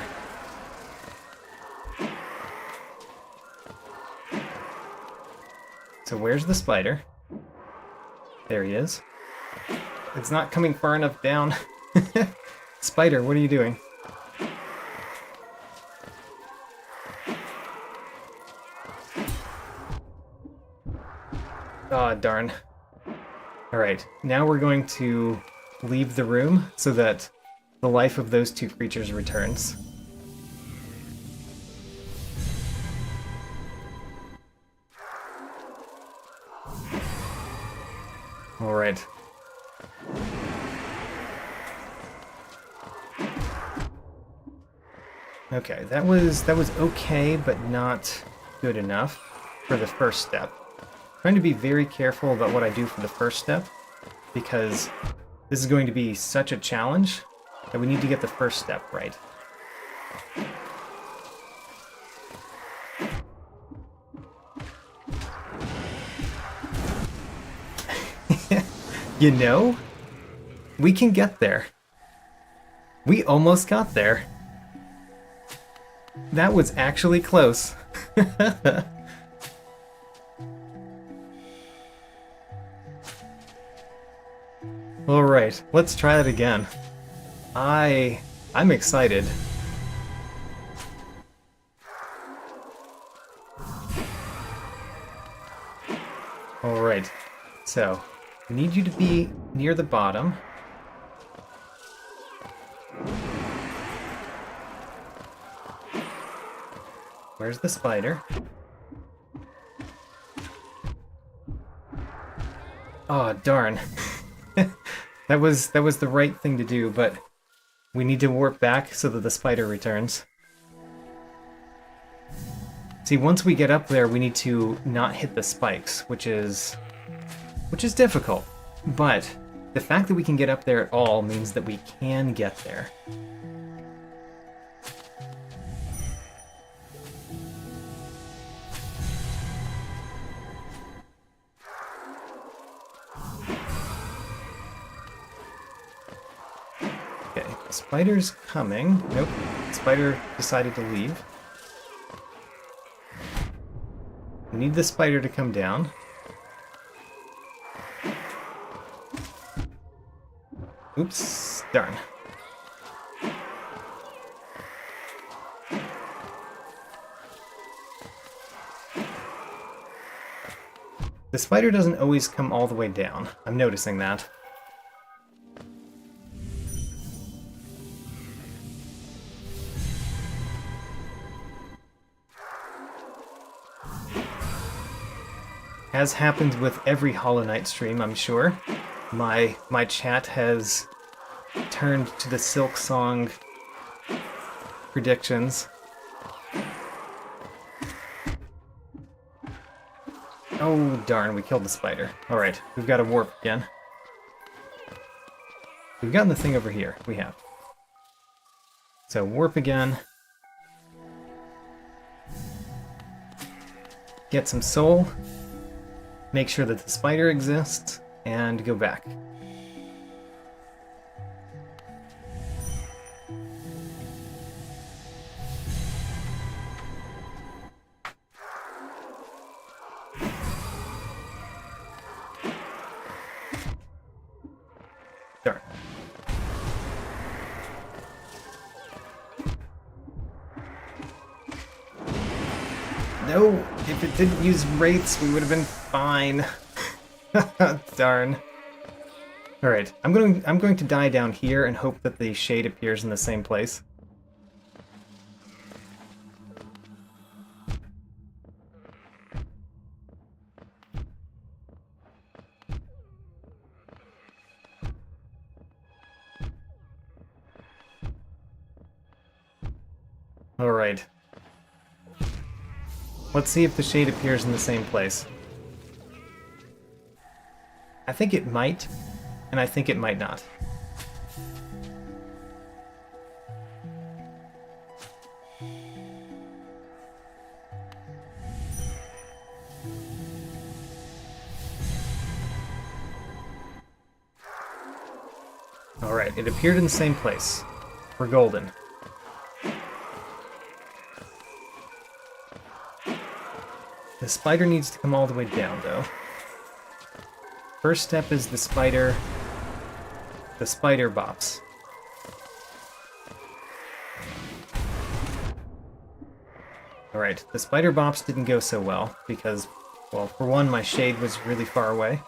So where's the spider? There he is. It's not coming far enough down. Spider, what are you doing? Aw, darn. Alright, now we're going to leave the room so that the life of those two creatures returns. Alright. Okay, that was okay, but not good enough for the first step. I'm trying to be very careful about what I do for the first step, because this is going to be such a challenge that we need to get the first step right. You know, we can get there. We almost got there. That was actually close. Alright, let's try it again. I'm excited. So, we need you to be near the bottom. Where's the spider? Oh, darn. That was the right thing to do, but we need to warp back so that the spider returns. See, once we get up there, we need to not hit the spikes, which is difficult. But the fact that we can get up there at all means that we can get there. Okay, the spider's coming. Nope, the spider decided to leave. We need the spider to come down. Oops, darn. The spider doesn't always come all the way down. I'm noticing that. As happens with every Hollow Knight stream, I'm sure, my chat has turned to the Silk Song predictions. Oh darn, we killed the spider. Alright, we've got to warp again. We've gotten the thing over here. We have. So warp again. Get some soul. Make sure that the spider exists, and go back. Darn. No, if it didn't use wraiths, we would have been fine. Darn. Alright, I'm going to die down here and hope that the shade appears in the same place. Alright. Let's see if the shade appears in the same place. I think it might, and I think it might not. Alright, it appeared in the same place. We're golden. The spider needs to come all the way down, though. First step is the spider bops. Alright, the spider bops didn't go so well, because, well, for one, my shade was really far away.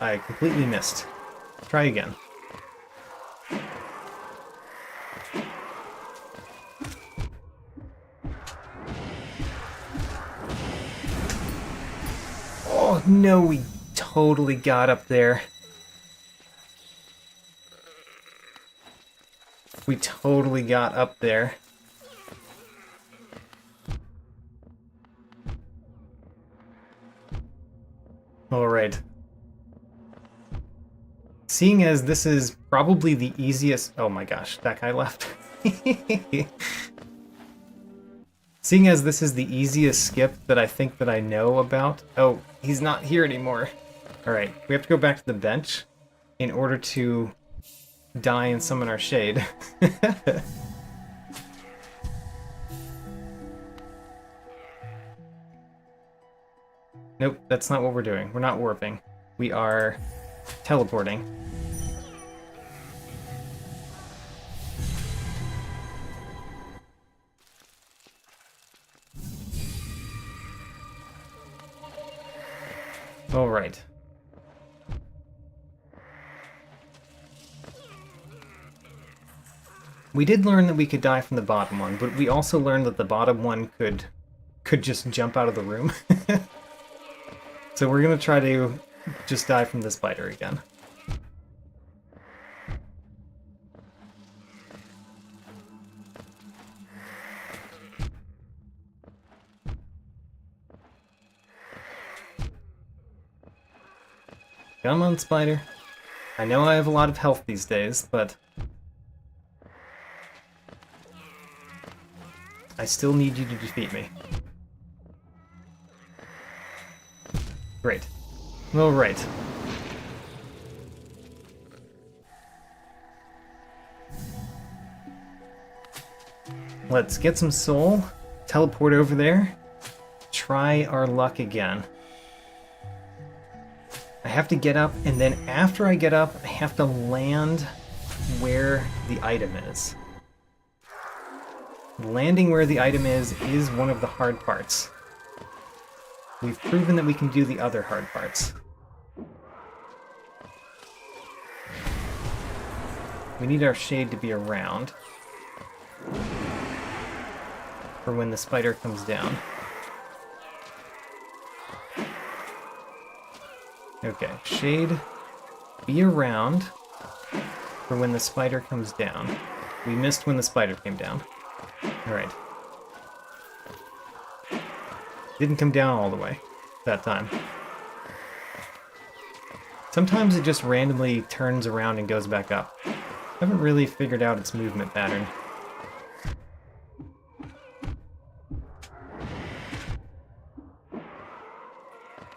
I completely missed. Try again. Oh no, we totally got up there. We totally got up there. Alright. Seeing as this is probably the easiest... Oh my gosh, that guy left. Seeing as this is the easiest skip that I think that I know about... Oh, he's not here anymore. Alright, we have to go back to the bench in order to die and summon our shade. Nope, that's not what we're doing. We're not warping. We are teleporting. Alright. We did learn that we could die from the bottom one, but we also learned that the bottom one could just jump out of the room. So we're gonna try to just die from the spider again. Come on, spider. I know I have a lot of health these days, but I still need you to defeat me. Great. Alright. Let's get some soul, teleport over there, try our luck again. I have to get up, and then after I get up, I have to land where the item is. Landing where the item is one of the hard parts. We've proven that we can do the other hard parts. We need our shade to be around for when the spider comes down. Okay, shade, be around for when the spider comes down. We missed when the spider came down. Alright. Didn't come down all the way that time. Sometimes it just randomly turns around and goes back up. I haven't really figured out its movement pattern.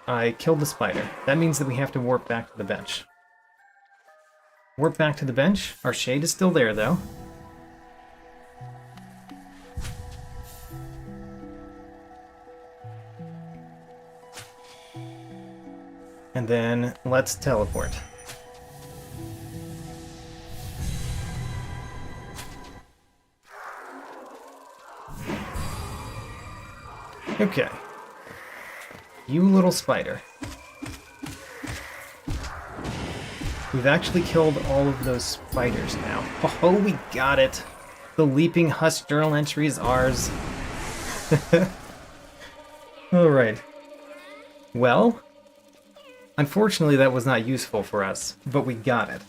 I killed the spider. That means that we have to warp back to the bench. Warp back to the bench. Our shade is still there, though. And then let's teleport. Okay. You little spider. We've actually killed all of those spiders now. Oh, we got it! The leaping husk journal entry is ours. Alright. Well, unfortunately that was not useful for us, but we got it.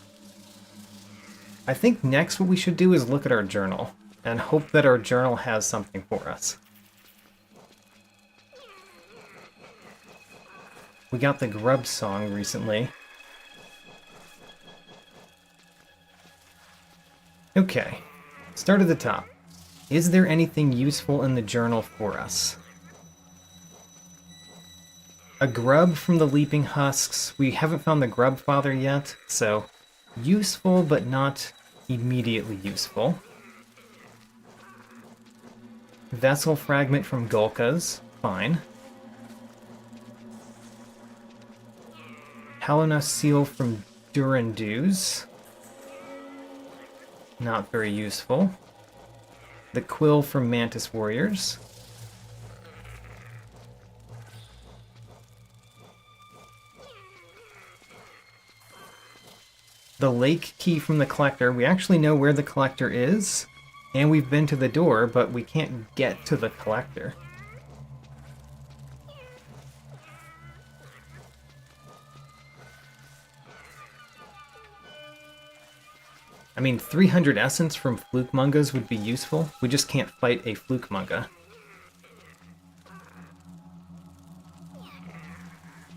I think next what we should do is look at our journal, and hope that our journal has something for us. We got the Grub song recently. Okay, start at the top. Is there anything useful in the journal for us? A grub from the Leaping Husks. We haven't found the Grub Father yet, so useful but not immediately useful. Vessel fragment from Gulkas. Fine. Halona seal from Durandus. Not very useful. The quill from Mantis Warriors. The lake key from the collector. We actually know where the collector is, and we've been to the door, but we can't get to the collector. I mean, 300 essence from Fluke Mungas would be useful. We just can't fight a Fluke Munga.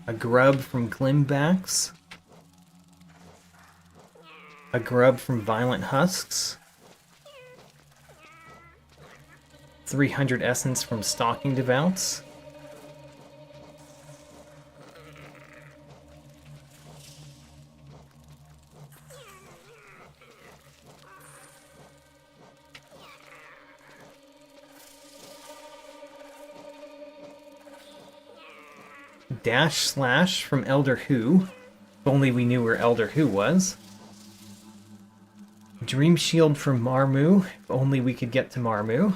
A grub from Glimbacks. A grub from Violent Husks. 300 essence from Stalking Devouts. Dash Slash from Elder Who. If only we knew where Elder Who was. Dream Shield from Marmu. If only we could get to Marmu.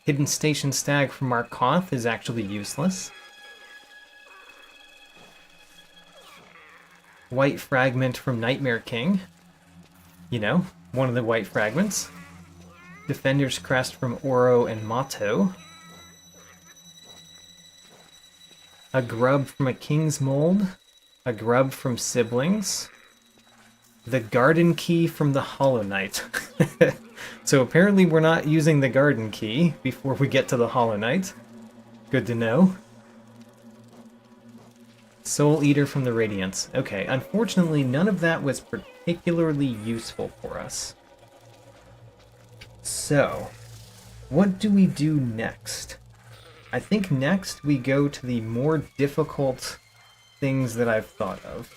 Hidden Station Stag from Markoth is actually useless. white fragment from Nightmare King. You know, one of the white fragments. Defender's Crest from Oro and Mato. A grub from a King's Mold. A grub from Siblings. The Garden Key from the Hollow Knight. So apparently we're not using the Garden Key before we get to the Hollow Knight. Good to know. Soul Eater from the Radiance. Okay, unfortunately none of that was particularly useful for us. So, what do we do next? I think next we go to the more difficult things that I've thought of.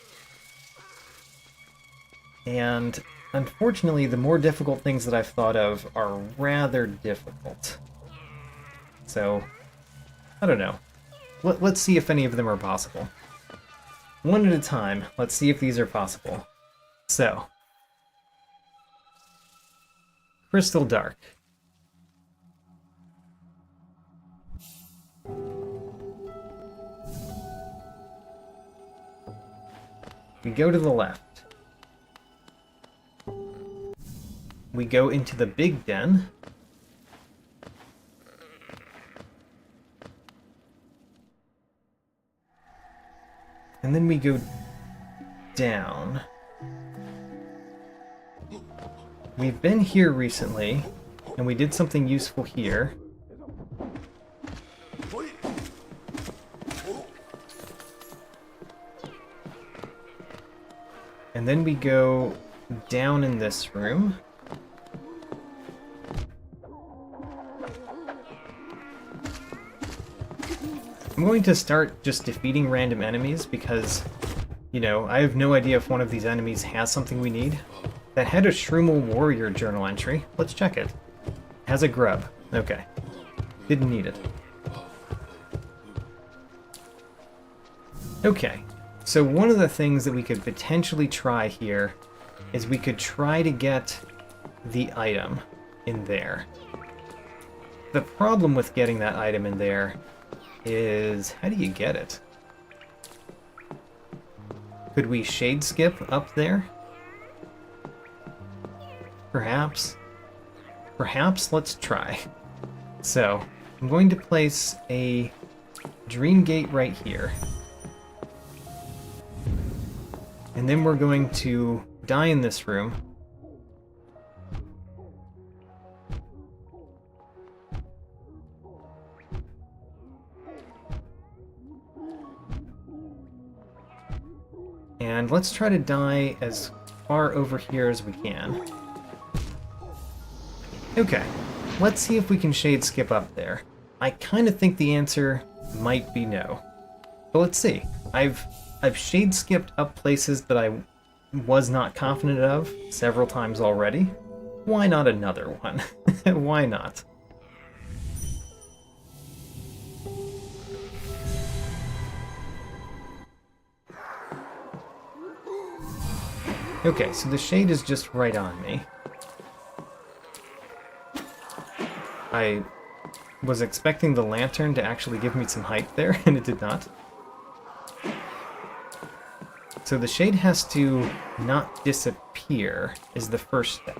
And unfortunately, the more difficult things that I've thought of are rather difficult. So, I don't know. Let's see if any of them are possible. One at a time, let's see if these are possible. So, Crystal Dark. We go to the left. We go into the big den. And then we go down. We've been here recently, and we did something useful here. And then we go down in this room. I'm going to start just defeating random enemies because, you know, I have no idea if one of these enemies has something we need. That had a Shroomal Warrior journal entry. Let's check it. Has a grub. Okay. Didn't need it. Okay. So one of the things that we could potentially try here is we could try to get the item in there. The problem with getting that item in there is, how do you get it? Could we shade skip up there? Perhaps? Perhaps let's try. So, I'm going to place a Dream Gate right here. And then we're going to die in this room. And let's try to die as far over here as we can. Okay, let's see if we can shade skip up there. I kind of think the answer might be no. But let's see. I've shade skipped up places that I was not confident of several times already. Why not another one? Why not? Okay, so the shade is just right on me. I was expecting the lantern to actually give me some height there, and it did not. So the shade has to not disappear is the first step.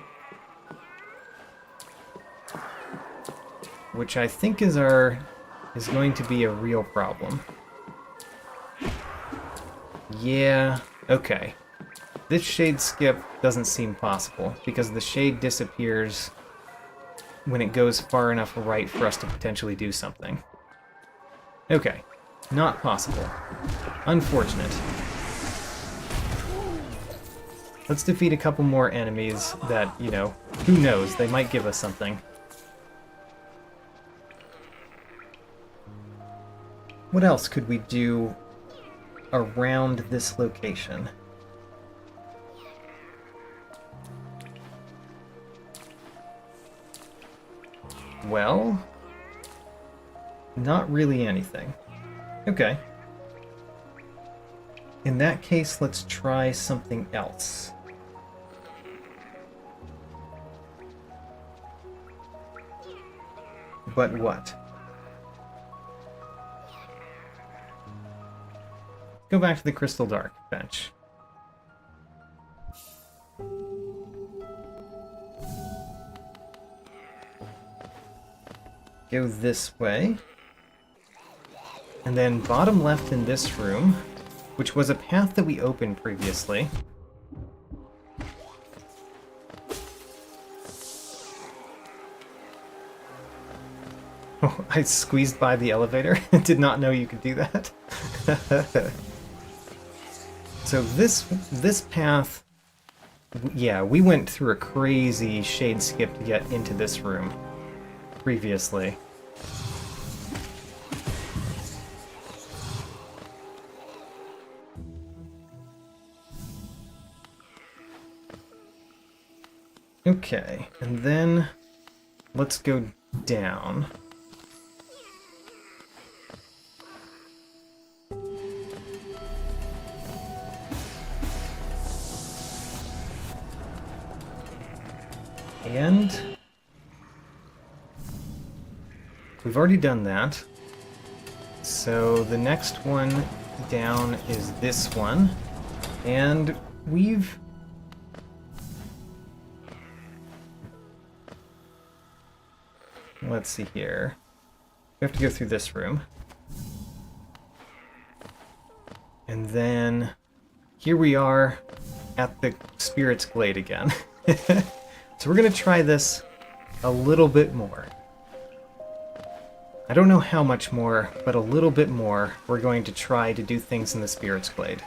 Which I think is going to be a real problem. Yeah, okay. This shade skip doesn't seem possible, because the shade disappears when it goes far enough right for us to potentially do something. Okay, not possible. Unfortunate. Let's defeat a couple more enemies that, you know, who knows, they might give us something. What else could we do around this location? Well, not really anything. Okay. In that case, let's try something else. But what? Go back to the Crystal Dark bench. Go this way. And then bottom left in this room, which was a path that we opened previously. Oh, I squeezed by the elevator. Did not know you could do that. So this path, yeah, we went through a crazy shade skip to get into this room previously. Okay, and then let's go down. And we've already done that. So the next one down is this one. And we've... Let's see here. We have to go through this room. And then here we are at the Spirit's Glade again. So we're going to try this a little bit more. I don't know how much more, but a little bit more we're going to try to do things in the Spirit's Glade.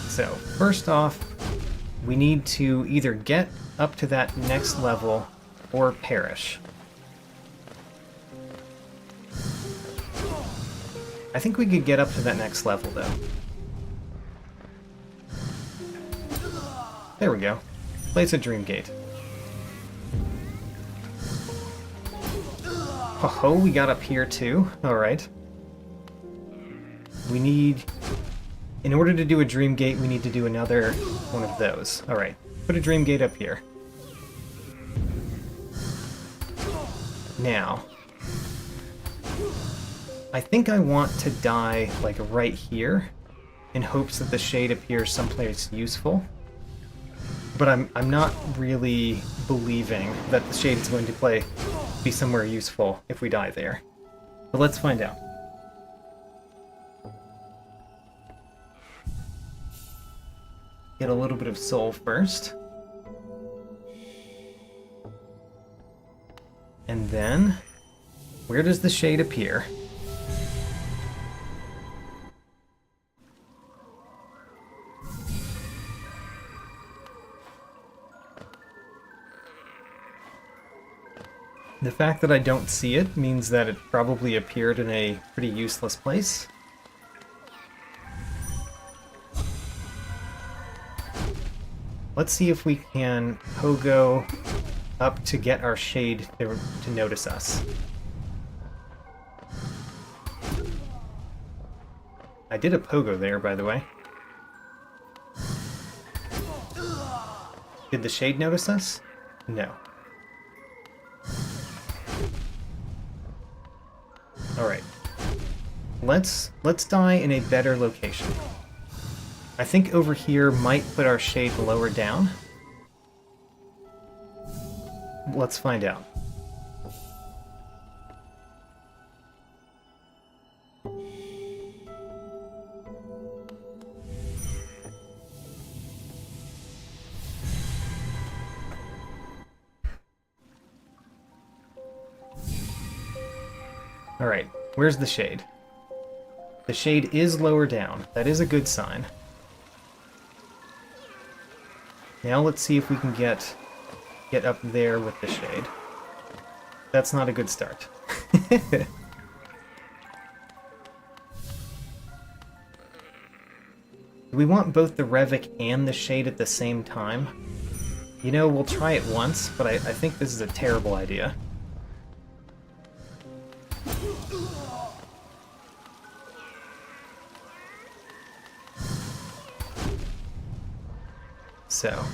So, first off, we need to either get up to that next level or perish. I think we could get up to that next level, though. There we go. Place a dream gate. Oh, we got up here, too. Alright. We need... In order to do a dream gate, we need to do another one of those. Alright. Put a dream gate up here. Now... I think I want to die, like, right here, in hopes that the shade appears someplace useful. But I'm not really believing that the shade is going to be somewhere useful if we die there. But let's find out. Get a little bit of soul first. And then, where does the shade appear? The fact that I don't see it means that it probably appeared in a pretty useless place. Let's see if we can pogo up to get our shade to notice us. I did a pogo there, by the way. Did the shade notice us? No. Alright. Let's die in a better location. I think over here might put our shade lower down. Let's find out. Alright, where's the shade? The shade is lower down. That is a good sign. Now let's see if we can get up there with the shade. That's not a good start. Do we want both the Revok and the shade at the same time? You know, we'll try it once, but I think this is a terrible idea. So.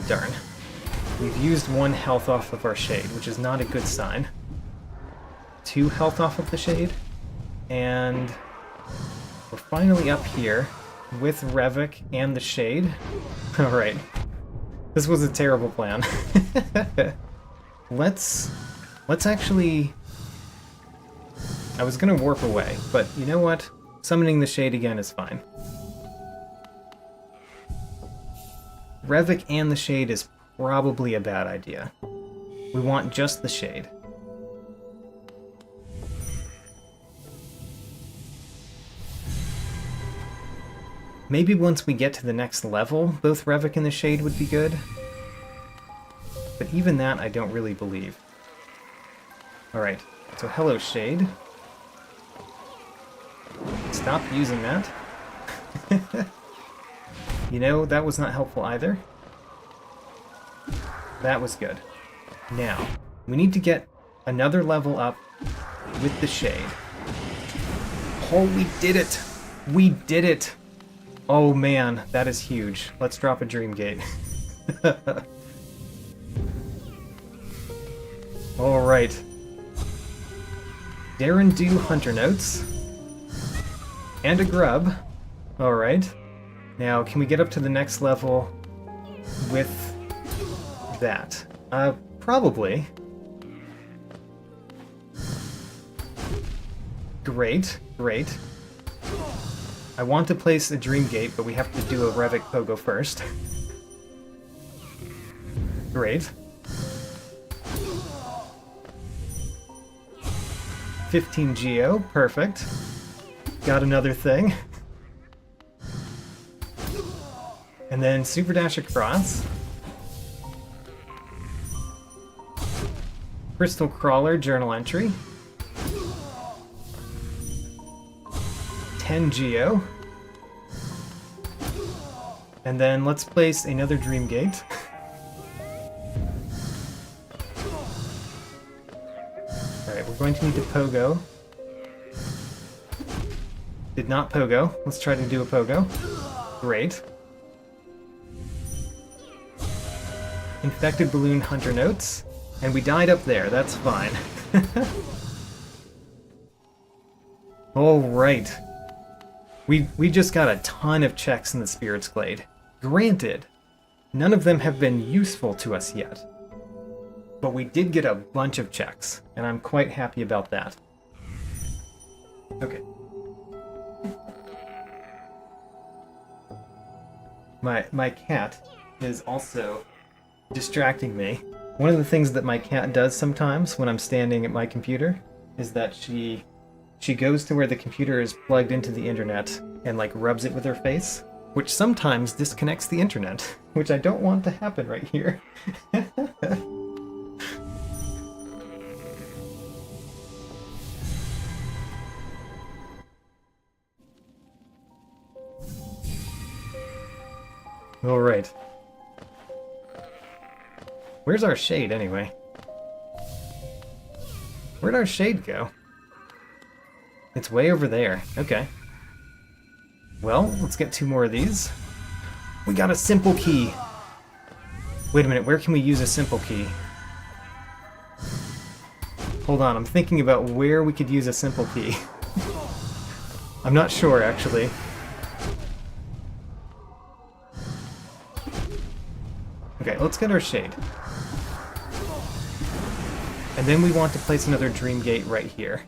Darn. We've used 1 health off of our shade, which is not a good sign. 2 health off of the shade, and we're finally up here with Revok and the shade. Alright. This was a terrible plan. Let's actually... I was gonna warp away, but you know what? Summoning the shade again is fine. Revok and the shade is probably a bad idea. We want just the shade. Maybe once we get to the next level, both Revok and the shade would be good. But even that, I don't really believe. Alright, so hello, shade. Stop using that. You know, that was not helpful either. That was good. Now, we need to get another level up with the shade. Oh, we did it! We did it! Oh man, that is huge. Let's drop a Dream Gate. Alright. Darren Do Hunter Notes. And a grub. Alright. Now, can we get up to the next level with that? Probably. Great, great. I want to place a Dream Gate, but we have to do a Revok Pogo first. Great. 15 Geo, perfect. Got another thing. And then Super Dash across. Crystal Crawler journal entry. 10 Geo. And then let's place another Dream Gate. Alright, we're going to need to Pogo. Did not Pogo. Let's try to do a Pogo. Great. Infected Balloon Hunter Notes. And we died up there, that's fine. Alright. We just got a ton of checks in the Spirit's Glade. Granted, none of them have been useful to us yet. But we did get a bunch of checks, and I'm quite happy about that. Okay. My cat is also distracting me. One of the things that my cat does sometimes when I'm standing at my computer is that she goes to where the computer is plugged into the internet and like rubs it with her face, which sometimes disconnects the internet, which I don't want to happen right here. All right. Where's our shade anyway? Where'd our shade go? It's way over there. Okay. Well, let's get 2 more of these. We got a simple key. Wait a minute, where can we use a simple key? Hold on, I'm thinking about where we could use a simple key. I'm not sure, actually. Okay, let's get our shade. And then we want to place another Dream Gate right here.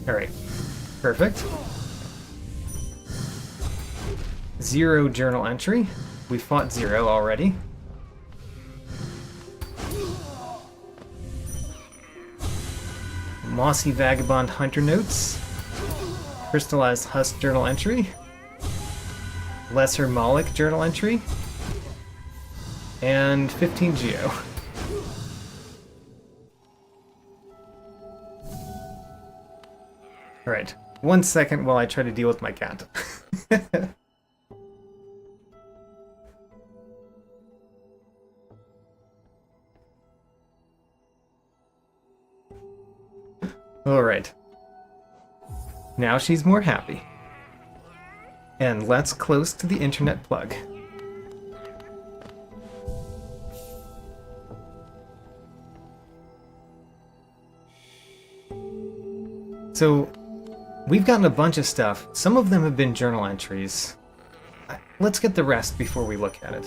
Alright, perfect. 0 journal entry. We fought 0 already. Mossy Vagabond Hunter Notes. Crystallized Husk journal entry. Lesser Moloch journal entry. And 15 Geo. Alright, 1 second while I try to deal with my cat. Alright. Now she's more happy. And let's close to the internet plug. So, we've gotten a bunch of stuff. Some of them have been journal entries. Let's get the rest before we look at it.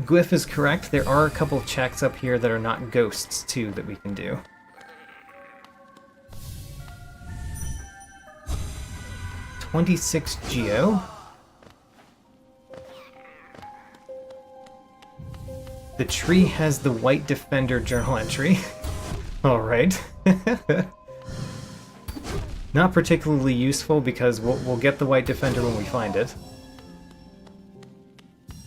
Gwyff is correct. There are a couple checks up here that are not ghosts, too, that we can do. $26 Geo. The tree has the White Defender journal entry. Alright. Not particularly useful because we'll get the White Defender when we find it.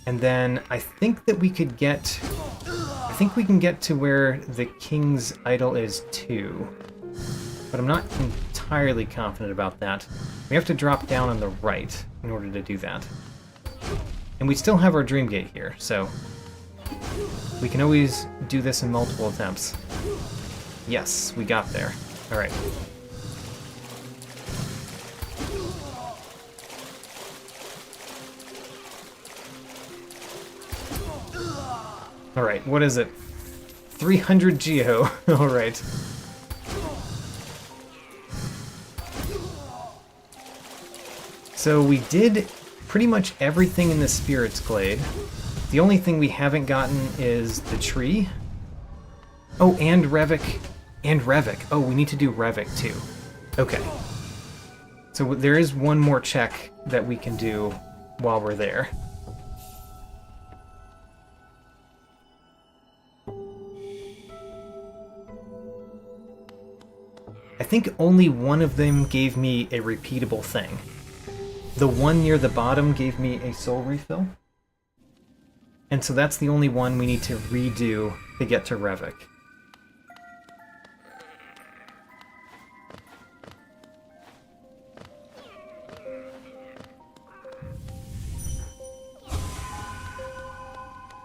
And then I think that we could get... I think we can get to where the King's Idol is too. But I'm not entirely confident about that. We have to drop down on the right in order to do that. And we still have our Dream Gate here, so... we can always do this in multiple attempts. Yes, we got there. Alright. Alright, what is it? 300 Geo. Alright. So we did pretty much everything in the Spirit's Glade. The only thing we haven't gotten is the tree. Oh, and Revik. And Revik. Oh, we need to do Revik too. Okay. So there is one more check that we can do while we're there. I think only one of them gave me a repeatable thing. The one near the bottom gave me a soul refill. And so that's the only one we need to redo to get to Revik.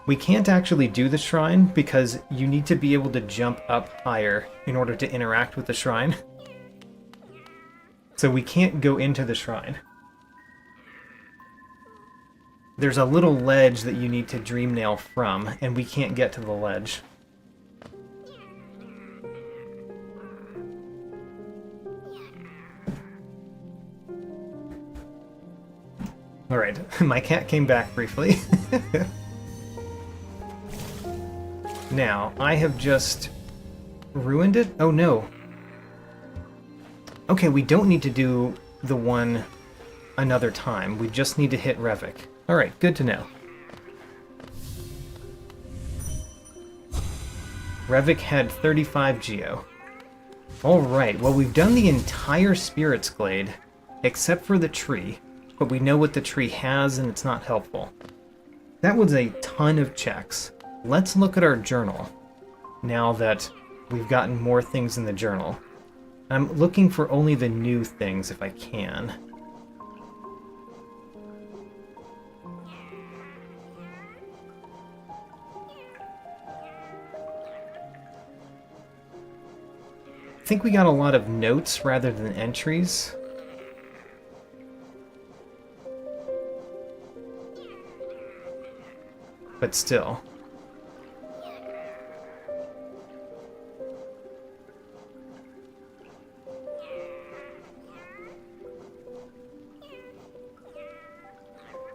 We can't actually do the shrine because you need to be able to jump up higher in order to interact with the shrine. So we can't go into the shrine. There's a little ledge that you need to dream nail from, and we can't get to the ledge. Alright, my cat came back briefly. Now, I have just ruined it? Oh no. Okay, we don't need to do the one another time. We just need to hit Revik. Alright, good to know. Revik had 35 Geo. Alright, well we've done the entire Spirit's Glade, except for the tree, but we know what the tree has and it's not helpful. That was a ton of checks. Let's look at our journal, now that we've gotten more things in the journal. I'm looking for only the new things if I can. I think we got a lot of notes rather than entries. But still.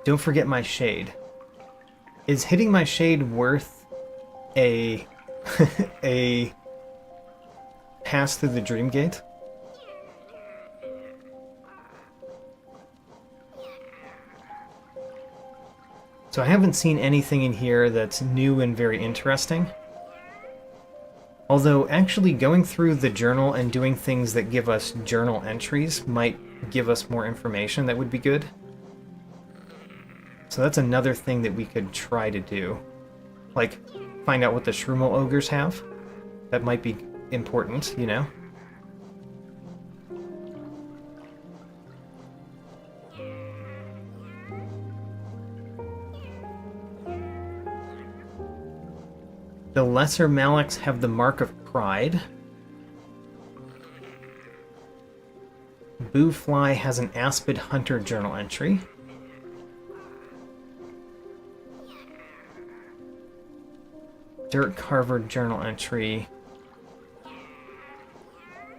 Don't forget my shade. Is hitting my shade worth a a pass through the Dream Gate? So I haven't seen anything in here that's new and very interesting. Although actually going through the journal and doing things that give us journal entries might give us more information that would be good. So that's another thing that we could try to do. Like, find out what the Shroomal Ogres have. That might be important, you know? The lesser Malaks have the Mark of Pride. Boo Fly has an Aspid Hunter journal entry. Dirt Carver journal entry.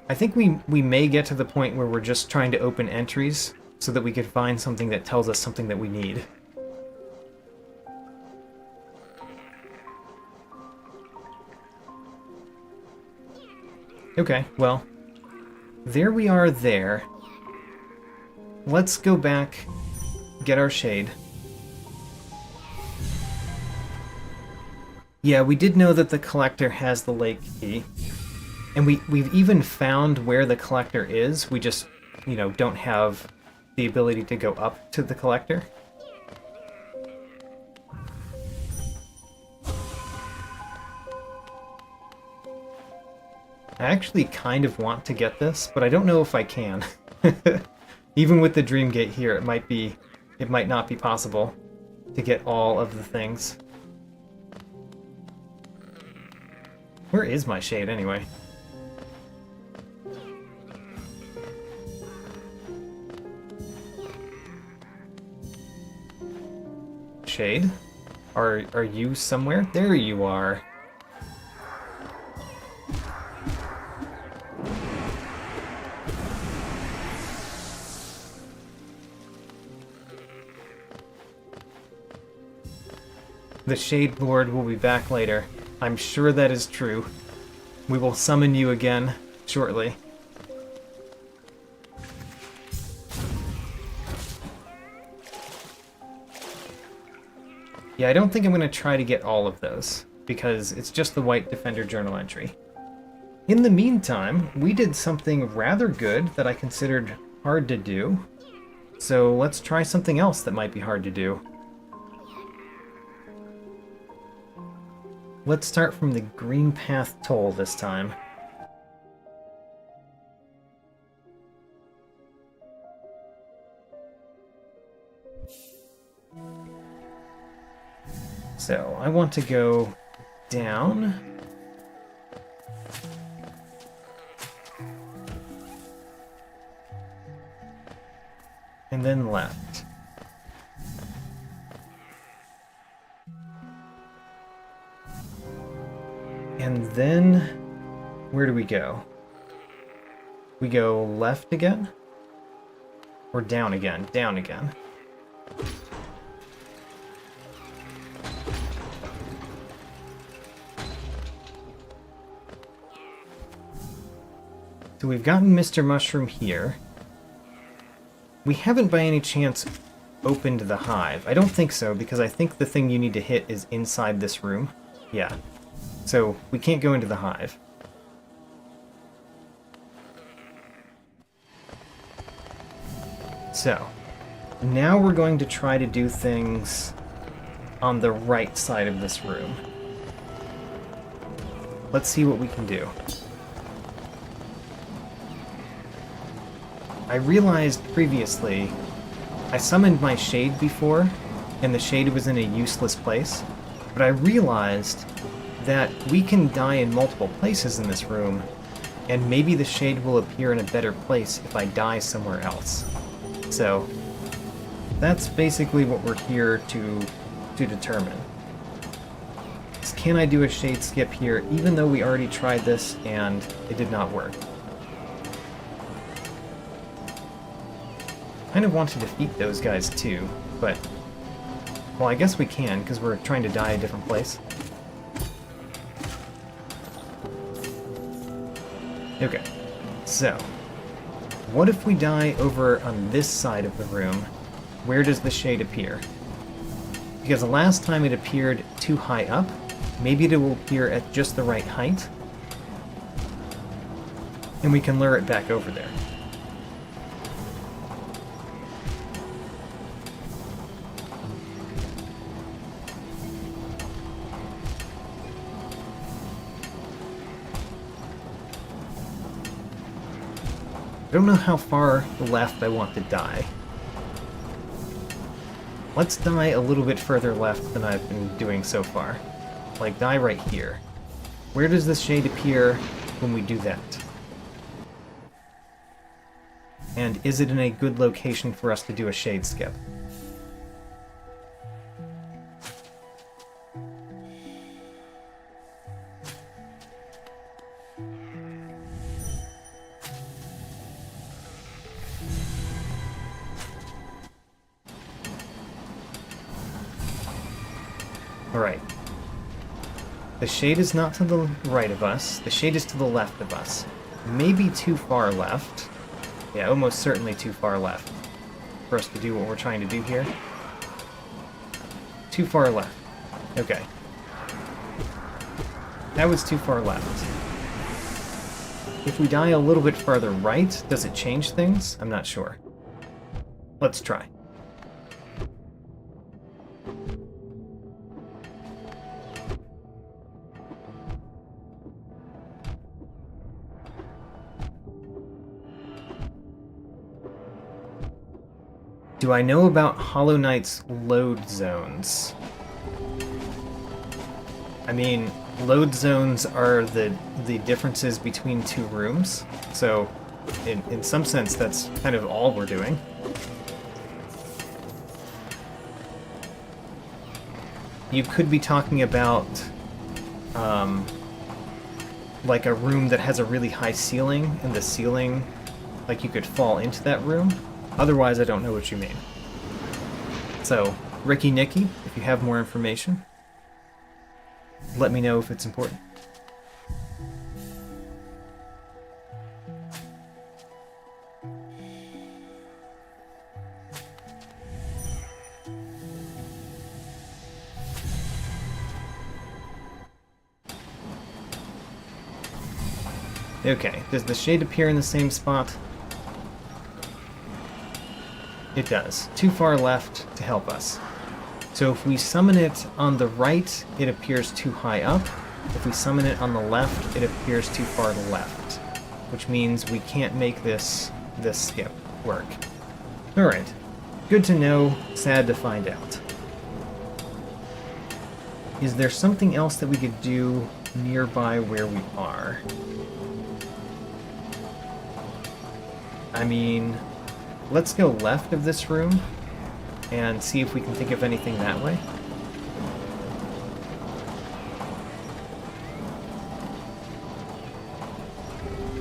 I think we may get to the point where we're just trying to open entries so that we could find something that tells us something that we need. Okay, well, there we are there. Let's go back, get our shade. Yeah, we did know that the collector has the lake key. And we've even found where the collector is. We just, you know, don't have the ability to go up to the collector. I actually kind of want to get this, but I don't know if I can. Even with the Dream Gate here, it might not be possible to get all of the things. Where is my shade anyway? Shade? Are you somewhere? There you are. The Shade Lord will be back later. I'm sure that is true. We will summon you again shortly. Yeah, I don't think I'm going to try to get all of those, because it's just the White Defender journal entry. In the meantime, we did something rather good that I considered hard to do. So let's try something else that might be hard to do. Let's start from the Green Path Toll this time. So, I want to go down. And then left. And then, where do we go? We go left again? Or down again? Down again. So we've gotten Mr. Mushroom here. We haven't by any chance opened the hive. I don't think so, because I think the thing you need to hit is inside this room. Yeah. So we can't go into the hive. So, now we're going to try to do things on the right side of this room. Let's see what we can do. I realized previously, I summoned my shade before, and the shade was in a useless place, but I realized that we can die in multiple places in this room, and maybe the shade will appear in a better place if I die somewhere else. So, that's basically what we're here to determine. Is, can I do a shade skip here, even though we already tried this and it did not work? I kind of want to defeat those guys too, but... well, I guess we can, because we're trying to die a different place. Okay, so... what if we die over on this side of the room? Where does the shade appear? Because the last time it appeared too high up, maybe it will appear at just the right height, and we can lure it back over there. I don't know how far left I want to die. Let's die a little bit further left than I've been doing so far. Like, die right here. Where does this shade appear when we do that? And is it in a good location for us to do a shade skip? Alright. The shade is not to the right of us. The shade is to the left of us. Maybe too far left. Yeah, almost certainly too far left for us to do what we're trying to do here. Too far left. Okay. That was too far left. If we die a little bit farther right, does it change things? I'm not sure. Let's try. Do I know about Hollow Knight's load zones? I mean, load zones are the differences between two rooms, so in some sense that's kind of all we're doing. You could be talking about like a room that has a really high ceiling, and the ceiling, like you could fall into that room. Otherwise, I don't know what you mean. So, Ricky Nicky, if you have more information, let me know if it's important. Okay, does the shade appear in the same spot? It does. Too far left to help us. So if we summon it on the right, it appears too high up. If we summon it on the left, it appears too far left. Which means we can't make this skip work. Alright. Good to know, sad to find out. Is there something else that we could do nearby where we are? I mean, let's go left of this room and see if we can think of anything that way.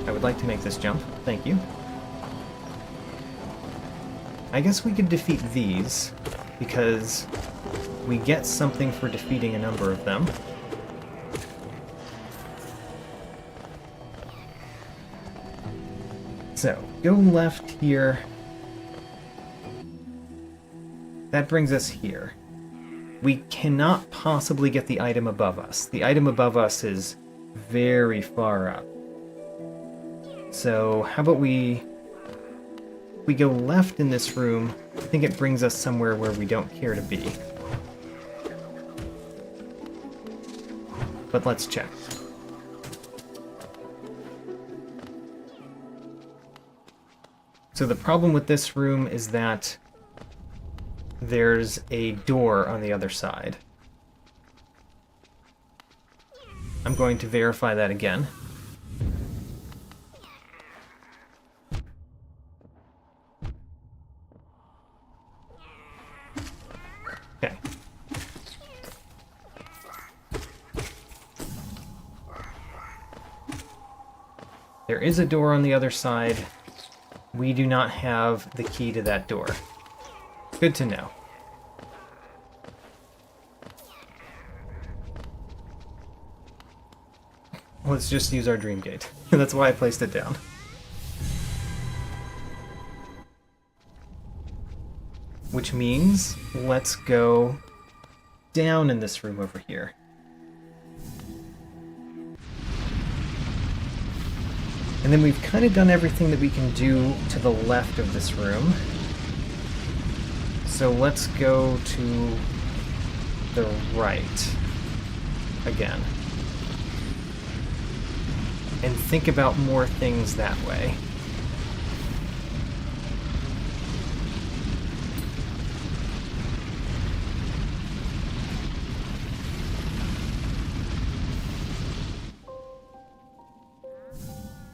I would like to make this jump. Thank you. I guess we could defeat these, because we get something for defeating a number of them. So, go left here. That brings us here. We cannot possibly get the item above us. The item above us is very far up. So, how about we go left in this room? I think it brings us somewhere where we don't care to be. But let's check. So the problem with this room is that there's a door on the other side. I'm going to verify that again. Okay. There is a door on the other side. We do not have the key to that door. Good to know. Let's just use our dream gate. That's why I placed it down. Which means, let's go down in this room over here. And then we've kind of done everything that we can do to the left of this room. So let's go to the right again. And think about more things that way.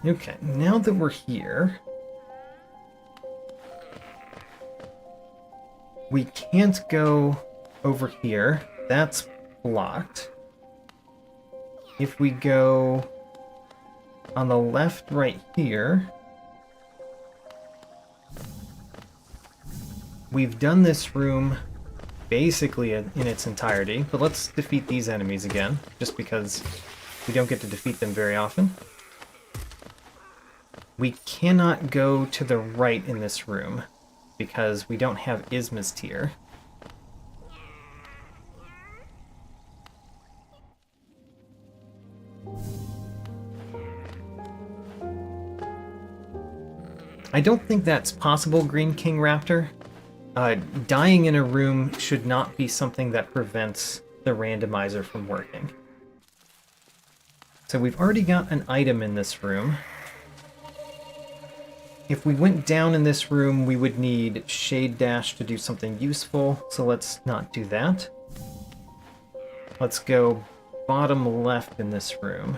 Okay, now that we're here, we can't go over here. That's blocked. If we go on the left right here, we've done this room basically in its entirety, but let's defeat these enemies again, just because we don't get to defeat them very often. We cannot go to the right in this room, because we don't have Isma's tier. I don't think that's possible, Green King Raptor. Dying in a room should not be something that prevents the randomizer from working. So we've already got an item in this room. If we went down in this room, we would need Shade Dash to do something useful, so let's not do that. Let's go bottom left in this room.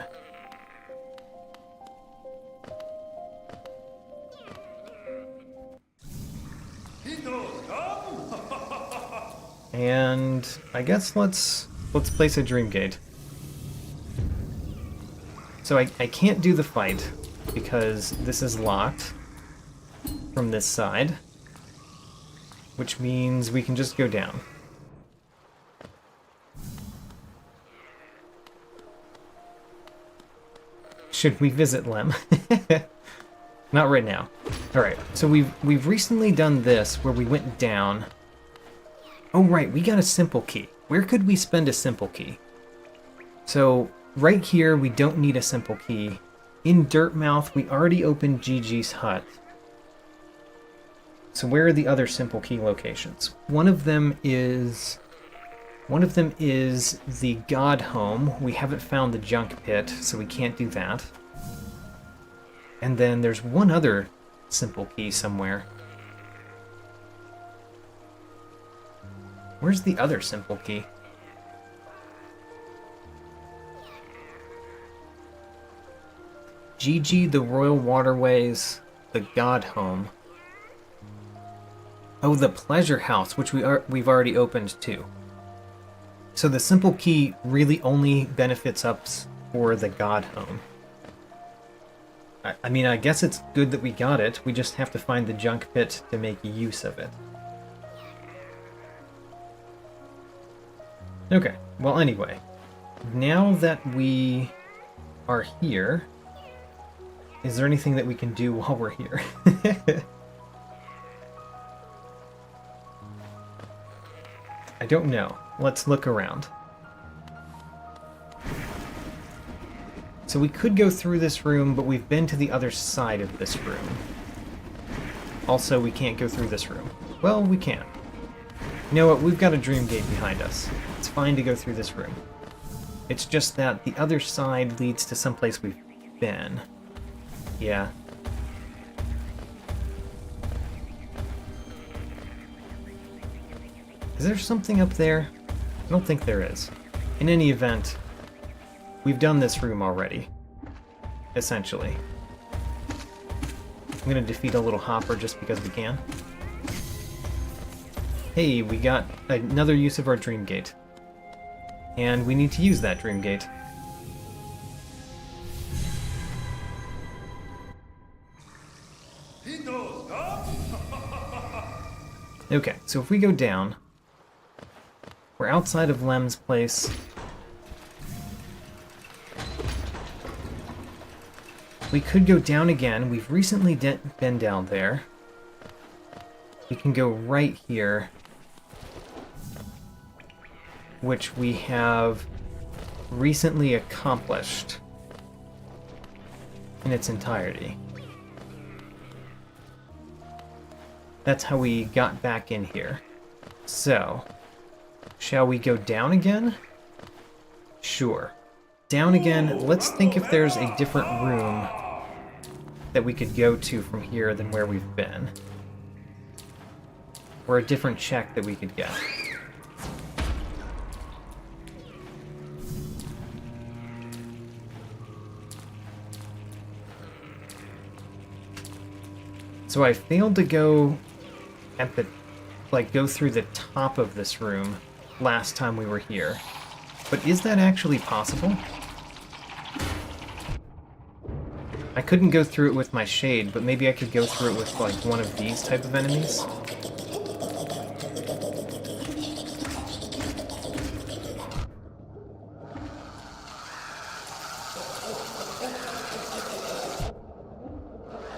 And I guess let's place a Dream Gate. So I can't do the fight because this is locked from this side, which means we can just go down. Should we visit Lem? Not right now. Alright, so we've recently done this where we went down. Oh right, we got a simple key. Where could we spend a simple key? So right here we don't need a simple key. In Dirtmouth we already opened Gigi's hut. So where are the other simple key locations? One of them is the God Home. We haven't found the junk pit, so we can't do that. And then there's one other simple key somewhere. Where's the other simple key? Gigi, the Royal Waterways, the God Home. Oh, the Pleasure House, which we've already opened too. So the simple key really only benefits us for the God Home. I mean, I guess it's good that we got it. We just have to find the junk pit to make use of it. Okay, well anyway, now that we are here, is there anything that we can do while we're here? I don't know. Let's look around. So we could go through this room, but we've been to the other side of this room. Also, we can't go through this room. Well, we can. You know what? We've got a Dream Gate behind us. It's fine to go through this room. It's just that the other side leads to someplace we've been. Yeah. Is there something up there? I don't think there is. In any event, we've done this room already. Essentially. I'm gonna defeat a little hopper just because we can. Hey, we got another use of our Dream Gate. And we need to use that Dream Gate. Okay, so if we go down, we're outside of Lem's place. We could go down again. We've recently been down there. We can go right here, which we have recently accomplished in its entirety. That's how we got back in here. So, shall we go down again? Sure. Down again. Let's think if there's a different room that we could go to from here than where we've been. Or a different check that we could get. So I failed to go at the, go through the top of this room last time we were here. But is that actually possible? I couldn't go through it with my shade, but maybe I could go through it with, like, one of these type of enemies.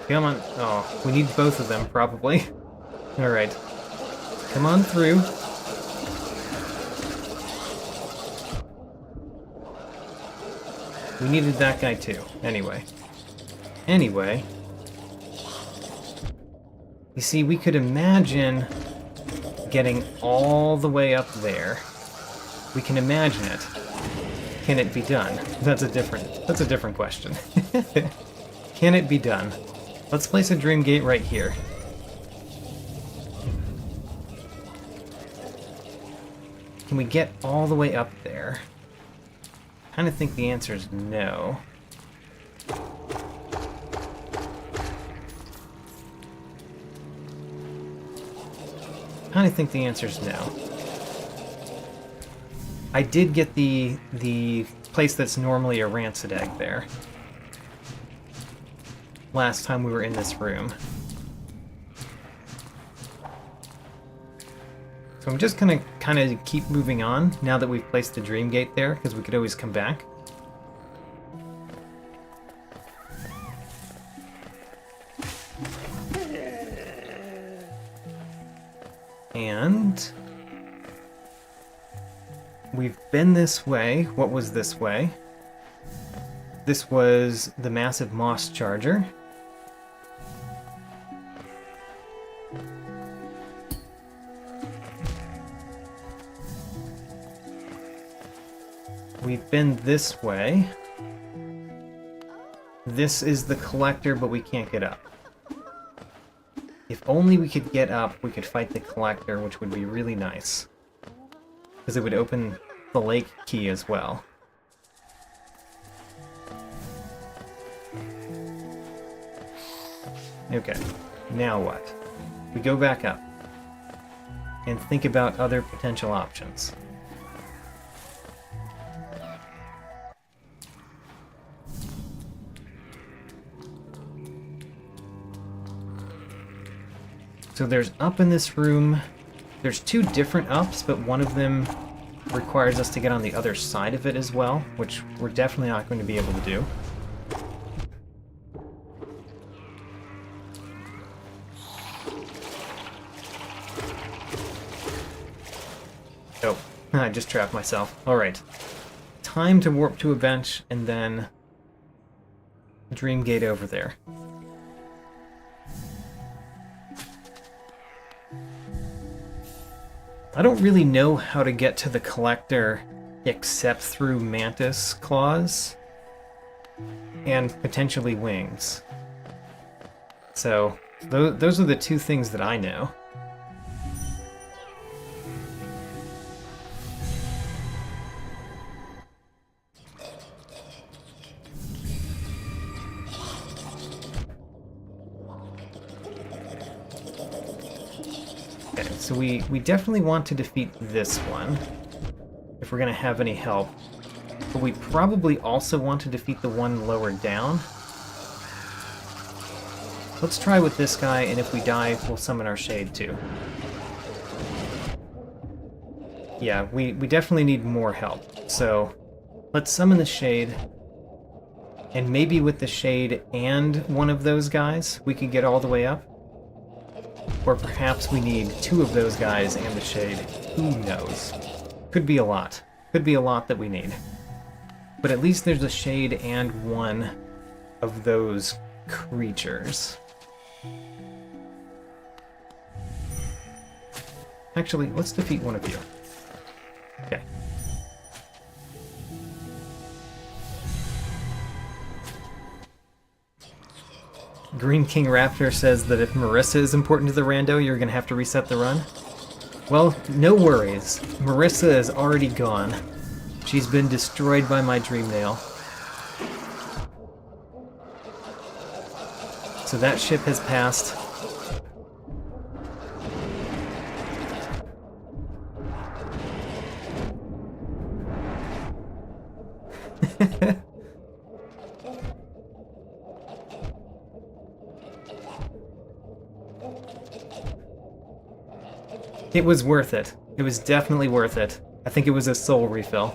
Come on. Oh, we need both of them, probably. Alright. Come on through. We needed that guy too. Anyway, you see, we could imagine getting all the way up there. We can imagine it. Can it be done? That's a different question. Can it be done? Let's place a dream gate right here. Can we get all the way up there? I kind of think the answer is no. I think the answer is no. I did get the place that's normally a rancid egg there. Last time we were in this room. So I'm just gonna kind of keep moving on now that we've placed the dream gate there, because we could always come back. And we've been this way. What was this way? This was the massive moss charger. We've been this way. This is the collector, but we can't get up. If only we could get up, we could fight the collector, which would be really nice. Because it would open the lake key as well. Okay, now what? We go back up and think about other potential options. So there's up in this room. There's two different ups, but one of them requires us to get on the other side of it as well, which we're definitely not going to be able to do. Oh, I just trapped myself. Alright. Time to warp to a bench and then dream gate over there. I don't really know how to get to the collector except through mantis claws and potentially wings. So those are the two things that I know. So we definitely want to defeat this one, if we're going to have any help. But we probably also want to defeat the one lower down. Let's try with this guy, and if we die, we'll summon our shade too. Yeah, we definitely need more help. So let's summon the shade, and maybe with the shade and one of those guys, we could get all the way up. Or perhaps we need two of those guys and the shade. Who knows? Could be a lot. Could be a lot that we need. But at least there's a shade and one of those creatures. Actually, let's defeat one of you. Okay. Green King Raptor says that if Marissa is important to the rando, you're going to have to reset the run. Well, no worries. Marissa is already gone. She's been destroyed by my dream nail. So that ship has passed. It was worth it. It was definitely worth it. I think it was a soul refill.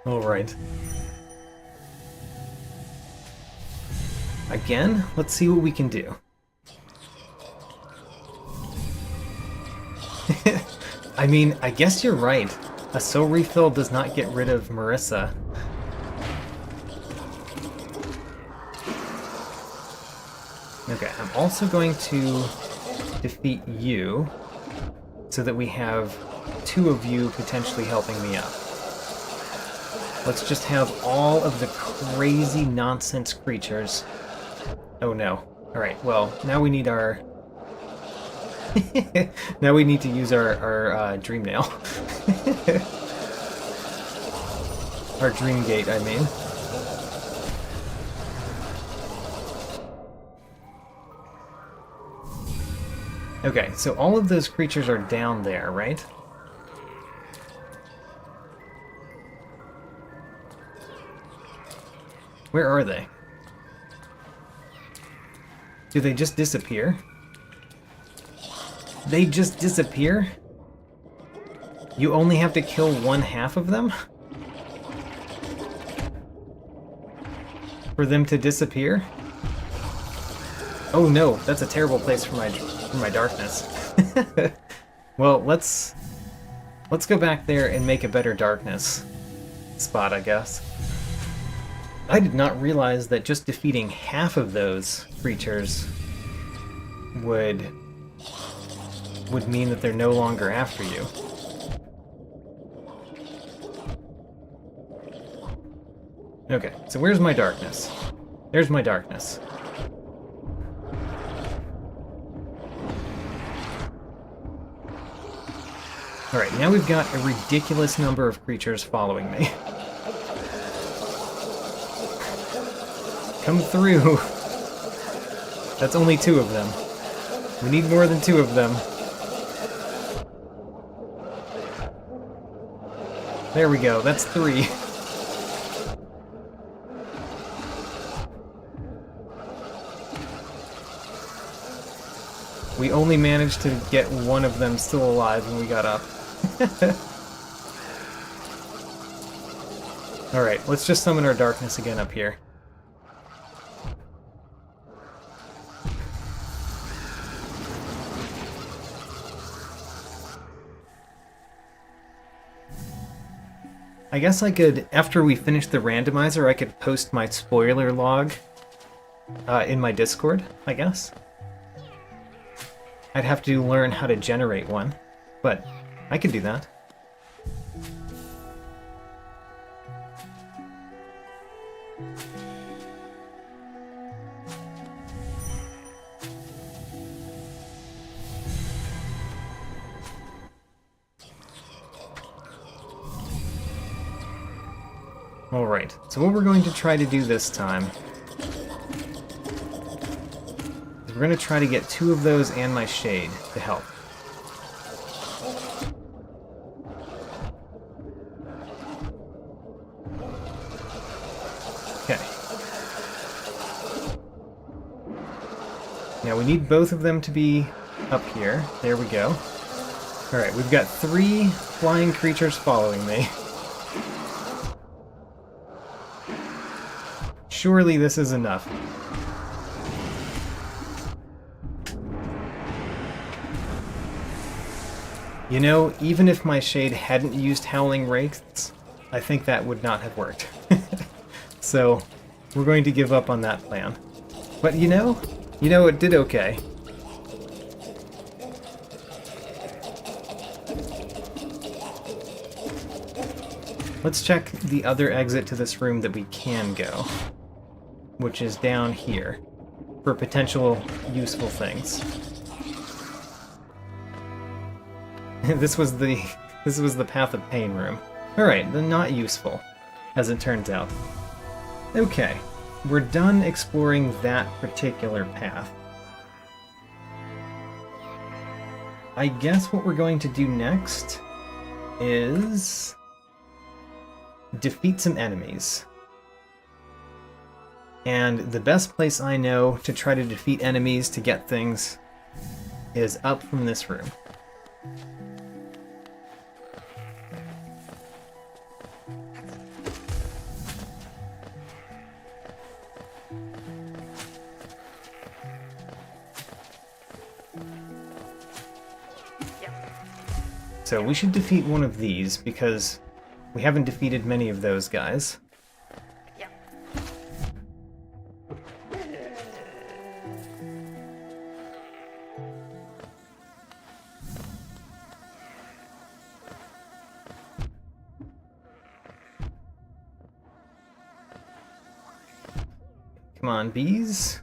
Alright. Again, let's see what we can do. I mean, I guess you're right. A soul refill does not get rid of Marissa. Okay, I'm also going to defeat you so that we have two of you potentially helping me up. Let's just have all of the crazy nonsense creatures. Oh no. Alright, well, now we need our... now we need to use our dream nail. Our dream gate, I mean. Okay, so all of those creatures are down there, right? Where are they? Do they just disappear? They just disappear? You only have to kill one half of them? For them to disappear? Oh no, that's a terrible place for my darkness. Well, let's go back there and make a better darkness spot, I guess. I did not realize that just defeating half of those creatures would mean that they're no longer after you. Okay, so where's my darkness? There's my darkness. Alright, now we've got a ridiculous number of creatures following me. Come through! That's only two of them. We need more than two of them. There we go, that's three. We only managed to get one of them still alive when we got up. Alright, let's just summon our darkness again up here. I guess I could, after we finish the randomizer, I could post my spoiler log in my Discord, I guess. I'd have to learn how to generate one, but I could do that. Alright, so what we're going to try to do this time is we're going to try to get two of those and my shade to help. Okay. Now we need both of them to be up here. There we go. Alright, we've got three flying creatures following me. Surely this is enough. You know, even if my shade hadn't used Howling Wraiths, I think that would not have worked. So, we're going to give up on that plan. But you know, it did okay. Let's check the other exit to this room that we can go, which is down here, for potential useful things. This was the Path of Pain room. Alright, then not useful, as it turns out. Okay, we're done exploring that particular path. I guess what we're going to do next is defeat some enemies. And the best place I know to try to defeat enemies to get things is up from this room. So we should defeat one of these, because we haven't defeated many of those guys. Come on, bees.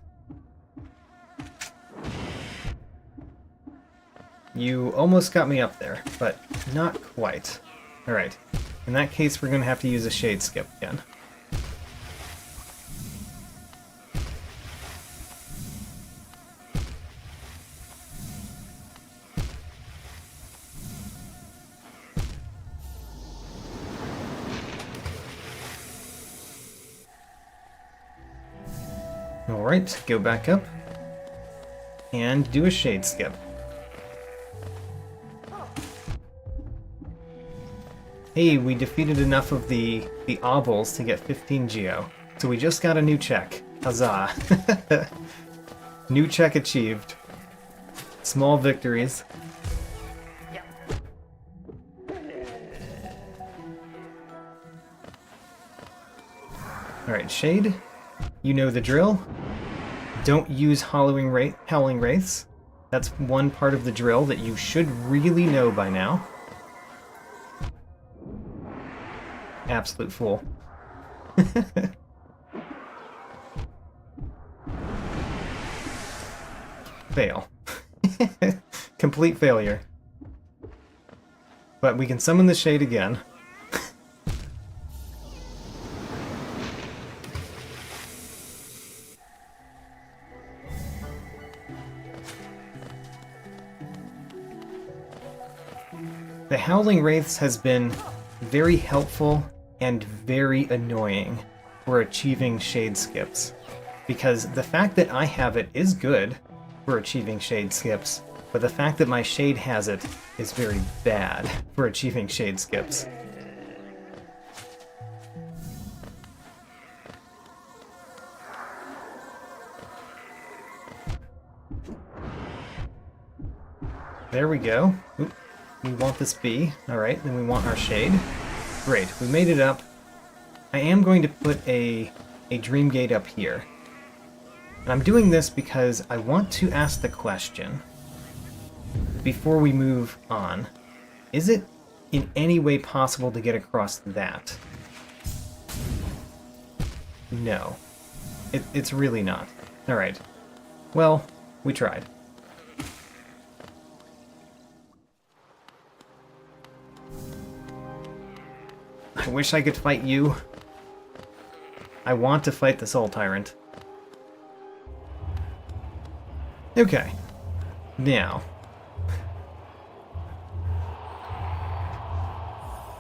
You almost got me up there, but not quite. Alright, in that case we're going to have to use a shade skip again. Alright, go back up and do a shade skip. Hey, we defeated enough of the obels to get 15 geo. So we just got a new check. Huzzah. New check achieved. Small victories. Alright, Shade. You know the drill. Don't use Howling Wraiths. That's one part of the drill that you should really know by now. Absolute fool. Fail. Complete failure. But we can summon the Shade again. The Howling Wraiths has been very helpful and very annoying for achieving shade skips. Because the fact that I have it is good for achieving shade skips, but the fact that my shade has it is very bad for achieving shade skips. There we go. Oop. We want this bee. Alright, then we want our shade. Great, we made it up. I am going to put a dream gate up here. And I'm doing this because I want to ask the question, before we move on, is it in any way possible to get across that? No. It's really not. Alright. Well, we tried. I wish I could fight you. I want to fight the Soul Tyrant. Okay. Now.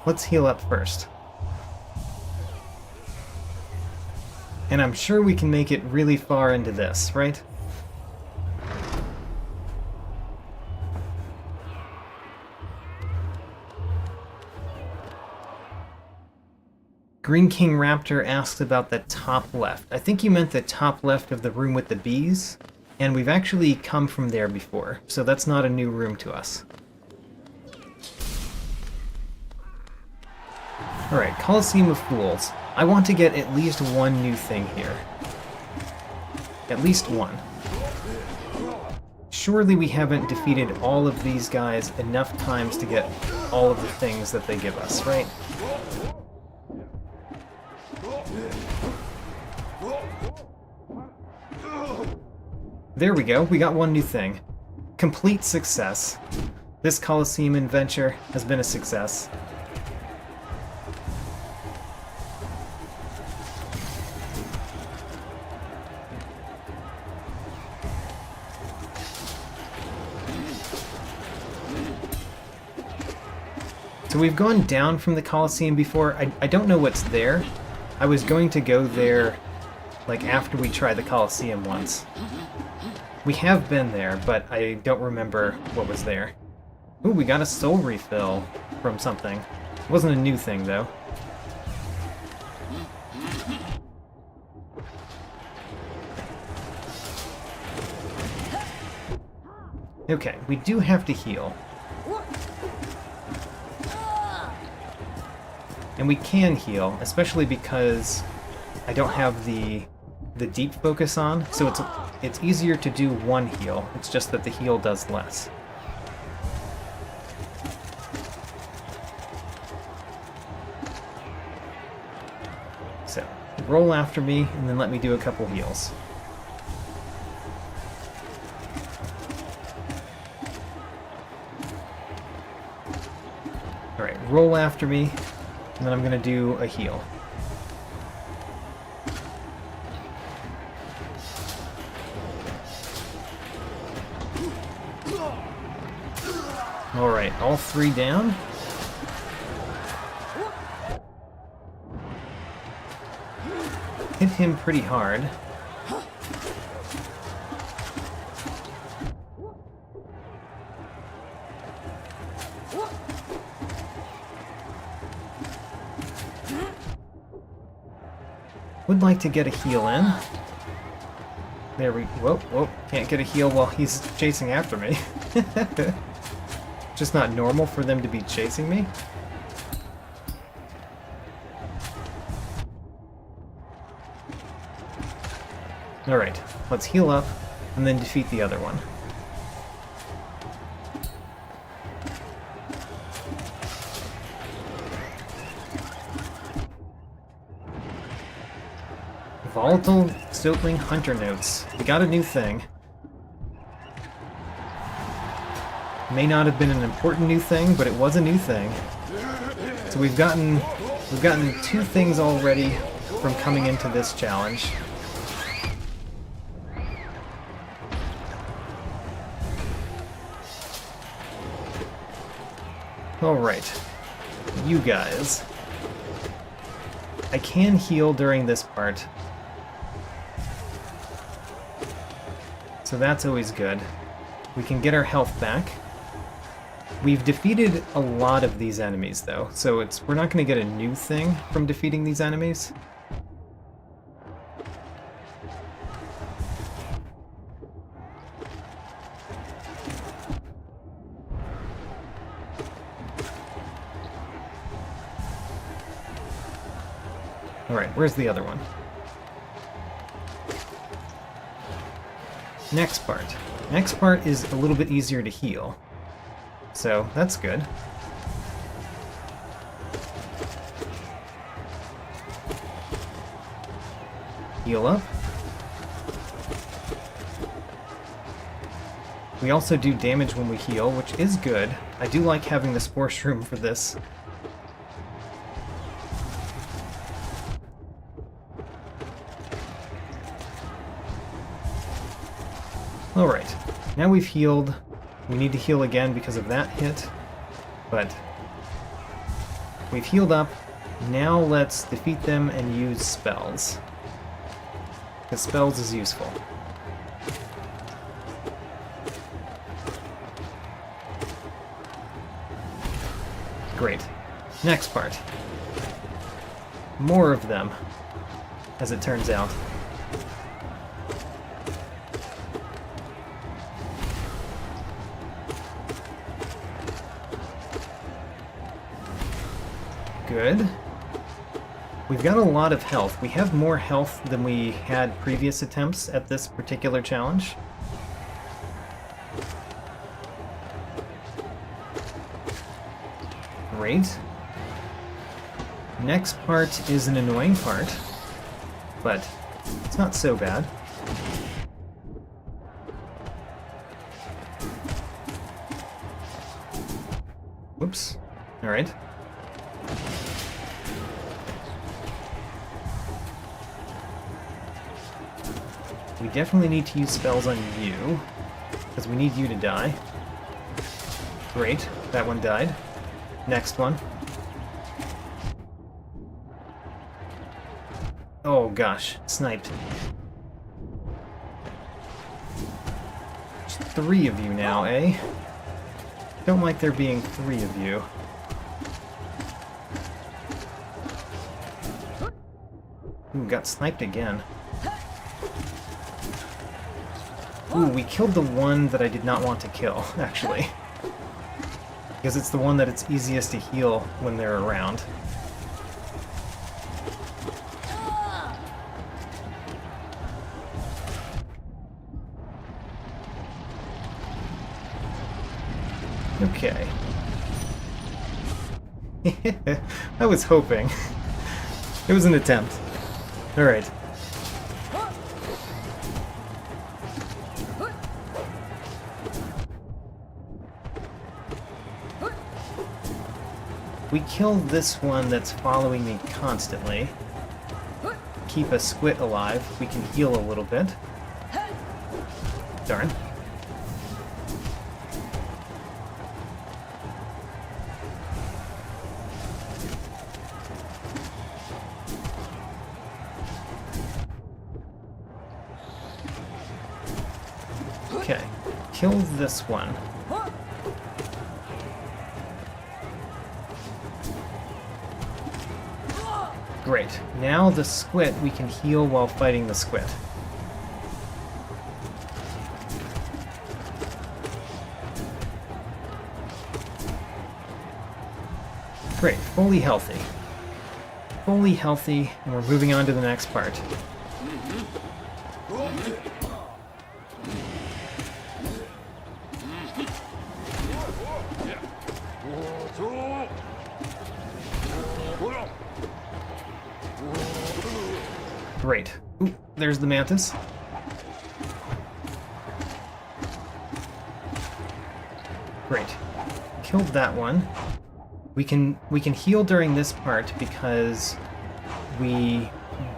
Let's heal up first. And I'm sure we can make it really far into this, right? Green King Raptor asked about the top left. I think you meant the top left of the room with the bees, and we've actually come from there before, so that's not a new room to us. Alright, Coliseum of Fools. I want to get at least one new thing here. At least one. Surely we haven't defeated all of these guys enough times to get all of the things that they give us, right? There we go, we got one new thing. Complete success. This Coliseum adventure has been a success. So we've gone down from the Colosseum before. I don't know what's there. I was going to go there like after we tried the Colosseum once. We have been there, but I don't remember what was there. Ooh, we got a soul refill from something. It wasn't a new thing, though. Okay, we do have to heal. And we can heal, especially because I don't have the deep focus on, so it's easier to do one heal. It's just that the heal does less. So, roll after me, and then let me do a couple heals. Alright, roll after me, and then I'm going to do a heal. Alright, all three down. Hit him pretty hard. Would like to get a heal in. There we... Whoa, can't get a heal while he's chasing after me. Just not normal for them to be chasing me. Alright, let's heal up, and then defeat the other one. Volatile Stoatling Hunter Notes. We got a new thing. May not have been an important new thing, but it was a new thing. So we've gotten two things already from coming into this challenge. Alright, you guys. I can heal during this part. So that's always good. We can get our health back. We've defeated a lot of these enemies, though, so we're not going to get a new thing from defeating these enemies. Alright, where's the other one? Next part. Next part is a little bit easier to heal. So, that's good. Heal up. We also do damage when we heal, which is good. I do like having the Spore Shroom for this. Alright, now we've healed. We need to heal again because of that hit, but we've healed up. Now let's defeat them and use spells, because spells is useful. Great. Next part. More of them, as it turns out. Good. We've got a lot of health. We have more health than we had previous attempts at this particular challenge. Great. Next part is an annoying part, but it's not so bad. Whoops. Alright. We definitely need to use spells on you, because we need you to die. Great, that one died. Next one. Oh gosh, sniped. There's 3 of you now, eh? Don't like there being 3 of you. Ooh, got sniped again. Ooh, we killed the one that I did not want to kill, actually. Because it's the one that it's easiest to heal when they're around. Okay. I was hoping. It was an attempt. Alright. We kill this one that's following me constantly. Keep a squid alive. We can heal a little bit. Darn. Okay. Kill this one. Great. Now the squid, we can heal while fighting the squid. Great. Fully healthy. Fully healthy, and we're moving on to the next part. Great. Ooh, there's the mantis. Great. Killed that one. We can heal during this part because we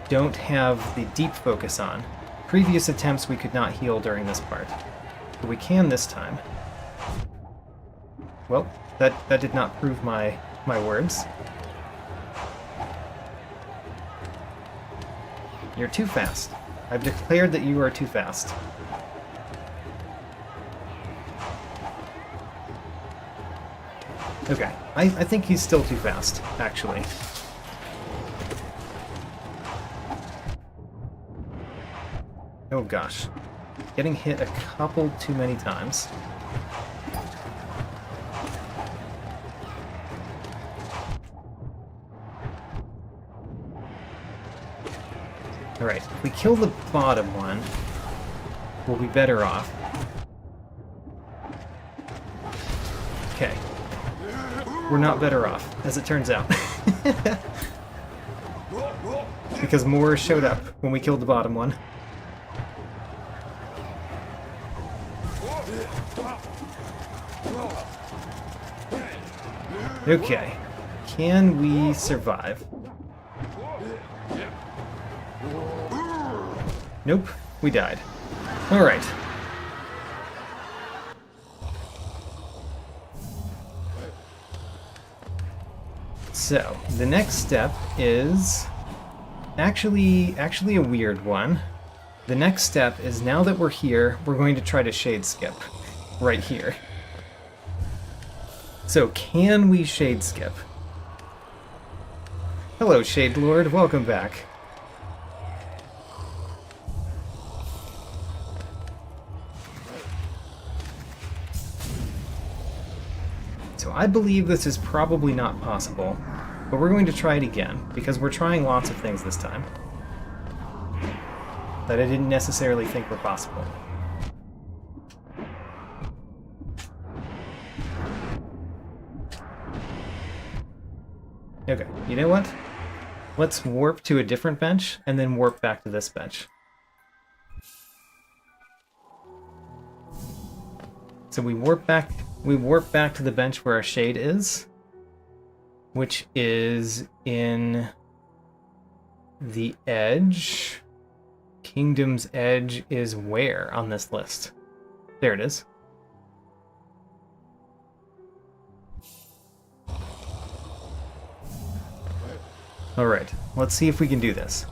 don't have the deep focus on. Previous attempts we could not heal during this part. But we can this time. Well, that did not prove my words. You're too fast. I've declared that you are too fast. Okay, I think he's still too fast, actually. Oh gosh. Getting hit a couple too many times. Alright, if we kill the bottom one, we'll be better off. Okay. We're not better off, as it turns out. Because more showed up when we killed the bottom one. Okay. Can we survive? Nope, we died. Alright. So, the next step is actually a weird one. The next step is, now that we're here, we're going to try to shade skip. Right here. So, can we shade skip? Hello, Shade Lord, welcome back. So I believe this is probably not possible, but we're going to try it again, because we're trying lots of things this time that I didn't necessarily think were possible. Okay, you know what? Let's warp to a different bench, and then warp back to this bench. So we warp back to the bench where our shade is, which is in the edge. Kingdom's Edge is where on this list? There it is. Alright, let's see if we can do this.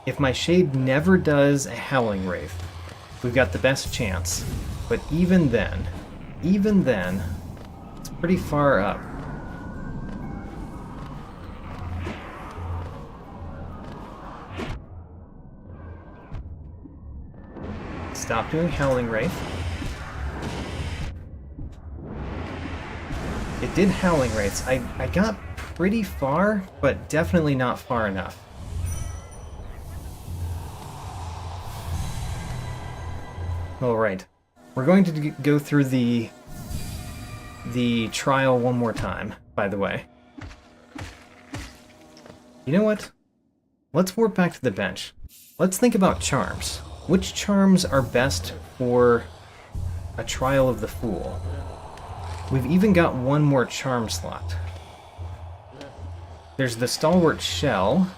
If my shade never does a Howling Wraith, we've got the best chance. But even then, it's pretty far up. Stop doing Howling Wraith. It did Howling Wraiths. I got pretty far, but definitely not far enough. Alright. We're going to go through the trial one more time, by the way. You know what? Let's warp back to the bench. Let's think about charms. Which charms are best for a trial of the Fool? We've even got one more charm slot. There's the Stalwart Shell.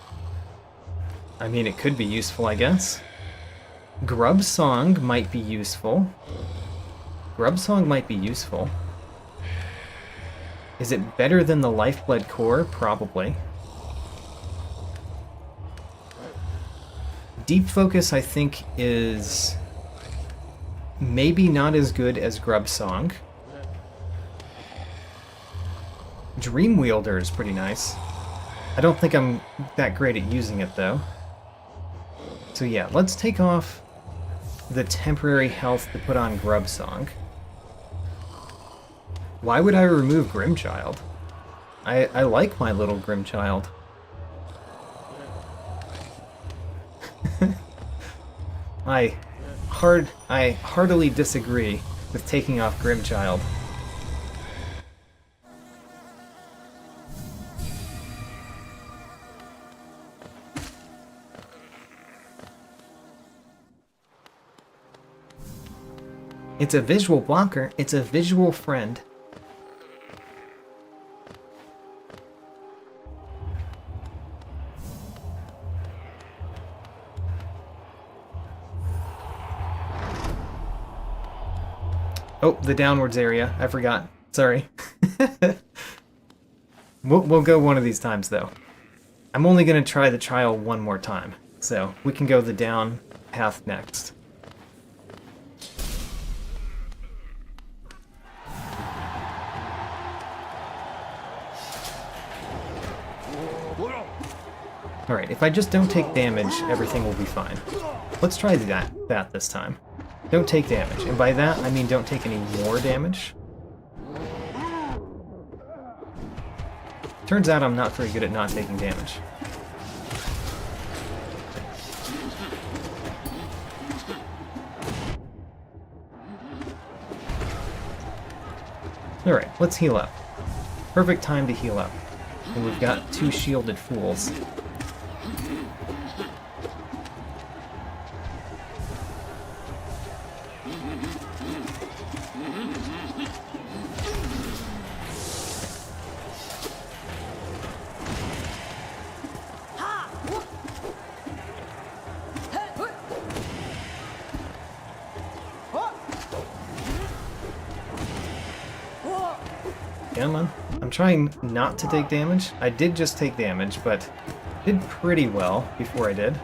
I mean, it could be useful, I guess. Grub Song might be useful. Is it better than the Lifeblood Core? Probably. Deep Focus, I think, is maybe not as good as Grub Song. Dream Wielder is pretty nice. I don't think I'm that great at using it, though. So yeah, let's take off the temporary health to put on Grub Song. Why would I remove Grimchild? I like my little Grimchild. I heartily disagree with taking off Grimchild. It's a visual blocker. It's a visual friend. Oh, the downwards area. I forgot. Sorry. We'll go one of these times, though. I'm only going to try the trial one more time, so we can go the down path next. Alright, if I just don't take damage, everything will be fine. Let's try that this time. Don't take damage, and by that I mean don't take any more damage. Turns out I'm not very good at not taking damage. Alright, let's heal up. Perfect time to heal up. And we've got two shielded fools. Come on. I'm trying not to take damage. I did just take damage, but did pretty well before I did.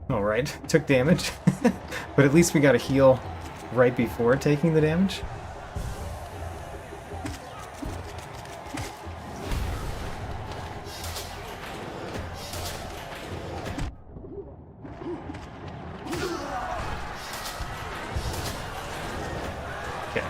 Alright, took damage. But at least we got a heal right before taking the damage. Okay.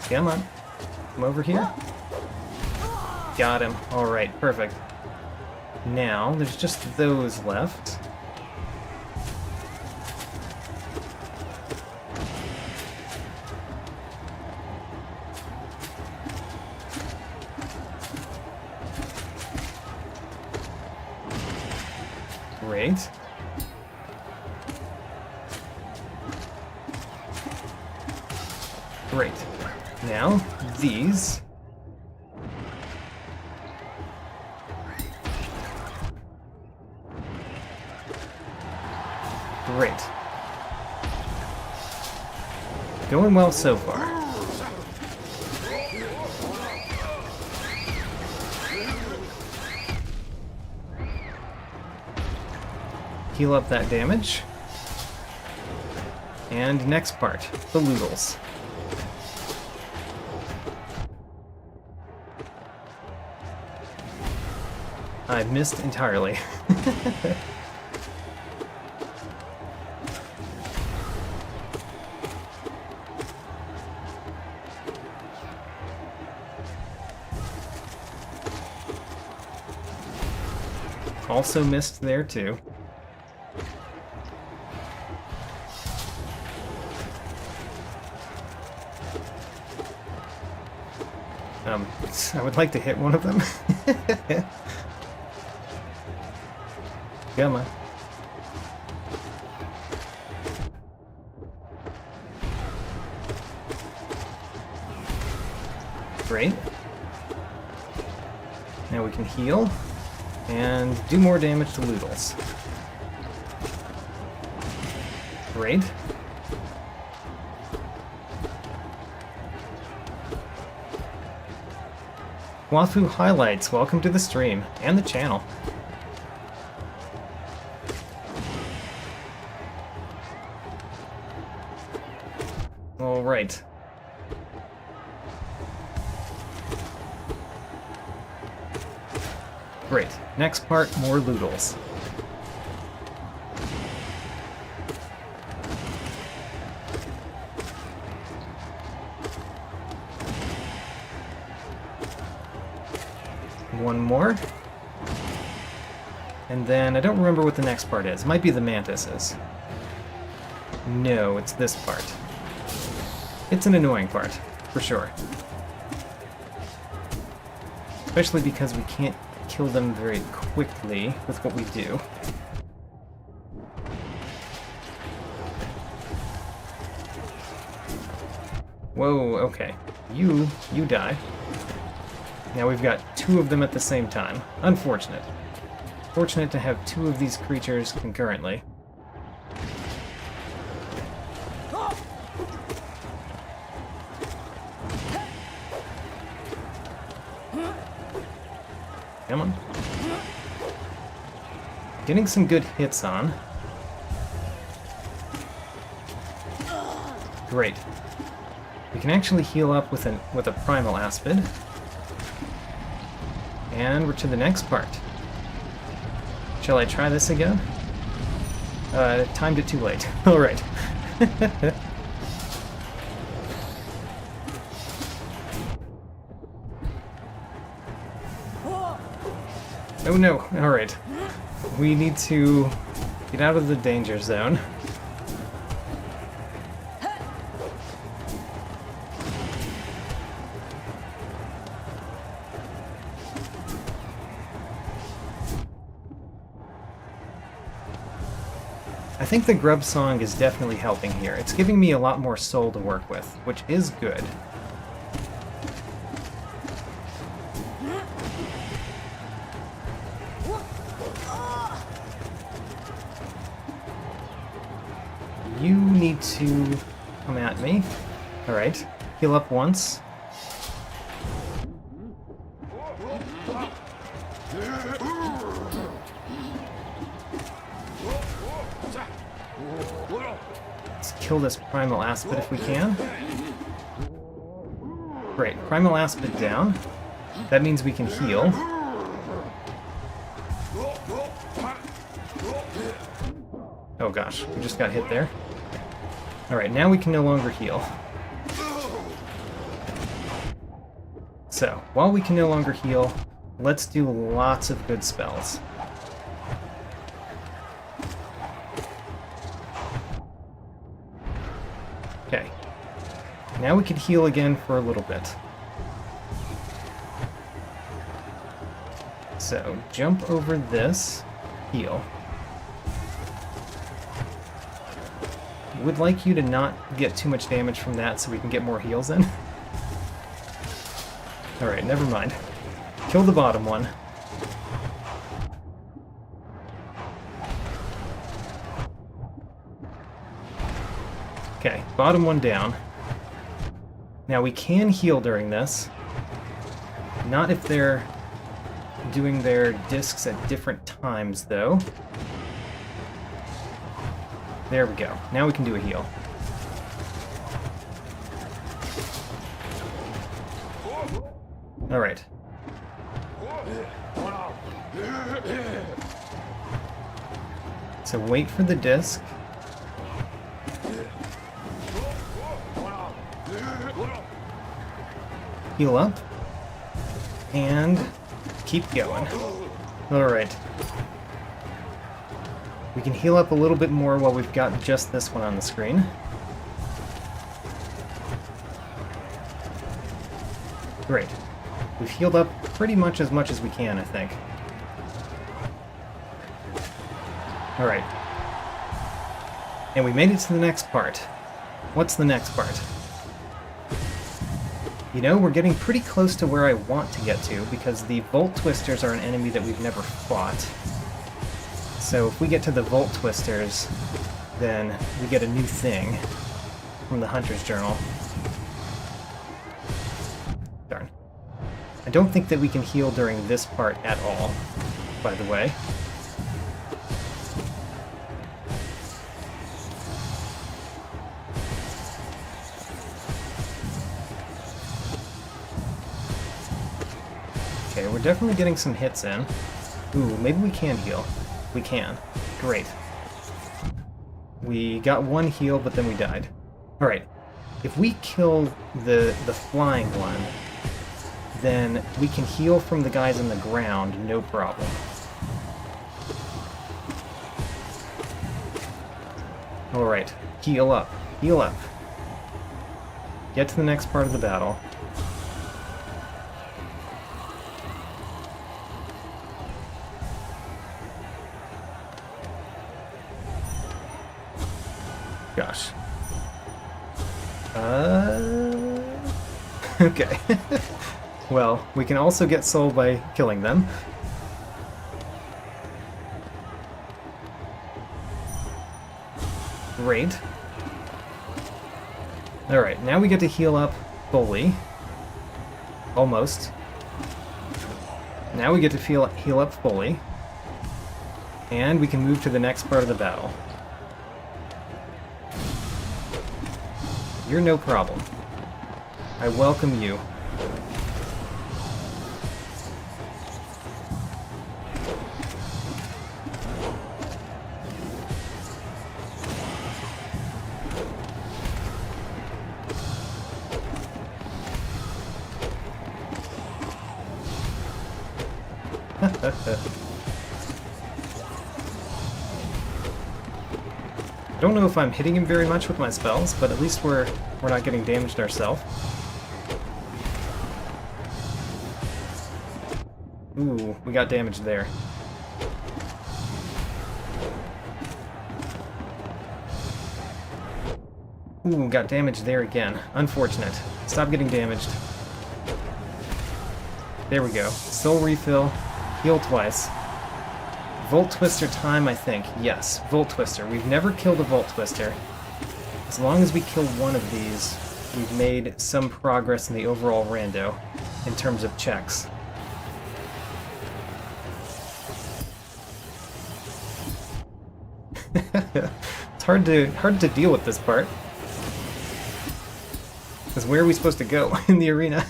Come on. Come over here. Got him. Alright, perfect. Now, there's just those left. Great. Great. Now, these. Great. Going well so far. Heal up that damage. And next part, the Loodles. I missed entirely. Also missed there too. I would like to hit one of them. Come on. Great. Now we can heal and do more damage to Loodles. Great. Wafu Highlights, welcome to the stream and the channel. All right. Great. Next part, more Loodles. One more. And then I don't remember what the next part is. It might be the mantises. No, it's this part. It's an annoying part, for sure. Especially because we can't kill them very quickly with what we do. Whoa, okay. You die. Now we've got two of them at the same time. Unfortunate. Fortunate to have two of these creatures concurrently. Come on. Getting some good hits on. Great. We can actually heal up with a primal aspid. And we're to the next part. Shall I try this again? Timed it too late. Alright. Oh no, alright. We need to get out of the danger zone. I think the grub song is definitely helping here. It's giving me a lot more soul to work with, which is good. You need to come at me. Alright. Heal up once. Let's kill this primal aspid if we can. Great. Primal aspid down. That means we can heal. Oh gosh, we just got hit there. Alright, now we can no longer heal. So, while we can no longer heal, let's do lots of good spells. Okay. Now we can heal again for a little bit. So, jump over this, heal. Would like you to not get too much damage from that so we can get more heals in. Alright, never mind. Kill the bottom one. Okay, bottom one down. Now we can heal during this. Not if they're doing their discs at different times, though. There we go. Now we can do a heal. Alright. So wait for the disc. Heal up. And keep going. Alright. We can heal up a little bit more while we've got just this one on the screen. Great. We've healed up pretty much as we can, I think. Alright. And we made it to the next part. What's the next part? You know, we're getting pretty close to where I want to get to, because the Volt Twisters are an enemy that we've never fought. So if we get to the Volt Twisters, then we get a new thing from the Hunter's Journal. Darn. I don't think that we can heal during this part at all, by the way. Okay, we're definitely getting some hits in. Ooh, maybe we can heal. We can. Great. We got one heal, but then we died. Alright. If we kill the flying one, then we can heal from the guys on the ground, no problem. Alright. Heal up. Heal up. Get to the next part of the battle. Gosh. Okay. Well, we can also get soul by killing them. Great. Alright, now we get to heal up fully. Almost. Now we get to heal up fully. And we can move to the next part of the battle. You're no problem. I welcome you. I don't know if I'm hitting him very much with my spells, but at least we're not getting damaged ourselves. Ooh, we got damaged there. Ooh, got damaged there again. Unfortunate. Stop getting damaged. There we go. Soul refill. Heal twice. Volt Twister time, I think. Yes, Volt Twister. We've never killed a Volt Twister. As long as we kill one of these, we've made some progress in the overall rando in terms of checks. It's hard to deal with this part. Because where are we supposed to go in the arena?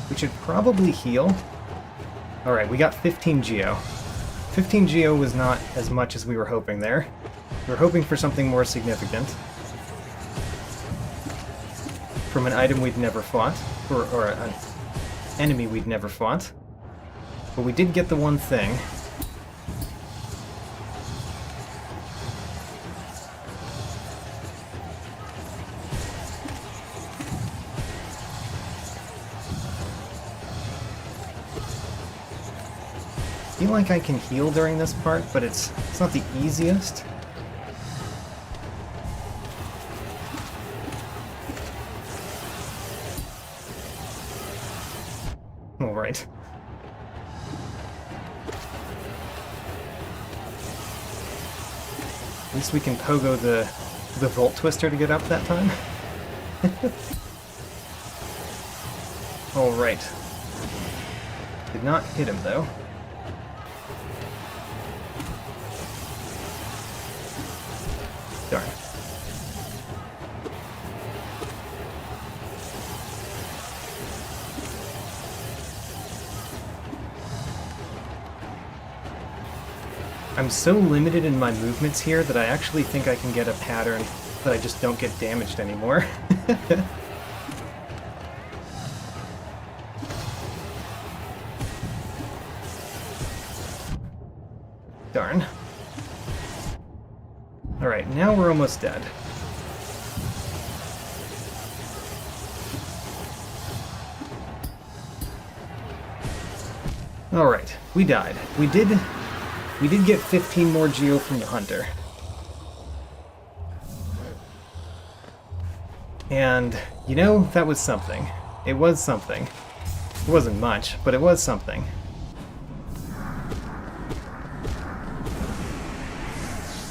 We should probably heal. Alright, we got 15 Geo. 15 Geo was not as much as we were hoping there. We were hoping for something more significant. From an item we'd never fought. Or an enemy we'd never fought. But we did get the one thing. feel like I can heal during this part, but it's not the easiest. All right. At least we can pogo the Volt Twister to get up that time. All right. Did not hit him though. Darn. I'm so limited in my movements here that I actually think I can get a pattern that I just don't get damaged anymore. Darn. Alright, now we're almost dead. Alright, we died. We did get 15 more geo from the hunter. And, you know, that was something. It was something. It wasn't much, but it was something.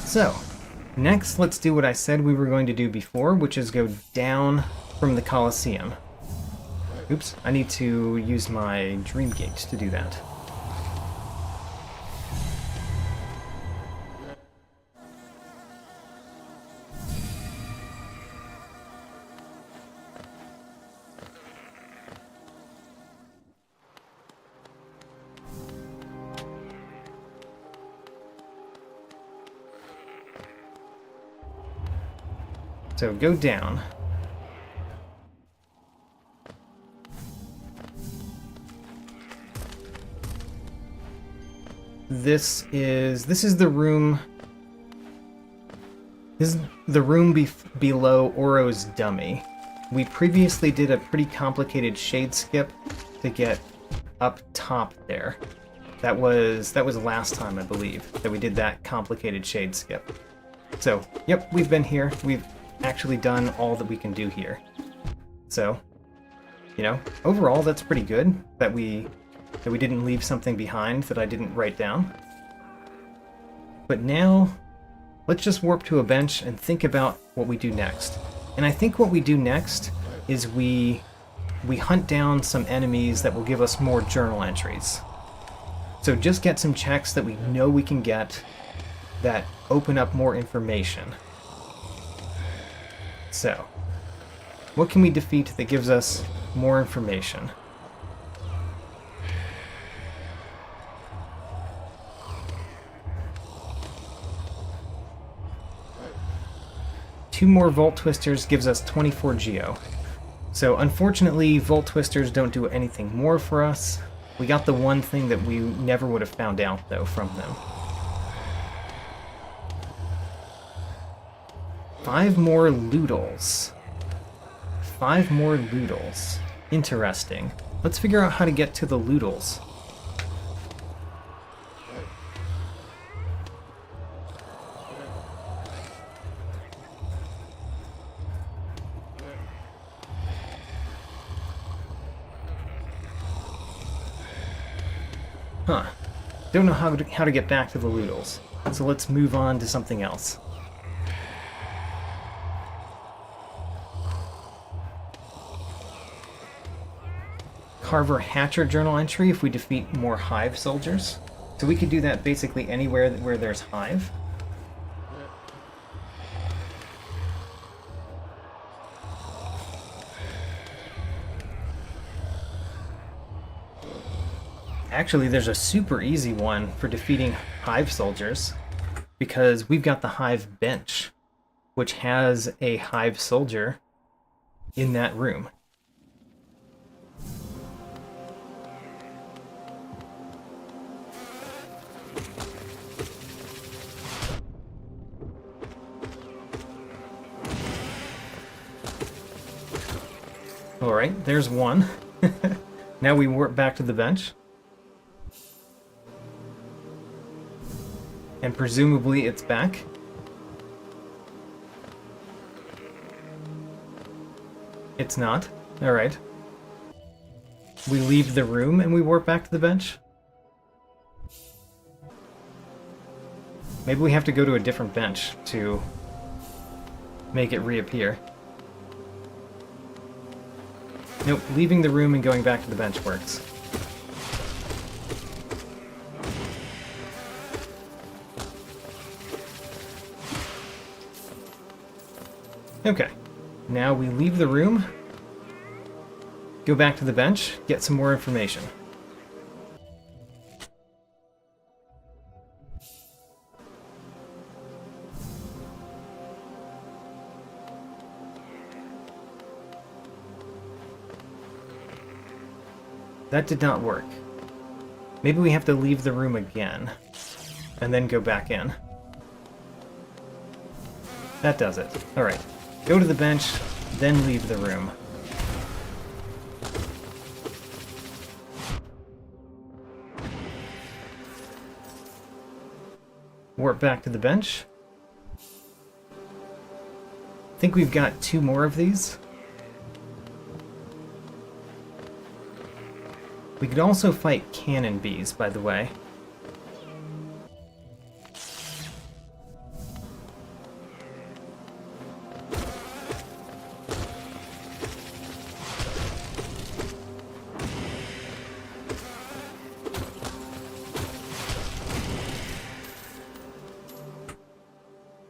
So, next let's do what I said we were going to do before, which is go down from the Colosseum. Oops, I need to use my Dream Gate to do that. So go down. This is the room. This is the room below Oro's dummy. We previously did a pretty complicated shade skip to get up top there. That was last time, I believe, that we did that complicated shade skip. So, yep, we've been here. We've actually done all that we can do here. So, you know, overall that's pretty good that we didn't leave something behind that I didn't write down. But now, let's just warp to a bench and think about what we do next. And I think what we do next is we hunt down some enemies that will give us more journal entries. So just get some checks that we know we can get that open up more information. So, what can we defeat that gives us more information? Two more Volt Twisters gives us 24 geo. So unfortunately, Volt Twisters don't do anything more for us. We got the one thing that we never would have found out, though, from them. 5 more Loodles. 5 more Loodles. Interesting. Let's figure out how to get to the Loodles. Huh. Don't know how to get back to the Loodles. So let's move on to something else. Carver Hatcher journal entry if we defeat more Hive soldiers. So we could do that basically anywhere where there's Hive. Actually, there's a super easy one for defeating Hive soldiers, because we've got the Hive bench, which has a Hive soldier in that room. Alright, there's one. Now we warp back to the bench. And presumably it's back. It's not. Alright. We leave the room and we warp back to the bench? Maybe we have to go to a different bench to make it reappear. Nope, leaving the room and going back to the bench works. Okay, now we leave the room, go back to the bench, get some more information. That did not work. Maybe we have to leave the room again, and then go back in. That does it. Alright. Go to the bench, then leave the room. Warp back to the bench. I think we've got 2 more of these. We could also fight cannon bees, by the way.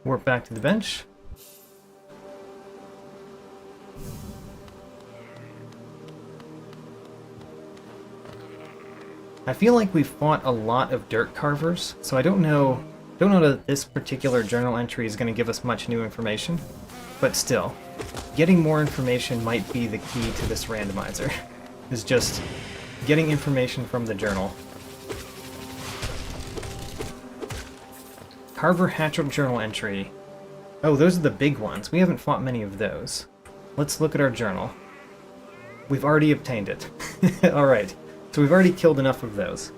Warp back to the bench. I feel like we've fought a lot of dirt carvers, so I don't know that this particular journal entry is going to give us much new information, but still, getting more information might be the key to this randomizer, is just getting information from the journal. Carver Hatchel journal entry. Oh, those are the big ones. We haven't fought many of those. Let's look at our journal. We've already obtained it. Alright, so we've already killed enough of those.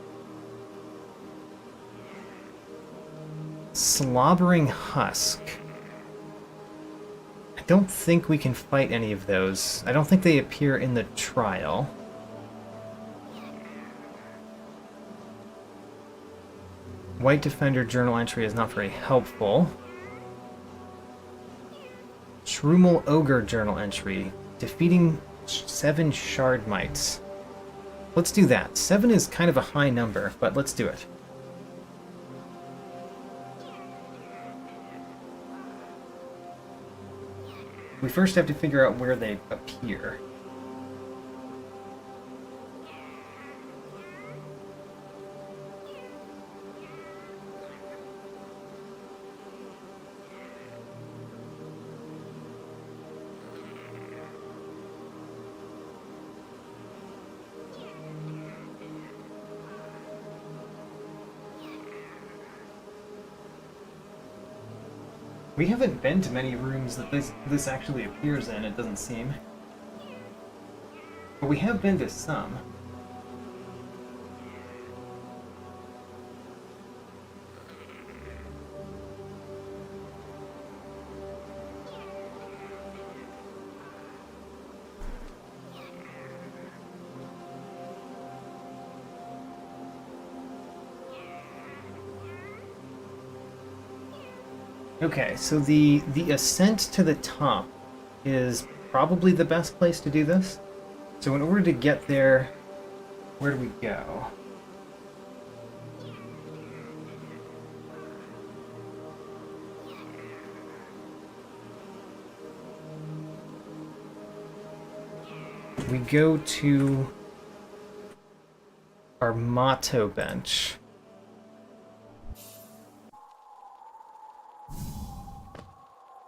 Slobbering Husk. I don't think we can fight any of those. I don't think they appear in the trial. White Defender journal entry is not very helpful. Shroomel Ogre journal entry. Defeating 7 shard mites. Let's do that. 7 is kind of a high number, but let's do it. We first have to figure out where they appear. We haven't been to many rooms that this actually appears in, it doesn't seem. But we have been to some. Okay, so the ascent to the top is probably the best place to do this. So in order to get there, where do we go? We go to our motto bench.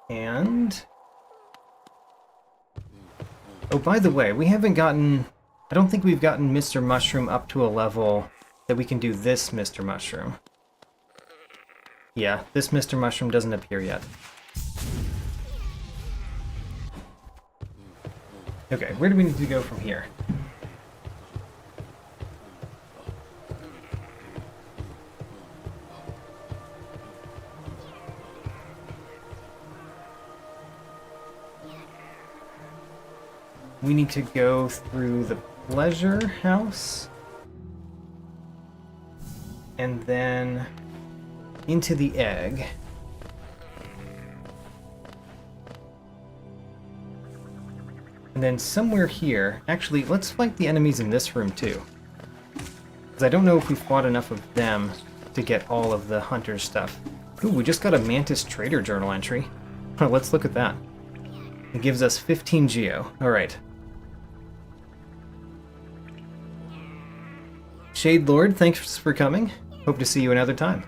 And... oh, by the way, we haven't gotten... I don't think we've gotten Mr. Mushroom up to a level that we can do this Mr. Mushroom. Yeah, this Mr. Mushroom doesn't appear yet. Okay, where do we need to go from here? We need to go through the pleasure house. And then into the egg. And then somewhere here, actually, let's fight the enemies in this room too. Because I don't know if we fought enough of them to get all of the hunter stuff. Ooh, we just got a Mantis Trader journal entry. Oh, let's look at that. It gives us 15 geo. Alright. Shade Lord, thanks for coming. Hope to see you another time.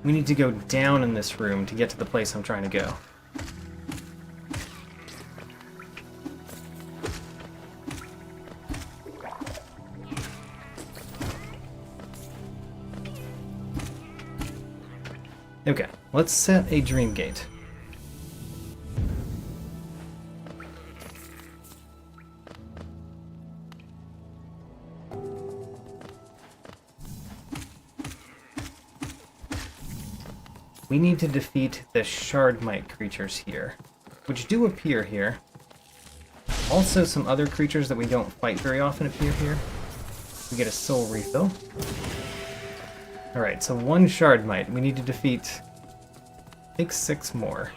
We need to go down in this room to get to the place I'm trying to go. Okay, let's set a dream gate. We need to defeat the Shardmite creatures here, which do appear here. Also, some other creatures that we don't fight very often appear here. We get a soul refill. Alright, so one Shardmite. We need to defeat, I think, 6 more.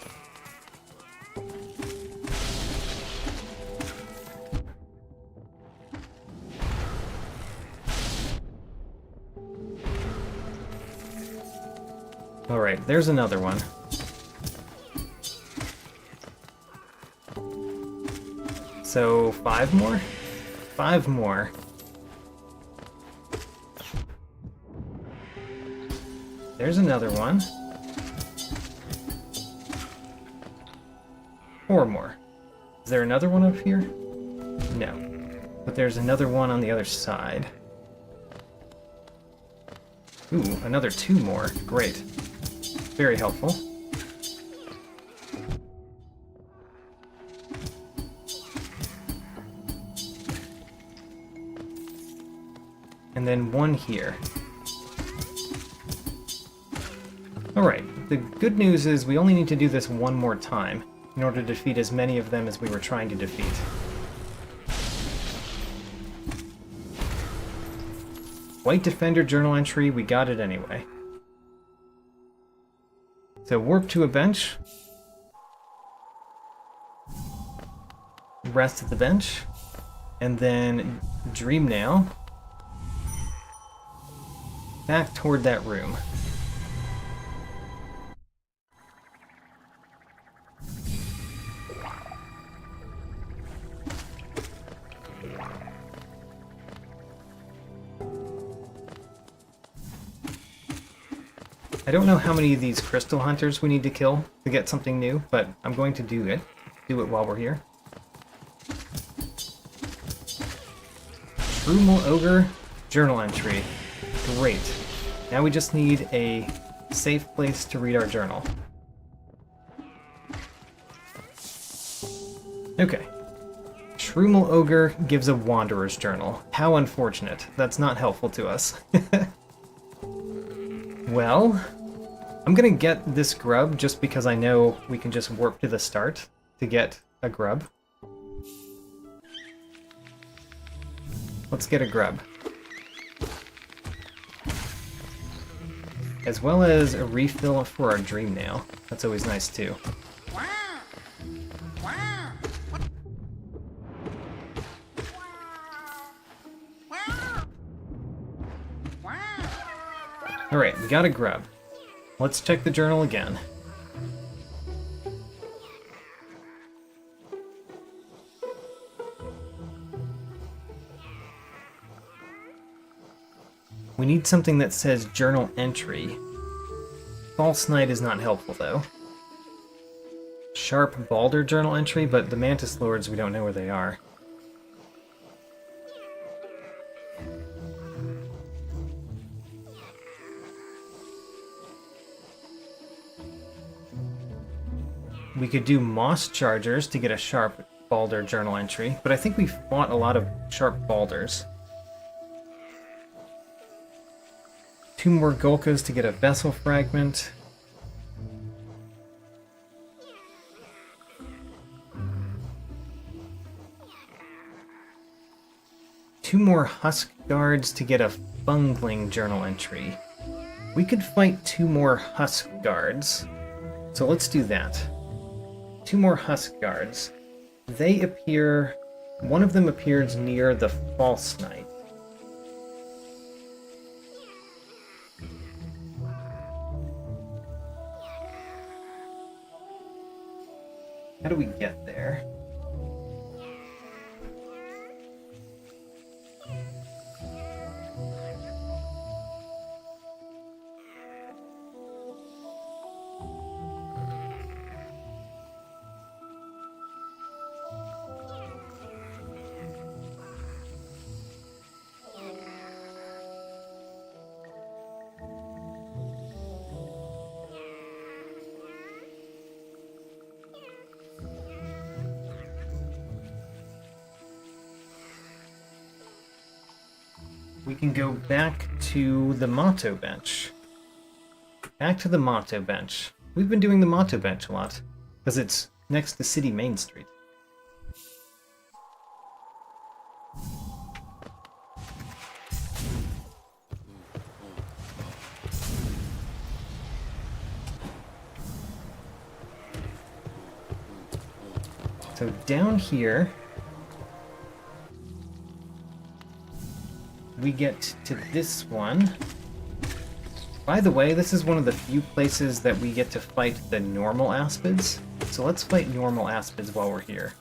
Alright, there's another one. So, 5 more? 5 more. There's another one. 4 more. Is there another one up here? No. But there's another one on the other side. Ooh, another 2 more. Great. Very helpful. And then 1 here. Alright, the good news is we only need to do this 1 more time in order to defeat as many of them as we were trying to defeat. White Defender journal entry, we got it anyway. So warp to a bench. Rest at the bench. And then dream now. Back toward that room. I don't know how many of these crystal hunters we need to kill to get something new, but I'm going to do it. Do it while we're here. Shroom Ogre journal entry. Great. Now we just need a safe place to read our journal. Okay. Shroom Ogre gives a Wanderer's Journal. How unfortunate. That's not helpful to us. Well, I'm gonna get this grub just because I know we can just warp to the start to get a grub. Let's get a grub. As well as a refill for our dream nail. That's always nice too. Alright, we got a grub. Let's check the journal again. We need something that says journal entry. False Knight is not helpful though. Sharp Balder journal entry, but the Mantis Lords, we don't know where they are. We could do Moss Chargers to get a Sharp balder journal entry, but I think we fought a lot of sharp balders. 2 more Gulkas to get a vessel fragment. Two more Husk Guards to get a Fungling journal entry. We could fight 2 more Husk Guards, so let's do that. 2 more Husk Guards. They appear... one of them appears near the False Knight. How do we get there? We can go back to the Motto Bench. Back to the Motto Bench. We've been doing the Motto Bench a lot, because it's next to City Main Street. So down here, we get to this one. By the way, this is one of the few places that we get to fight the normal aspids. So let's fight normal aspids while we're here.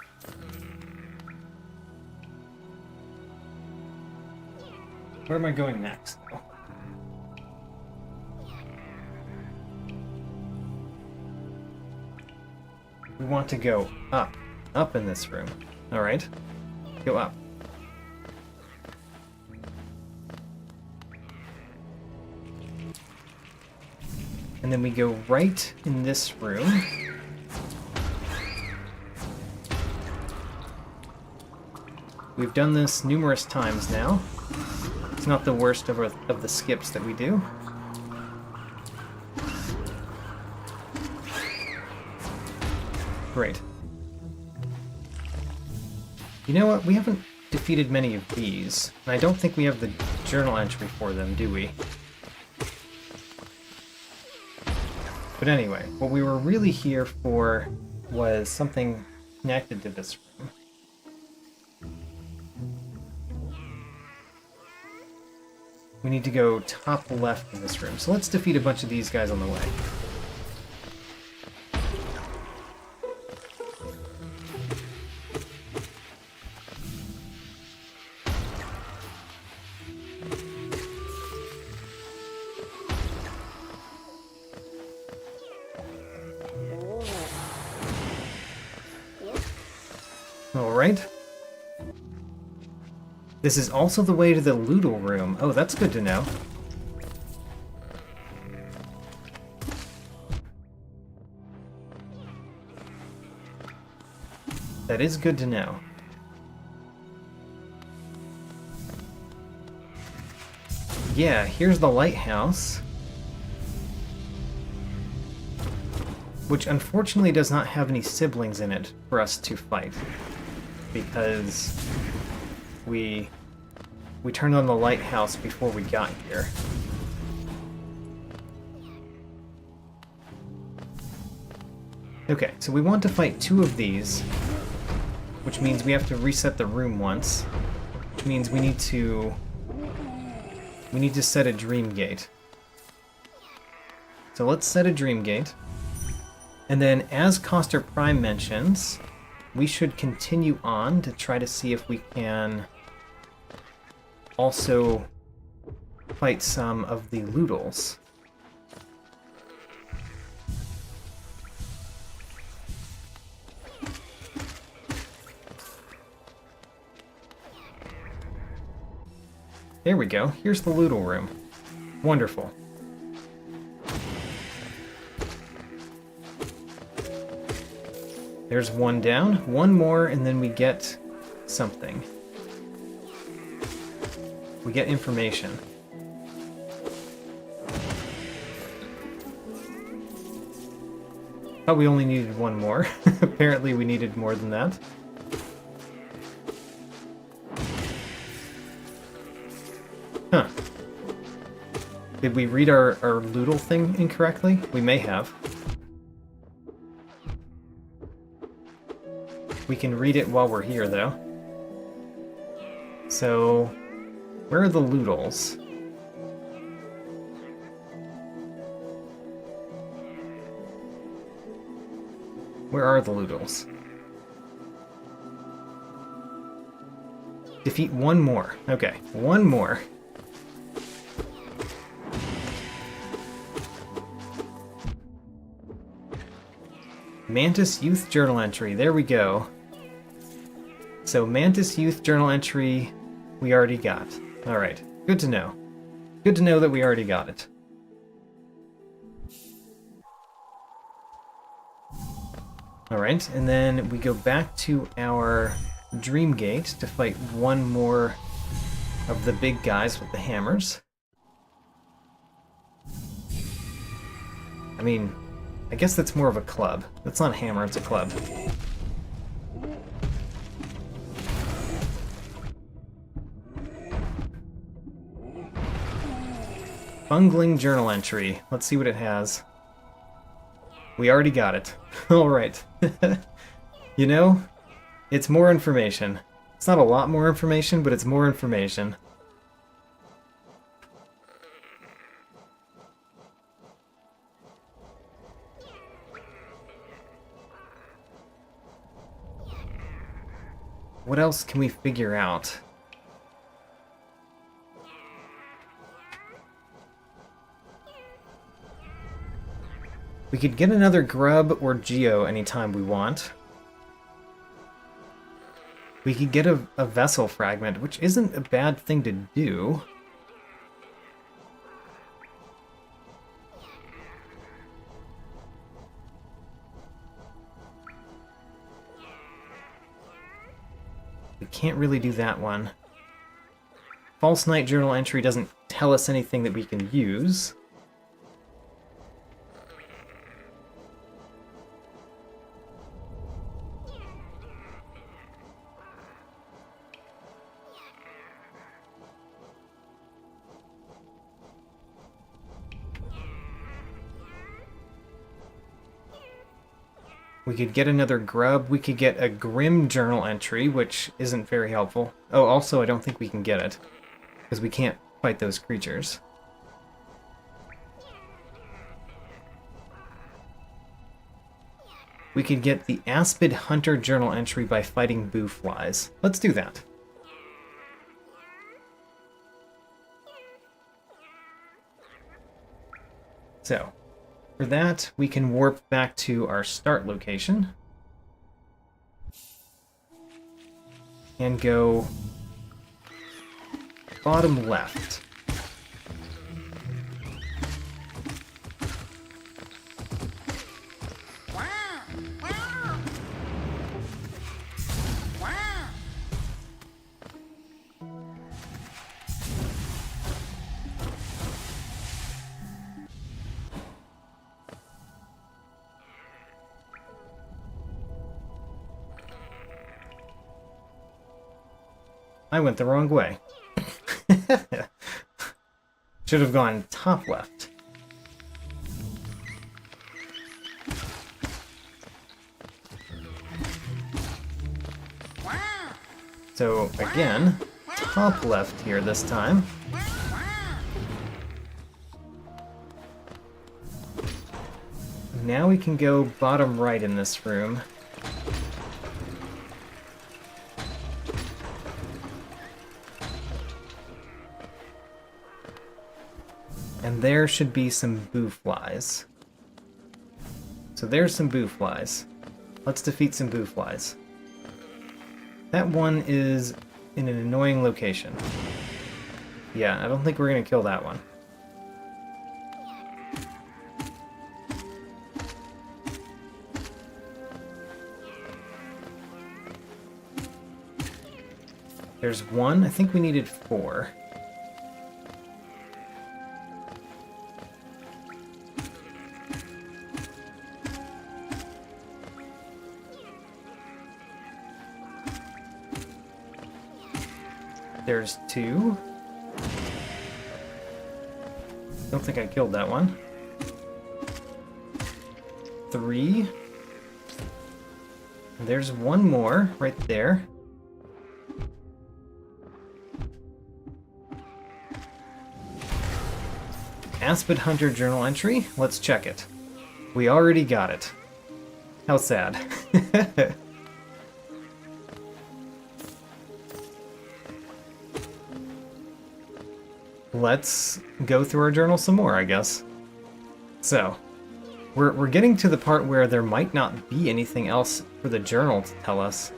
Where am I going next, though? We want to go up. Up in this room. Alright. Go up. And then we go right in this room. We've done this numerous times now. It's not the worst of the skips that we do. Great. You know what? We haven't defeated many of these, and I don't think we have the journal entry for them, do we? But anyway, what we were really here for was something connected to this room. We need to go top left in this room, so let's defeat a bunch of these guys on the way. Alright. This is also the way to the Loodle room. Oh, that's good to know. That is good to know. Yeah, here's the lighthouse. Which unfortunately does not have any siblings in it for us to fight. Because we turned on the lighthouse before we got here. Okay, so we want to fight 2 of these, which means we have to reset the room once, which means we need to set a dream gate. So let's set a dream gate. And then, as Coster Prime mentions, we should continue on to try to see if we can also fight some of the Loodles. There we go. Here's the Loodle room. Wonderful. There's one down. One more, and then we get something. We get information. Oh, we only needed one more. Apparently we needed more than that. Huh. Did we read our Loodle thing incorrectly? We may have. We can read it while we're here, though. So, where are the Loodles? Where are the Loodles? Defeat one more. Okay, one more. Mantis Youth Journal Entry. There we go. So, Mantis Youth Journal Entry we already got. Alright, good to know. Good to know that we already got it. Alright, and then we go back to our Dream Gate to fight one more of the big guys with the hammers. I mean, I guess that's more of a club. That's not a hammer, it's a club. Bungling Journal Entry. Let's see what it has. We already got it. Alright. You know, it's more information. It's not a lot more information, but it's more information. What else can we figure out? We could get another grub or geo anytime we want. We could get a vessel fragment, which isn't a bad thing to do. We can't really do that one. False Night Journal Entry doesn't tell us anything that we can use. We could get another grub. We could get a Grim Journal Entry, which isn't very helpful. Oh, also, I don't think we can get it, because we can't fight those creatures. We could get the Aspid Hunter Journal Entry by fighting boo flies. Let's do that. So, for that, we can warp back to our start location and go bottom left. I went the wrong way. Should have gone top left. So again, top left here this time. Now we can go bottom right in this room. And there should be some boo flies. So there's some boo flies. Let's defeat some boo flies. That one is in an annoying location. Yeah, I don't think we're gonna kill that one. There's one. I think we needed 4. There's 2. Don't think I killed that one. 3. There's one more right there. Aspid Hunter journal entry. Let's check it. We already got it. How sad. Let's go through our journal some more, I guess. So, we're getting to the part where there might not be anything else for the journal to tell us.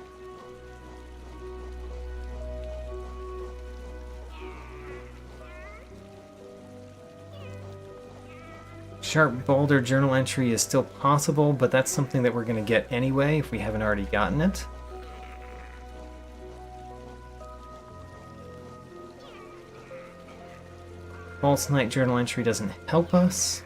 Sharp Boulder journal entry is still possible, but that's something that we're going to get anyway if we haven't already gotten it. False Night journal entry doesn't help us.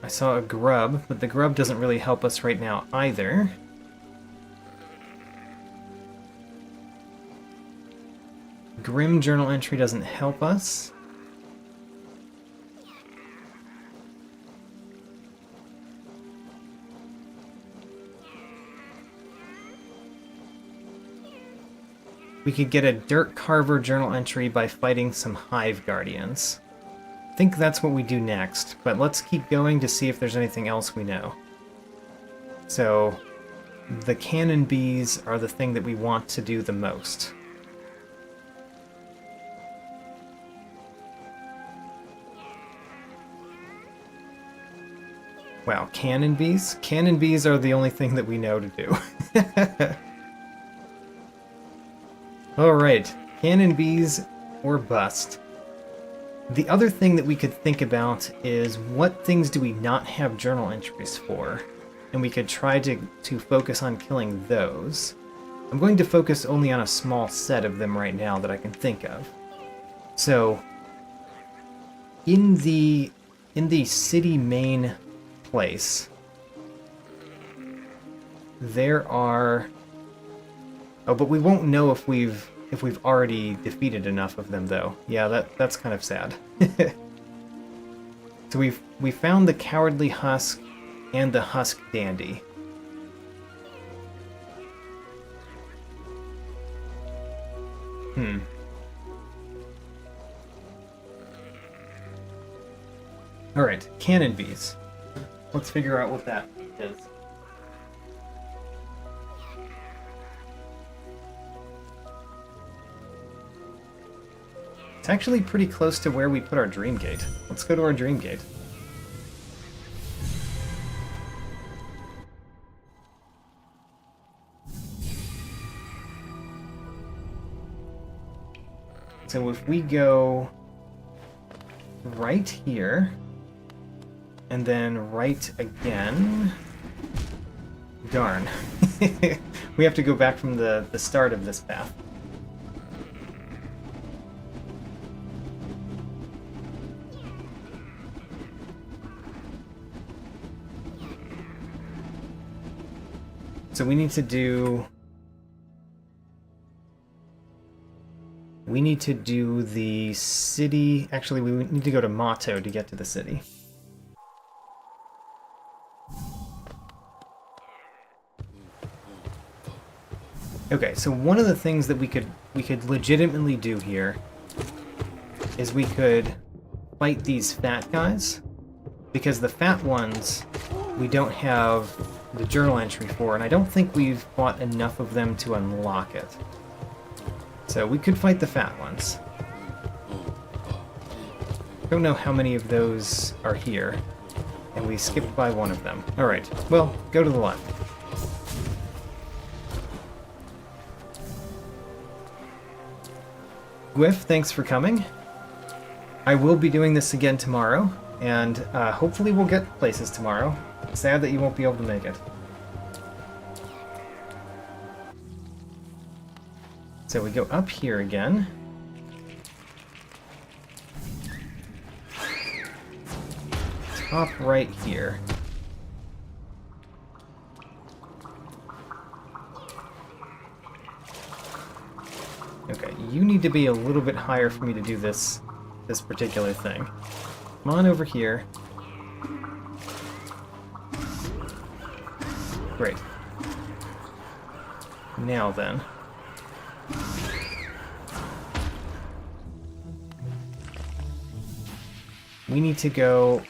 I saw a grub, but the grub doesn't really help us right now either. Grim journal entry doesn't help us. We could get a Dirt Carver journal entry by fighting some Hive Guardians. I think that's what we do next, but let's keep going to see if there's anything else we know. So, the Cannon Bees are the thing that we want to do the most. Wow, Cannon Bees? Cannon Bees are the only thing that we know to do. Alright, Cannon Bees or bust. The other thing that we could think about is what things do we not have journal entries for? And we could try to focus on killing those. I'm going to focus only on a small set of them right now that I can think of. So, in the city main place, there are... Oh, but we won't know if we've already defeated enough of them, though. Yeah, that's kind of sad. So we found the Cowardly Husk and the Husk Dandy. Alright, Cannon Bees. Let's figure out what that is. It's actually pretty close to where we put our Dream Gate. Let's go to our Dream Gate. So if we go right here, and then right again... Darn. We have to go back from the start of this path. So we need to do... We need to do the city... Actually, we need to go to Motto to get to the city. Okay, so one of the things that we could legitimately do here is we could fight these fat guys, because the fat ones we don't have the journal entry for, and I don't think we've fought enough of them to unlock it. So we could fight the fat ones. Don't know how many of those are here, and we skipped by one of them. Alright, well, go to the left. Gwyff, thanks for coming. I will be doing this again tomorrow. and hopefully we'll get places tomorrow. Sad that you won't be able to make it. So we go up here again. Top right here. Okay, you need to be a little bit higher for me to do this particular thing. Come on over here. Great. Now then. We need to go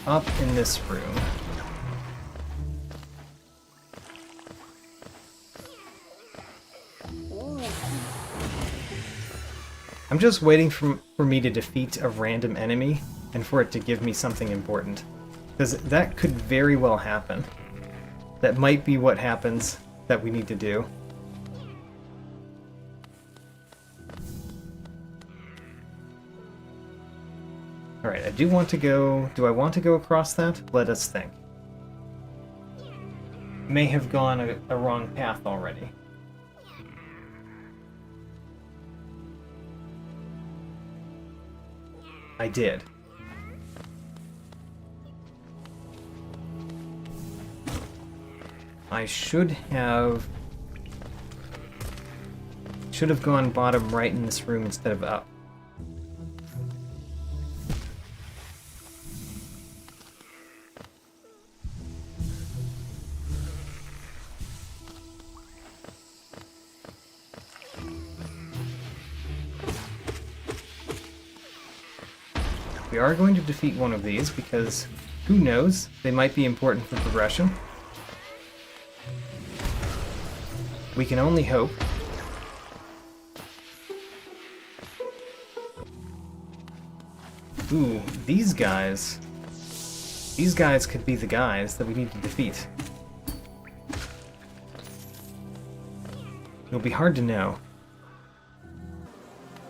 up in this room. I'm just waiting for me to defeat a random enemy and for it to give me something important. Because that could very well happen. That might be what happens that we need to do. Alright, I do want to go... Do I want to go across that? Let us think. May have gone a wrong path already. I did. I should have gone bottom right in this room instead of up. We are going to defeat one of these because, who knows, they might be important for progression. We can only hope. Ooh, these guys. These guys could be the guys that we need to defeat. It'll be hard to know.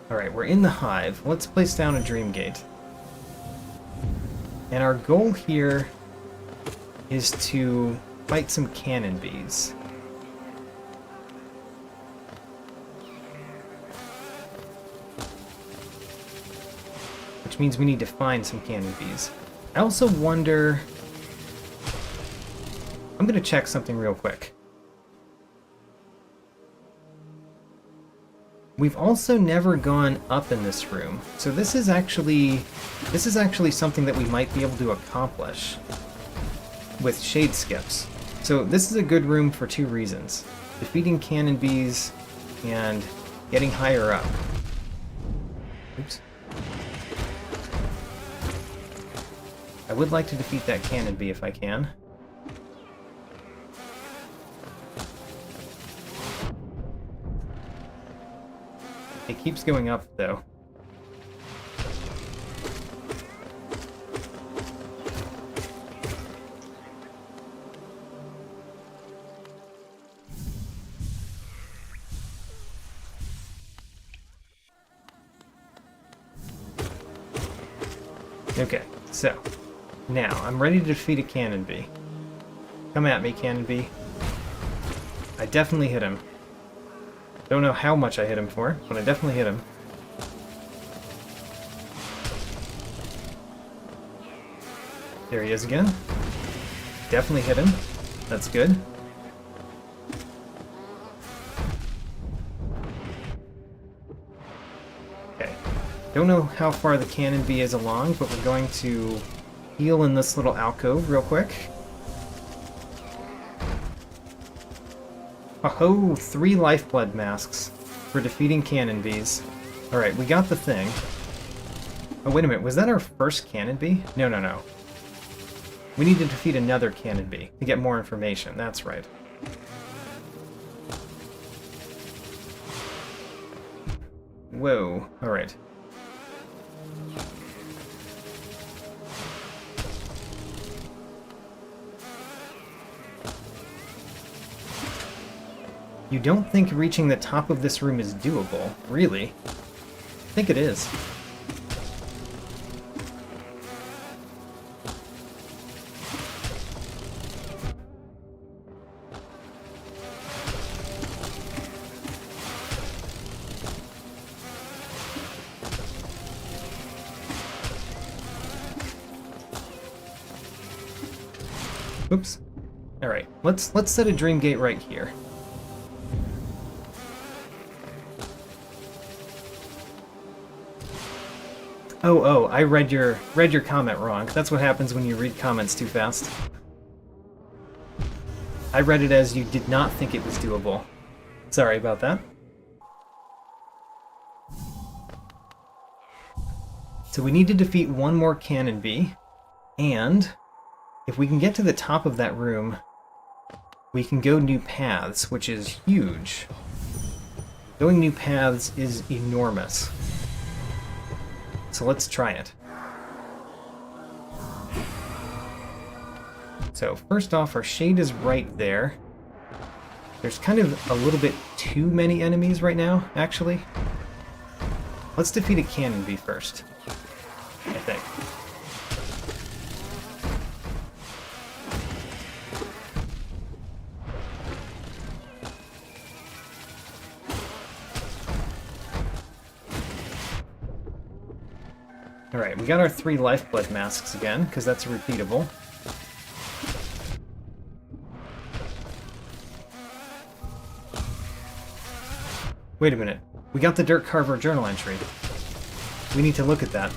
Alright, we're in the hive. Let's place down a dream gate. And our goal here is to fight some cannon bees. Which means we need to find some cannon bees. I also wonder... I'm going to check something real quick. We've also never gone up in this room, so this is actually something that we might be able to accomplish with shade skips. So this is a good room for two reasons: defeating cannon bees and getting higher up. Oops. I would like to defeat that cannon bee if I can. It keeps going up, though. Okay, so now I'm ready to defeat a cannon bee. Come at me, cannon bee. I definitely hit him. Don't know how much I hit him for, but I definitely hit him. There he is again. Definitely hit him. That's good. Okay. Don't know how far the cannon bee is along, but we're going to heal in this little alcove real quick. Oh, 3 lifeblood masks for defeating cannon bees. Alright, we got the thing. Oh, wait a minute, was that our first cannon bee? No, no, no. We need to defeat another cannon bee to get more information, that's right. Whoa, alright. You don't think reaching the top of this room is doable, really? I think it is. Oops. Alright, let's set a dream gate right here. Oh, I read your comment wrong. That's what happens when you read comments too fast. I read it as you did not think it was doable. Sorry about that. So we need to defeat one more cannon bee, and if we can get to the top of that room, we can go new paths, which is huge. Going new paths is enormous. So let's try it. So first off, our shade is right there. There's kind of a little bit too many enemies right now, actually. Let's defeat a cannon bee first, I think. Alright, we got our 3 lifeblood masks again, because that's repeatable. Wait a minute. We got the Dirt Carver journal entry. We need to look at that.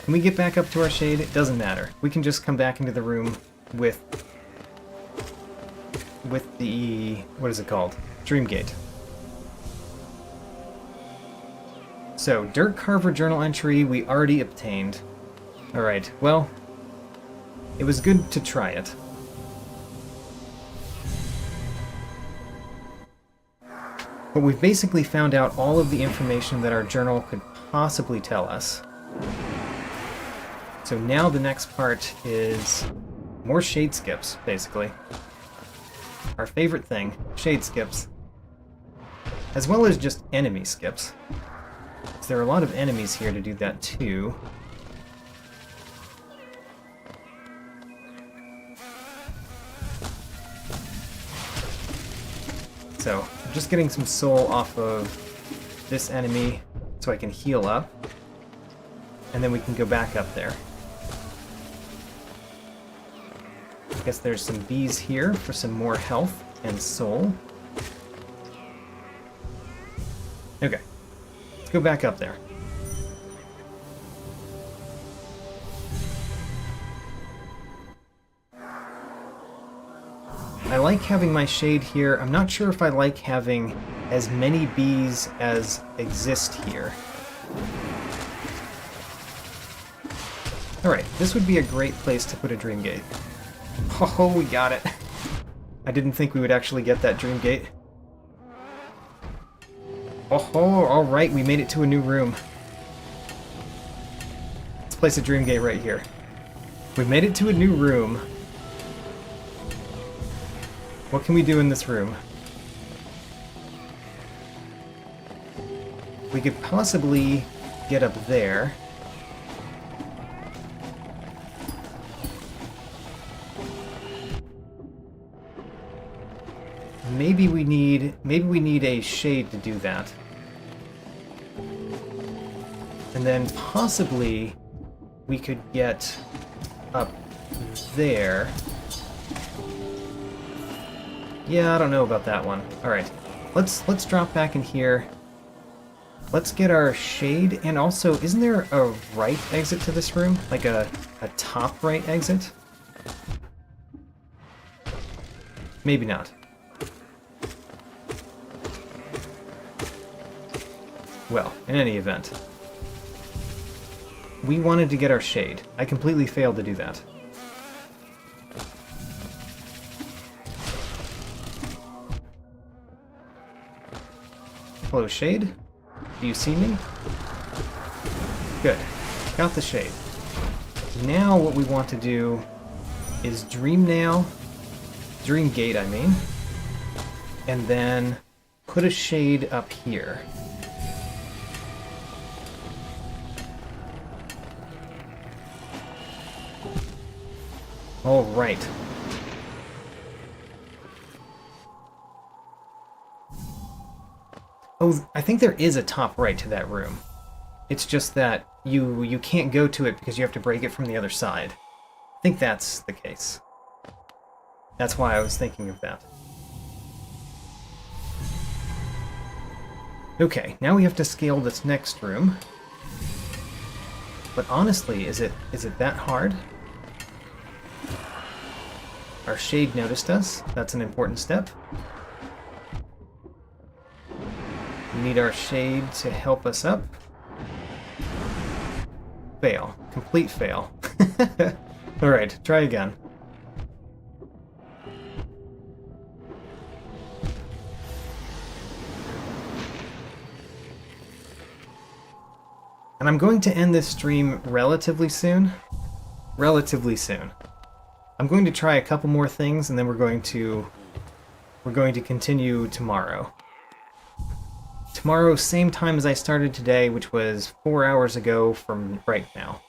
Can we get back up to our shade? It doesn't matter. We can just come back into the room with the... what is it called? Dreamgate. So, Dirt Carver journal entry we already obtained. Alright, well, it was good to try it. But we've basically found out all of the information that our journal could possibly tell us. So now the next part is more shade skips, basically. Our favorite thing, shade skips. As well as just enemy skips. So there are a lot of enemies here to do that too. So, I'm just getting some soul off of this enemy so I can heal up. And then we can go back up there. I guess there's some bees here for some more health and soul. Okay, let's go back up there. I like having my shade here. I'm not sure if I like having as many bees as exist here. Alright, this would be a great place to put a dream gate. Oh, we got it. I didn't think we would actually get that dream gate. Oh, alright, we made it to a new room. Let's place a dream gate right here. We made it to a new room. What can we do in this room? We could possibly get up there. Maybe we need a shade to do that. And then possibly we could get up there. Yeah, I don't know about that one. Alright, let's drop back in here. Let's get our shade, and also, isn't there a right exit to this room? Like a top right exit? Maybe not. Well, in any event, we wanted to get our shade. I completely failed to do that. Hello, shade? Do you see me? Good. Got the shade. Now what we want to do is dream gate, I mean, and then put a shade up here. All right. Oh, I think there is a top right to that room. It's just that you can't go to it because you have to break it from the other side. I think that's the case. That's why I was thinking of that. Okay, now we have to scale this next room. But honestly, is it that hard? Our shade noticed us. That's an important step. We need our shade to help us up. Fail. Complete fail. Alright, try again. And I'm going to end this stream relatively soon. Relatively soon. I'm going to try a couple more things, and then we're going to continue tomorrow. Tomorrow, same time as I started today, which was 4 hours ago from right now.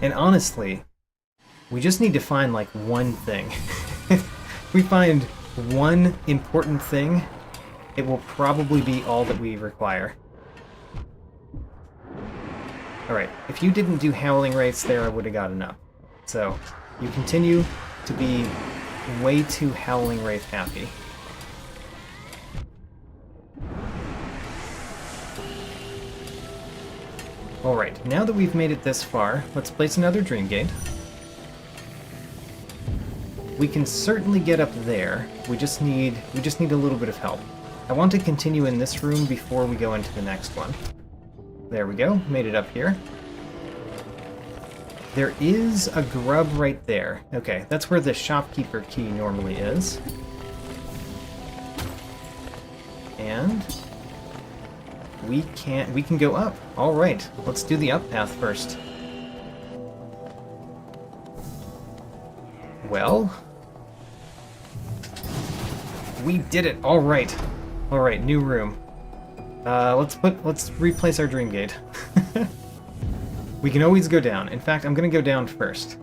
And honestly, we just need to find like one thing. If we find one important thing, it will probably be all that we require. Alright, if you didn't do howling rates there, I would have gotten up. So, you continue to be way too howling wraith happy. Alright, now that we've made it this far, let's place another dream gate. We can certainly get up there. We just need a little bit of help. I want to continue in this room before we go into the next one. There we go, made it up here. There is a grub right there. Okay, that's where the shopkeeper key normally is. And we can go up. All right, let's do the up path first. Well, we did it. All right. All right, new room. Let's replace our dream gate. We can always go down. In fact, I'm going to go down first.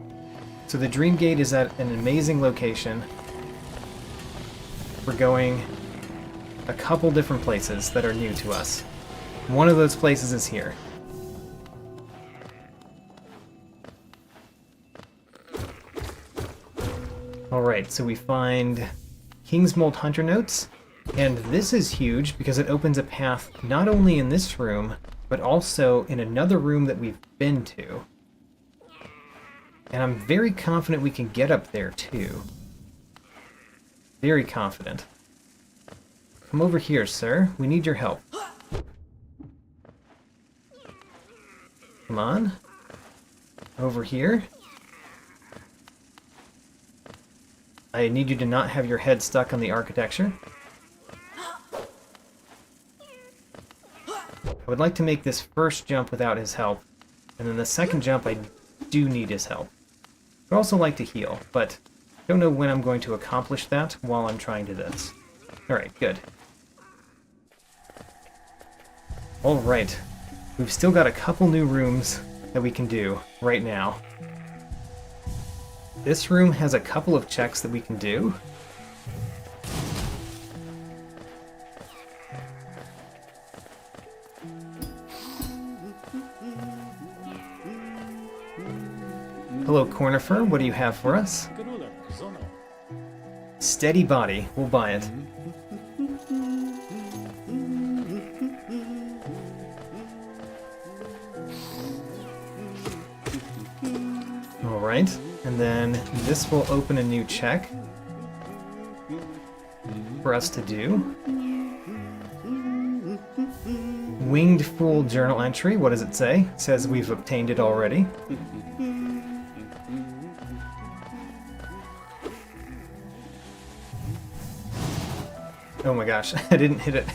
So the dream gate is at an amazing location. We're going a couple different places that are new to us. One of those places is here. Alright, so we find Kingsmold Hunter Notes, and this is huge because it opens a path not only in this room, but also in another room that we've been to. And I'm very confident we can get up there too. Very confident. Come over here, sir. We need your help. Come on. Over here. I need you to not have your head stuck on the architecture. I would like to make this first jump without his help, and then the second jump I do need his help. I'd also like to heal, but don't know when I'm going to accomplish that while I'm trying to do this. Alright, good. Alright, we've still got a couple new rooms that we can do right now. This room has a couple of checks that we can do. Hello, Cornifer. What do you have for us? Steady body. We'll buy it. Alright, and then this will open a new check for us to do. Winged Fool journal entry. What does it say? It says we've obtained it already. Oh my gosh, I didn't hit it.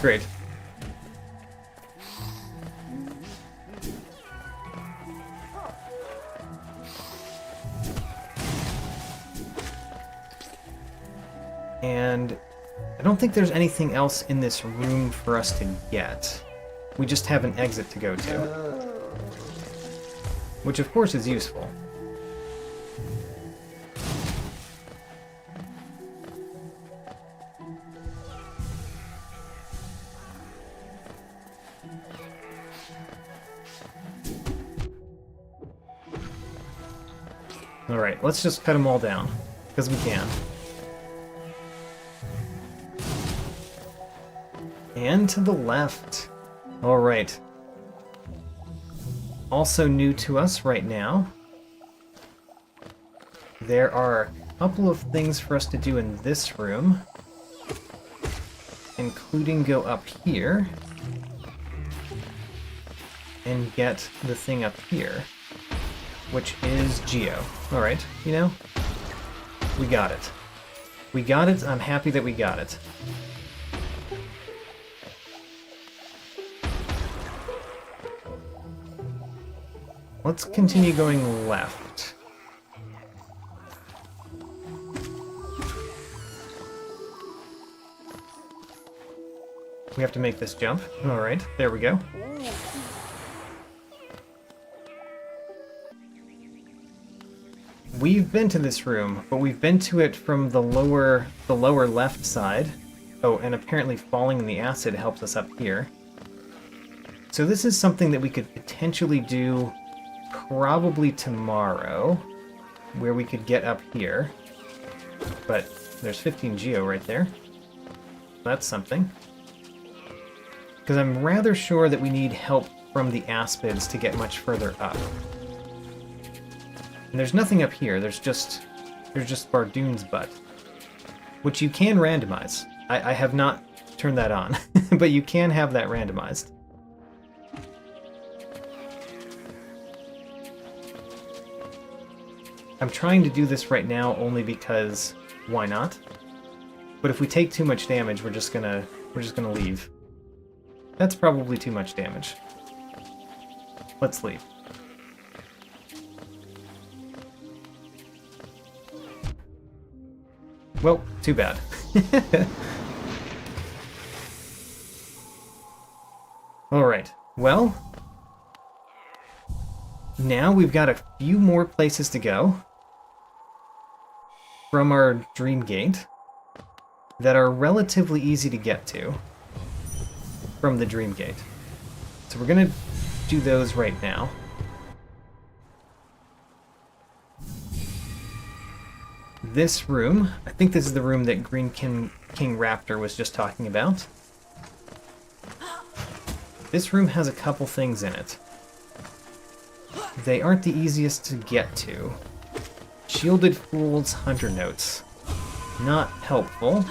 Great. And I don't think there's anything else in this room for us to get. We just have an exit to go to. Which of course is useful. Alright, let's just cut them all down, because we can. And to the left. Alright. Also new to us right now, there are a couple of things for us to do in this room, including go up here and get the thing up here, which is Geo. Alright, you know, we got it. We got it, I'm happy that we got it. Let's continue going left. We have to make this jump. Alright, there we go. We've been to this room, but we've been to it from the lower left side. Oh, and apparently falling in the acid helps us up here. So this is something that we could potentially do probably tomorrow, where we could get up here. But there's 15 Geo right there. That's something. Because I'm rather sure that we need help from the aspids to get much further up. And there's nothing up here, there's just Bardoon's butt. Which you can randomize. I have not turned that on, but you can have that randomized. I'm trying to do this right now only because why not? But if we take too much damage, we're just gonna leave. That's probably too much damage. Let's leave. Well, too bad. Alright, well, now we've got a few more places to go from our Dream Gate that are relatively easy to get to from the Dream Gate. So we're gonna do those right now. This room, I think this is the room that Green King Raptor was just talking about. This room has a couple things in it. They aren't the easiest to get to. Shielded Fool's Hunter Notes. Not helpful.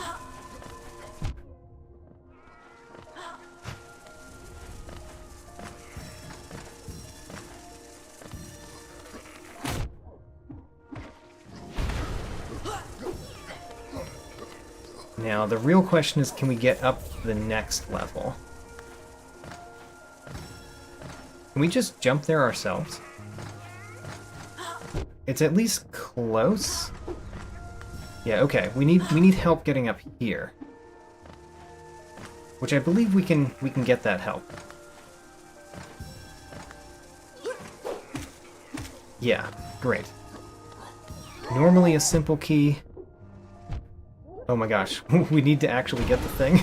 Now, the real question is, can we get up to the next level? Can we just jump there ourselves? It's at least close. Yeah, okay. We need help getting up here. Which I believe we can get that help. Yeah, great. Normally a simple key. Oh my gosh, we need to actually get the thing.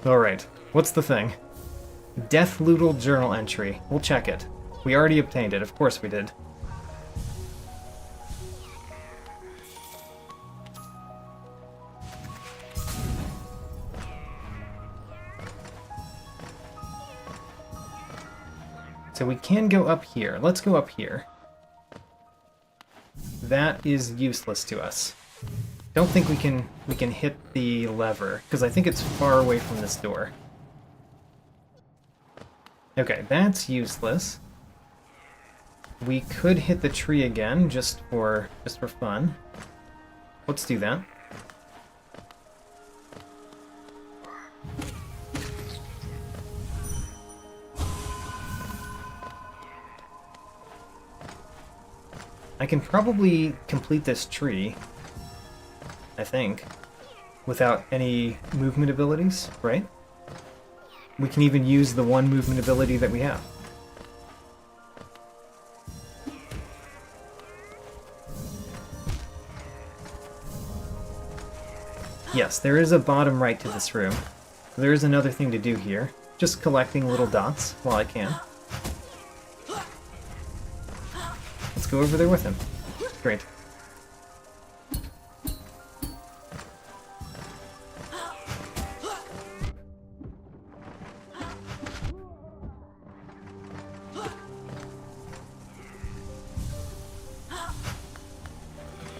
Alright, what's the thing? Deathloodle journal entry. We'll check it. We already obtained it, of course we did. So we can go up here. Let's go up here. That is useless to us. Don't think we can hit the lever, because I think it's far away from this door. Okay, that's useless. We could hit the tree again, just for fun. Let's do that. I can probably complete this tree, I think, without any movement abilities, right? We can even use the one movement ability that we have. Yes, there is a bottom right to this room. There is another thing to do here. Just collecting little dots while I can. Let's go over there with him. Great.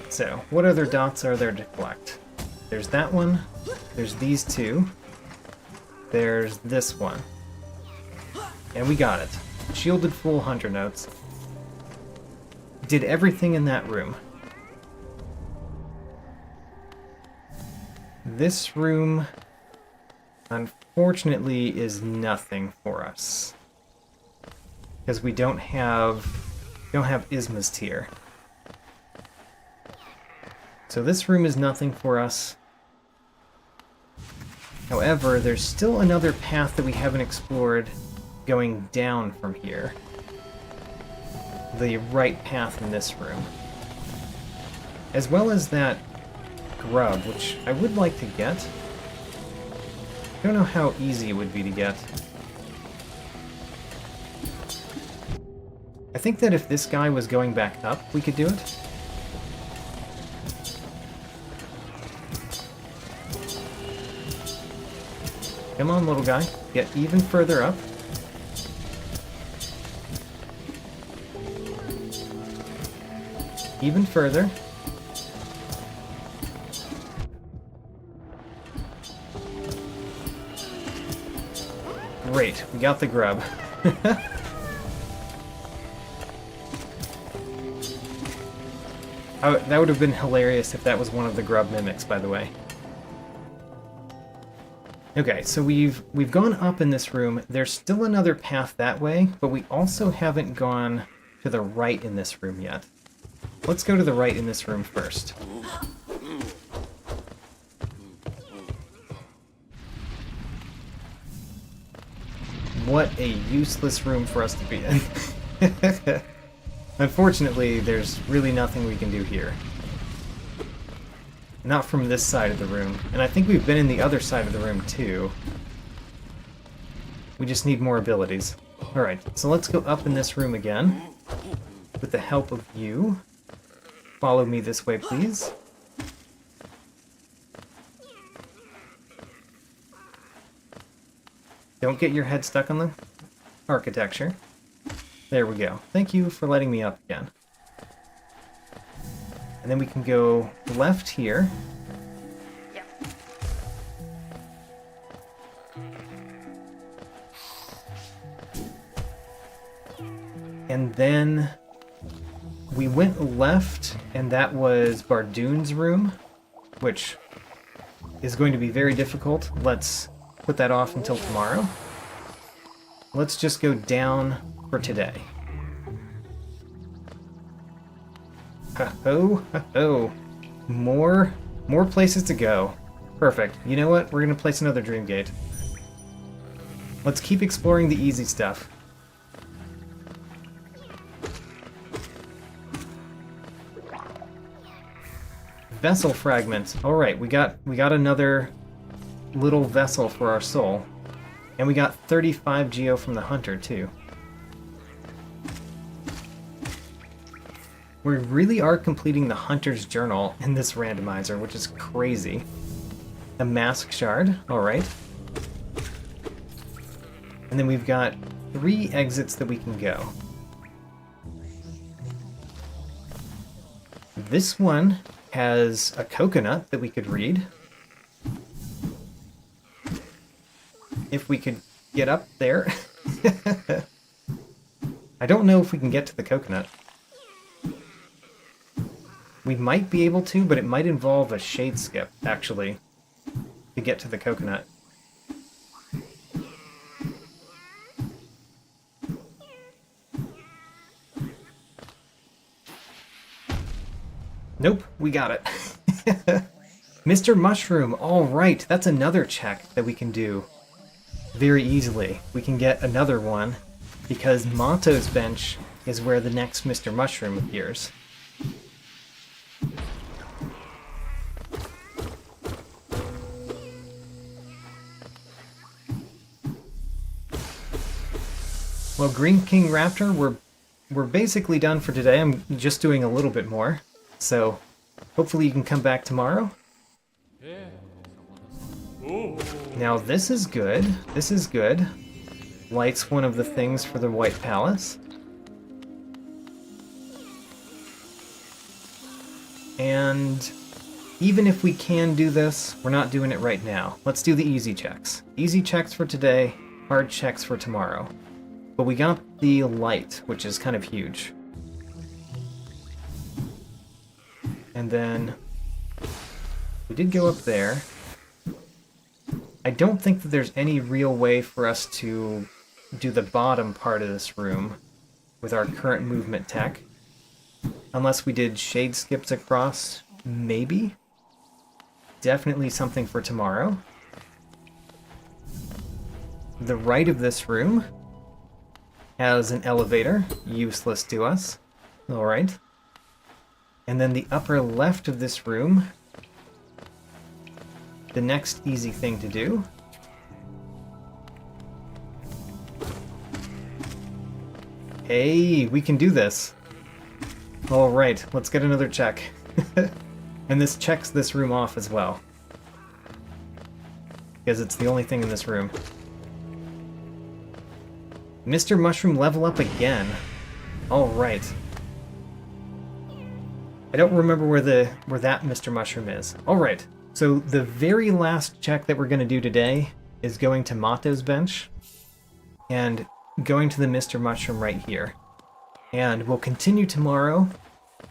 So, what other dots are there to collect? There's that one, there's these two, there's this one. And we got it. Shielded full hunter notes. Did everything in that room. This room, unfortunately, is nothing for us. Because we don't have Isma's tier. So this room is nothing for us. However, there's still another path that we haven't explored going down from here. The right path in this room. As well as that grub, which I would like to get. I don't know how easy it would be to get. I think that if this guy was going back up, we could do it. Come on, little guy. Get even further up. Even further. Great, we got the grub. Oh, that would have been hilarious if that was one of the grub mimics, by the way. Okay, so we've gone up in this room. There's still another path that way, but we also haven't gone to the right in this room yet. Let's go to the right in this room first. What a useless room for us to be in. Unfortunately, there's really nothing we can do here. Not from this side of the room. And I think we've been in the other side of the room too. We just need more abilities. Alright, so let's go up in this room again. With the help of you. Follow me this way, please. Don't get your head stuck on the architecture. There we go. Thank you for letting me up again. And then we can go left here. And then we went left, and that was Bardoon's room, which is going to be very difficult. Let's put that off until tomorrow. Let's just go down for today. Ho ho ho. More places to go. Perfect. You know what? We're gonna place another Dream Gate. Let's keep exploring the easy stuff. Vessel fragments. Alright, we got another little vessel for our soul. And we got 35 geo from the hunter too. We really are completing the hunter's journal in this randomizer, which is crazy. A mask shard, alright. And then we've got 3 exits that we can go. This one has a coconut that we could read. If we could get up there. I don't know if we can get to the coconut. We might be able to, but it might involve a shade skip, actually, to get to the coconut. Nope, we got it. Mr. Mushroom, alright, that's another check that we can do very easily. We can get another one, because Monto's bench is where the next Mr. Mushroom appears. Well, Green King Raptor, we're basically done for today. I'm just doing a little bit more. So hopefully you can come back tomorrow. Now this is good. This is good. Lights one of the things for the White Palace. And even if we can do this, we're not doing it right now. Let's do the easy checks. Easy checks for today, hard checks for tomorrow. But we got the light, which is kind of huge. And then we did go up there. I don't think that there's any real way for us to do the bottom part of this room with our current movement tech. Unless we did shade skips across, maybe. Definitely something for tomorrow. The right of this room has an elevator, useless to us. Alright. And then the upper left of this room, the next easy thing to do. Hey, we can do this. Alright, let's get another check. And this checks this room off as well. Because it's the only thing in this room. Mr. Mushroom level up again. Alright. I don't remember where that Mr. Mushroom is. Alright, so the very last check that we're going to do today is going to Mato's bench. And going to the Mr. Mushroom right here. And we'll continue tomorrow,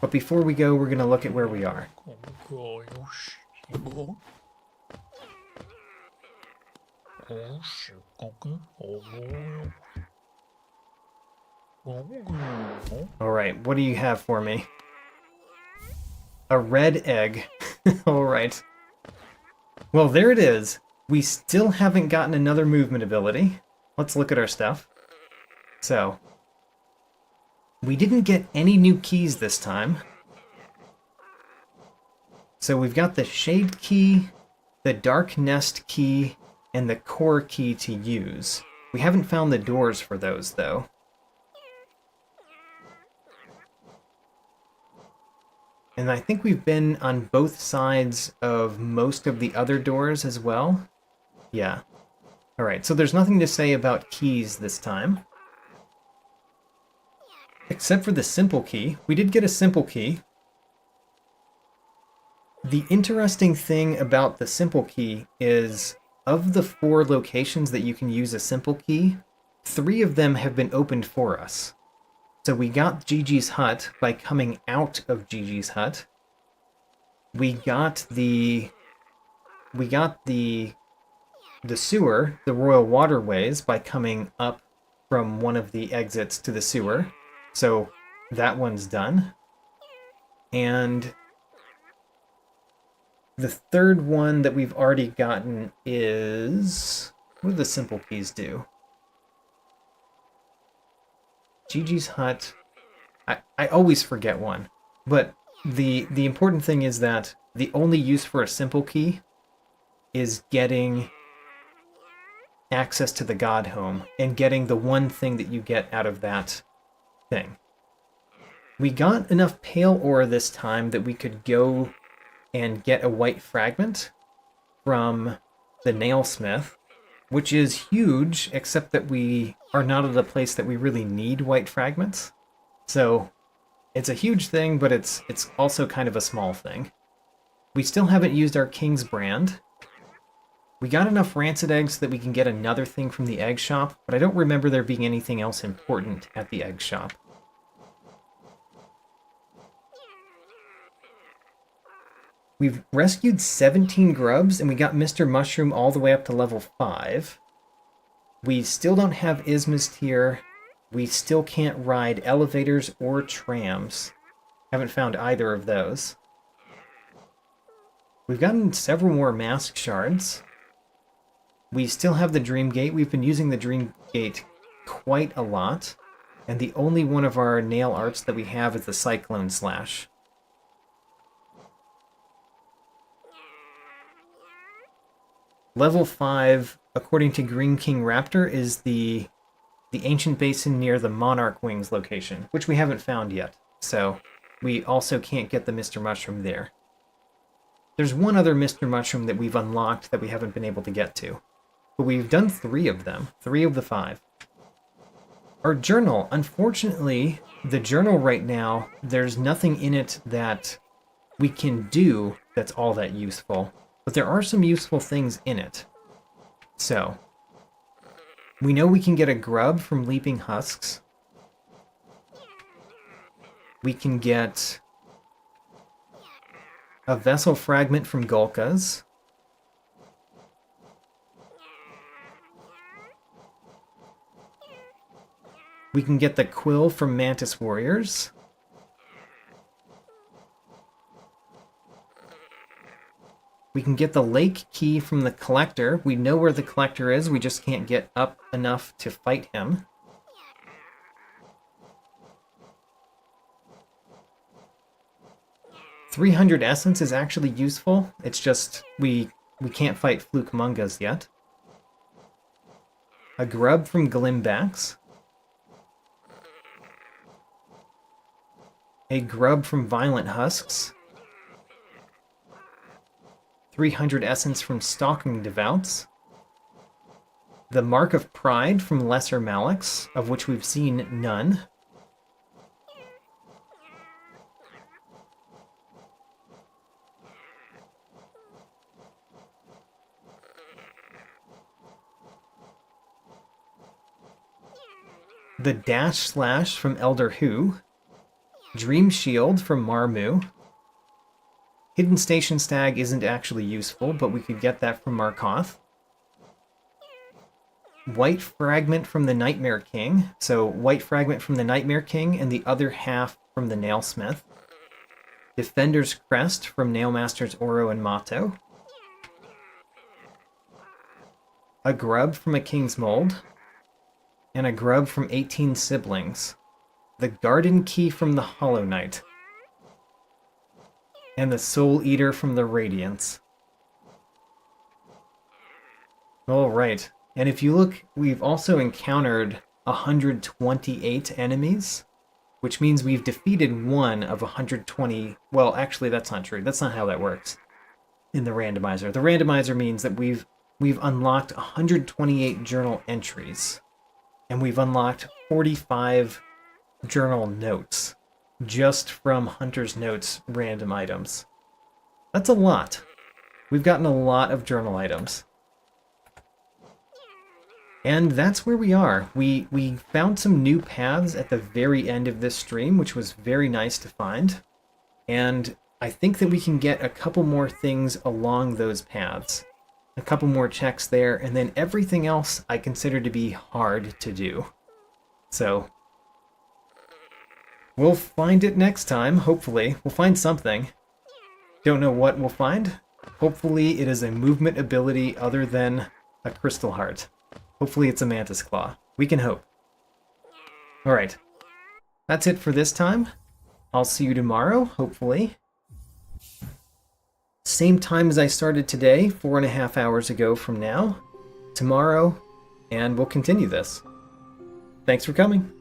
but before we go, we're going to look at where we are. Alright, what do you have for me? A red egg. Alright. Well, there it is. We still haven't gotten another movement ability. Let's look at our stuff. So, we didn't get any new keys this time. So we've got the Shade Key, the Dark Nest Key, and the Core Key to use. We haven't found the doors for those, though. And I think we've been on both sides of most of the other doors as well. Yeah. Alright, so there's nothing to say about keys this time. Except for the simple key. We did get a simple key. The interesting thing about the simple key is, of the 4 locations that you can use a simple key, 3 of them have been opened for us. So we got Gigi's hut by coming out of Gigi's hut. We got the sewer, the Royal Waterways, by coming up from one of the exits to the sewer. So that one's done. And the third one that we've already gotten is... what do the simple keys do? Gigi's hut. I always forget one. But the important thing is that the only use for a simple key is getting access to the God Home and getting the one thing that you get out of that thing. We got enough pale ore this time that we could go and get a white fragment from the nailsmith, which is huge, except that we are not at a place that we really need white fragments. So it's a huge thing, but it's also kind of a small thing. We still haven't used our King's Brand. We got enough rancid eggs so that we can get another thing from the egg shop, but I don't remember there being anything else important at the egg shop. We've rescued 17 grubs, and we got Mr. Mushroom all the way up to level 5. We still don't have Ismist here. We still can't ride elevators or trams. Haven't found either of those. We've gotten several more mask shards. We still have the Dream Gate. We've been using the Dream Gate quite a lot. And the only one of our nail arts that we have is the Cyclone Slash. Level 5, according to Green King Raptor, is the the ancient basin near the Monarch Wings location, which we haven't found yet. So we also can't get the Mr. Mushroom there. There's one other Mr. Mushroom that we've unlocked that we haven't been able to get to. But we've done 3 of them. 3 of the 5. Our journal. Unfortunately, the journal right now, there's nothing in it that we can do that's all that useful. But there are some useful things in it. So, we know we can get a grub from leaping husks. We can get a vessel fragment from Gulkas. We can get the quill from Mantis Warriors. We can get the lake key from the Collector. We know where the Collector is, we just can't get up enough to fight him. $300 essence is actually useful. It's just we can't fight Fluke Mungas yet. A grub from Glimbax. A grub from Violent Husks. 300 essence from Stalking Devouts. The Mark of Pride from Lesser Malix, of which we've seen none. The Dash Slash from Elder Hu. Dream Shield from Marmu. Hidden Station Stag isn't actually useful, but we could get that from Markoth. White Fragment from the Nightmare King. So, White Fragment from the Nightmare King, and the other half from the Nailsmith. Defender's Crest from Nailmasters Oro and Mato. A grub from a King's Mold. And a grub from 18 Siblings. The Garden Key from the Hollow Knight. And the Soul Eater from the Radiance. Alright, and if you look, we've also encountered 128 enemies, which means we've defeated 1 of 120... Well, actually, that's not true. That's not how that works in the randomizer. The randomizer means that we've unlocked 128 journal entries, and we've unlocked 45 journal notes. Just from Hunter's Notes random items. That's a lot. We've gotten a lot of journal items. And that's where we are. We found some new paths at the very end of this stream, which was very nice to find. And I think that we can get a couple more things along those paths. A couple more checks there, and then everything else I consider to be hard to do. So we'll find it next time, hopefully. We'll find something. Don't know what we'll find. Hopefully it is a movement ability other than a Crystal Heart. Hopefully it's a Mantis Claw. We can hope. Alright. That's it for this time. I'll see you tomorrow, hopefully. Same time as I started today, 4.5 hours ago from now. Tomorrow, and we'll continue this. Thanks for coming.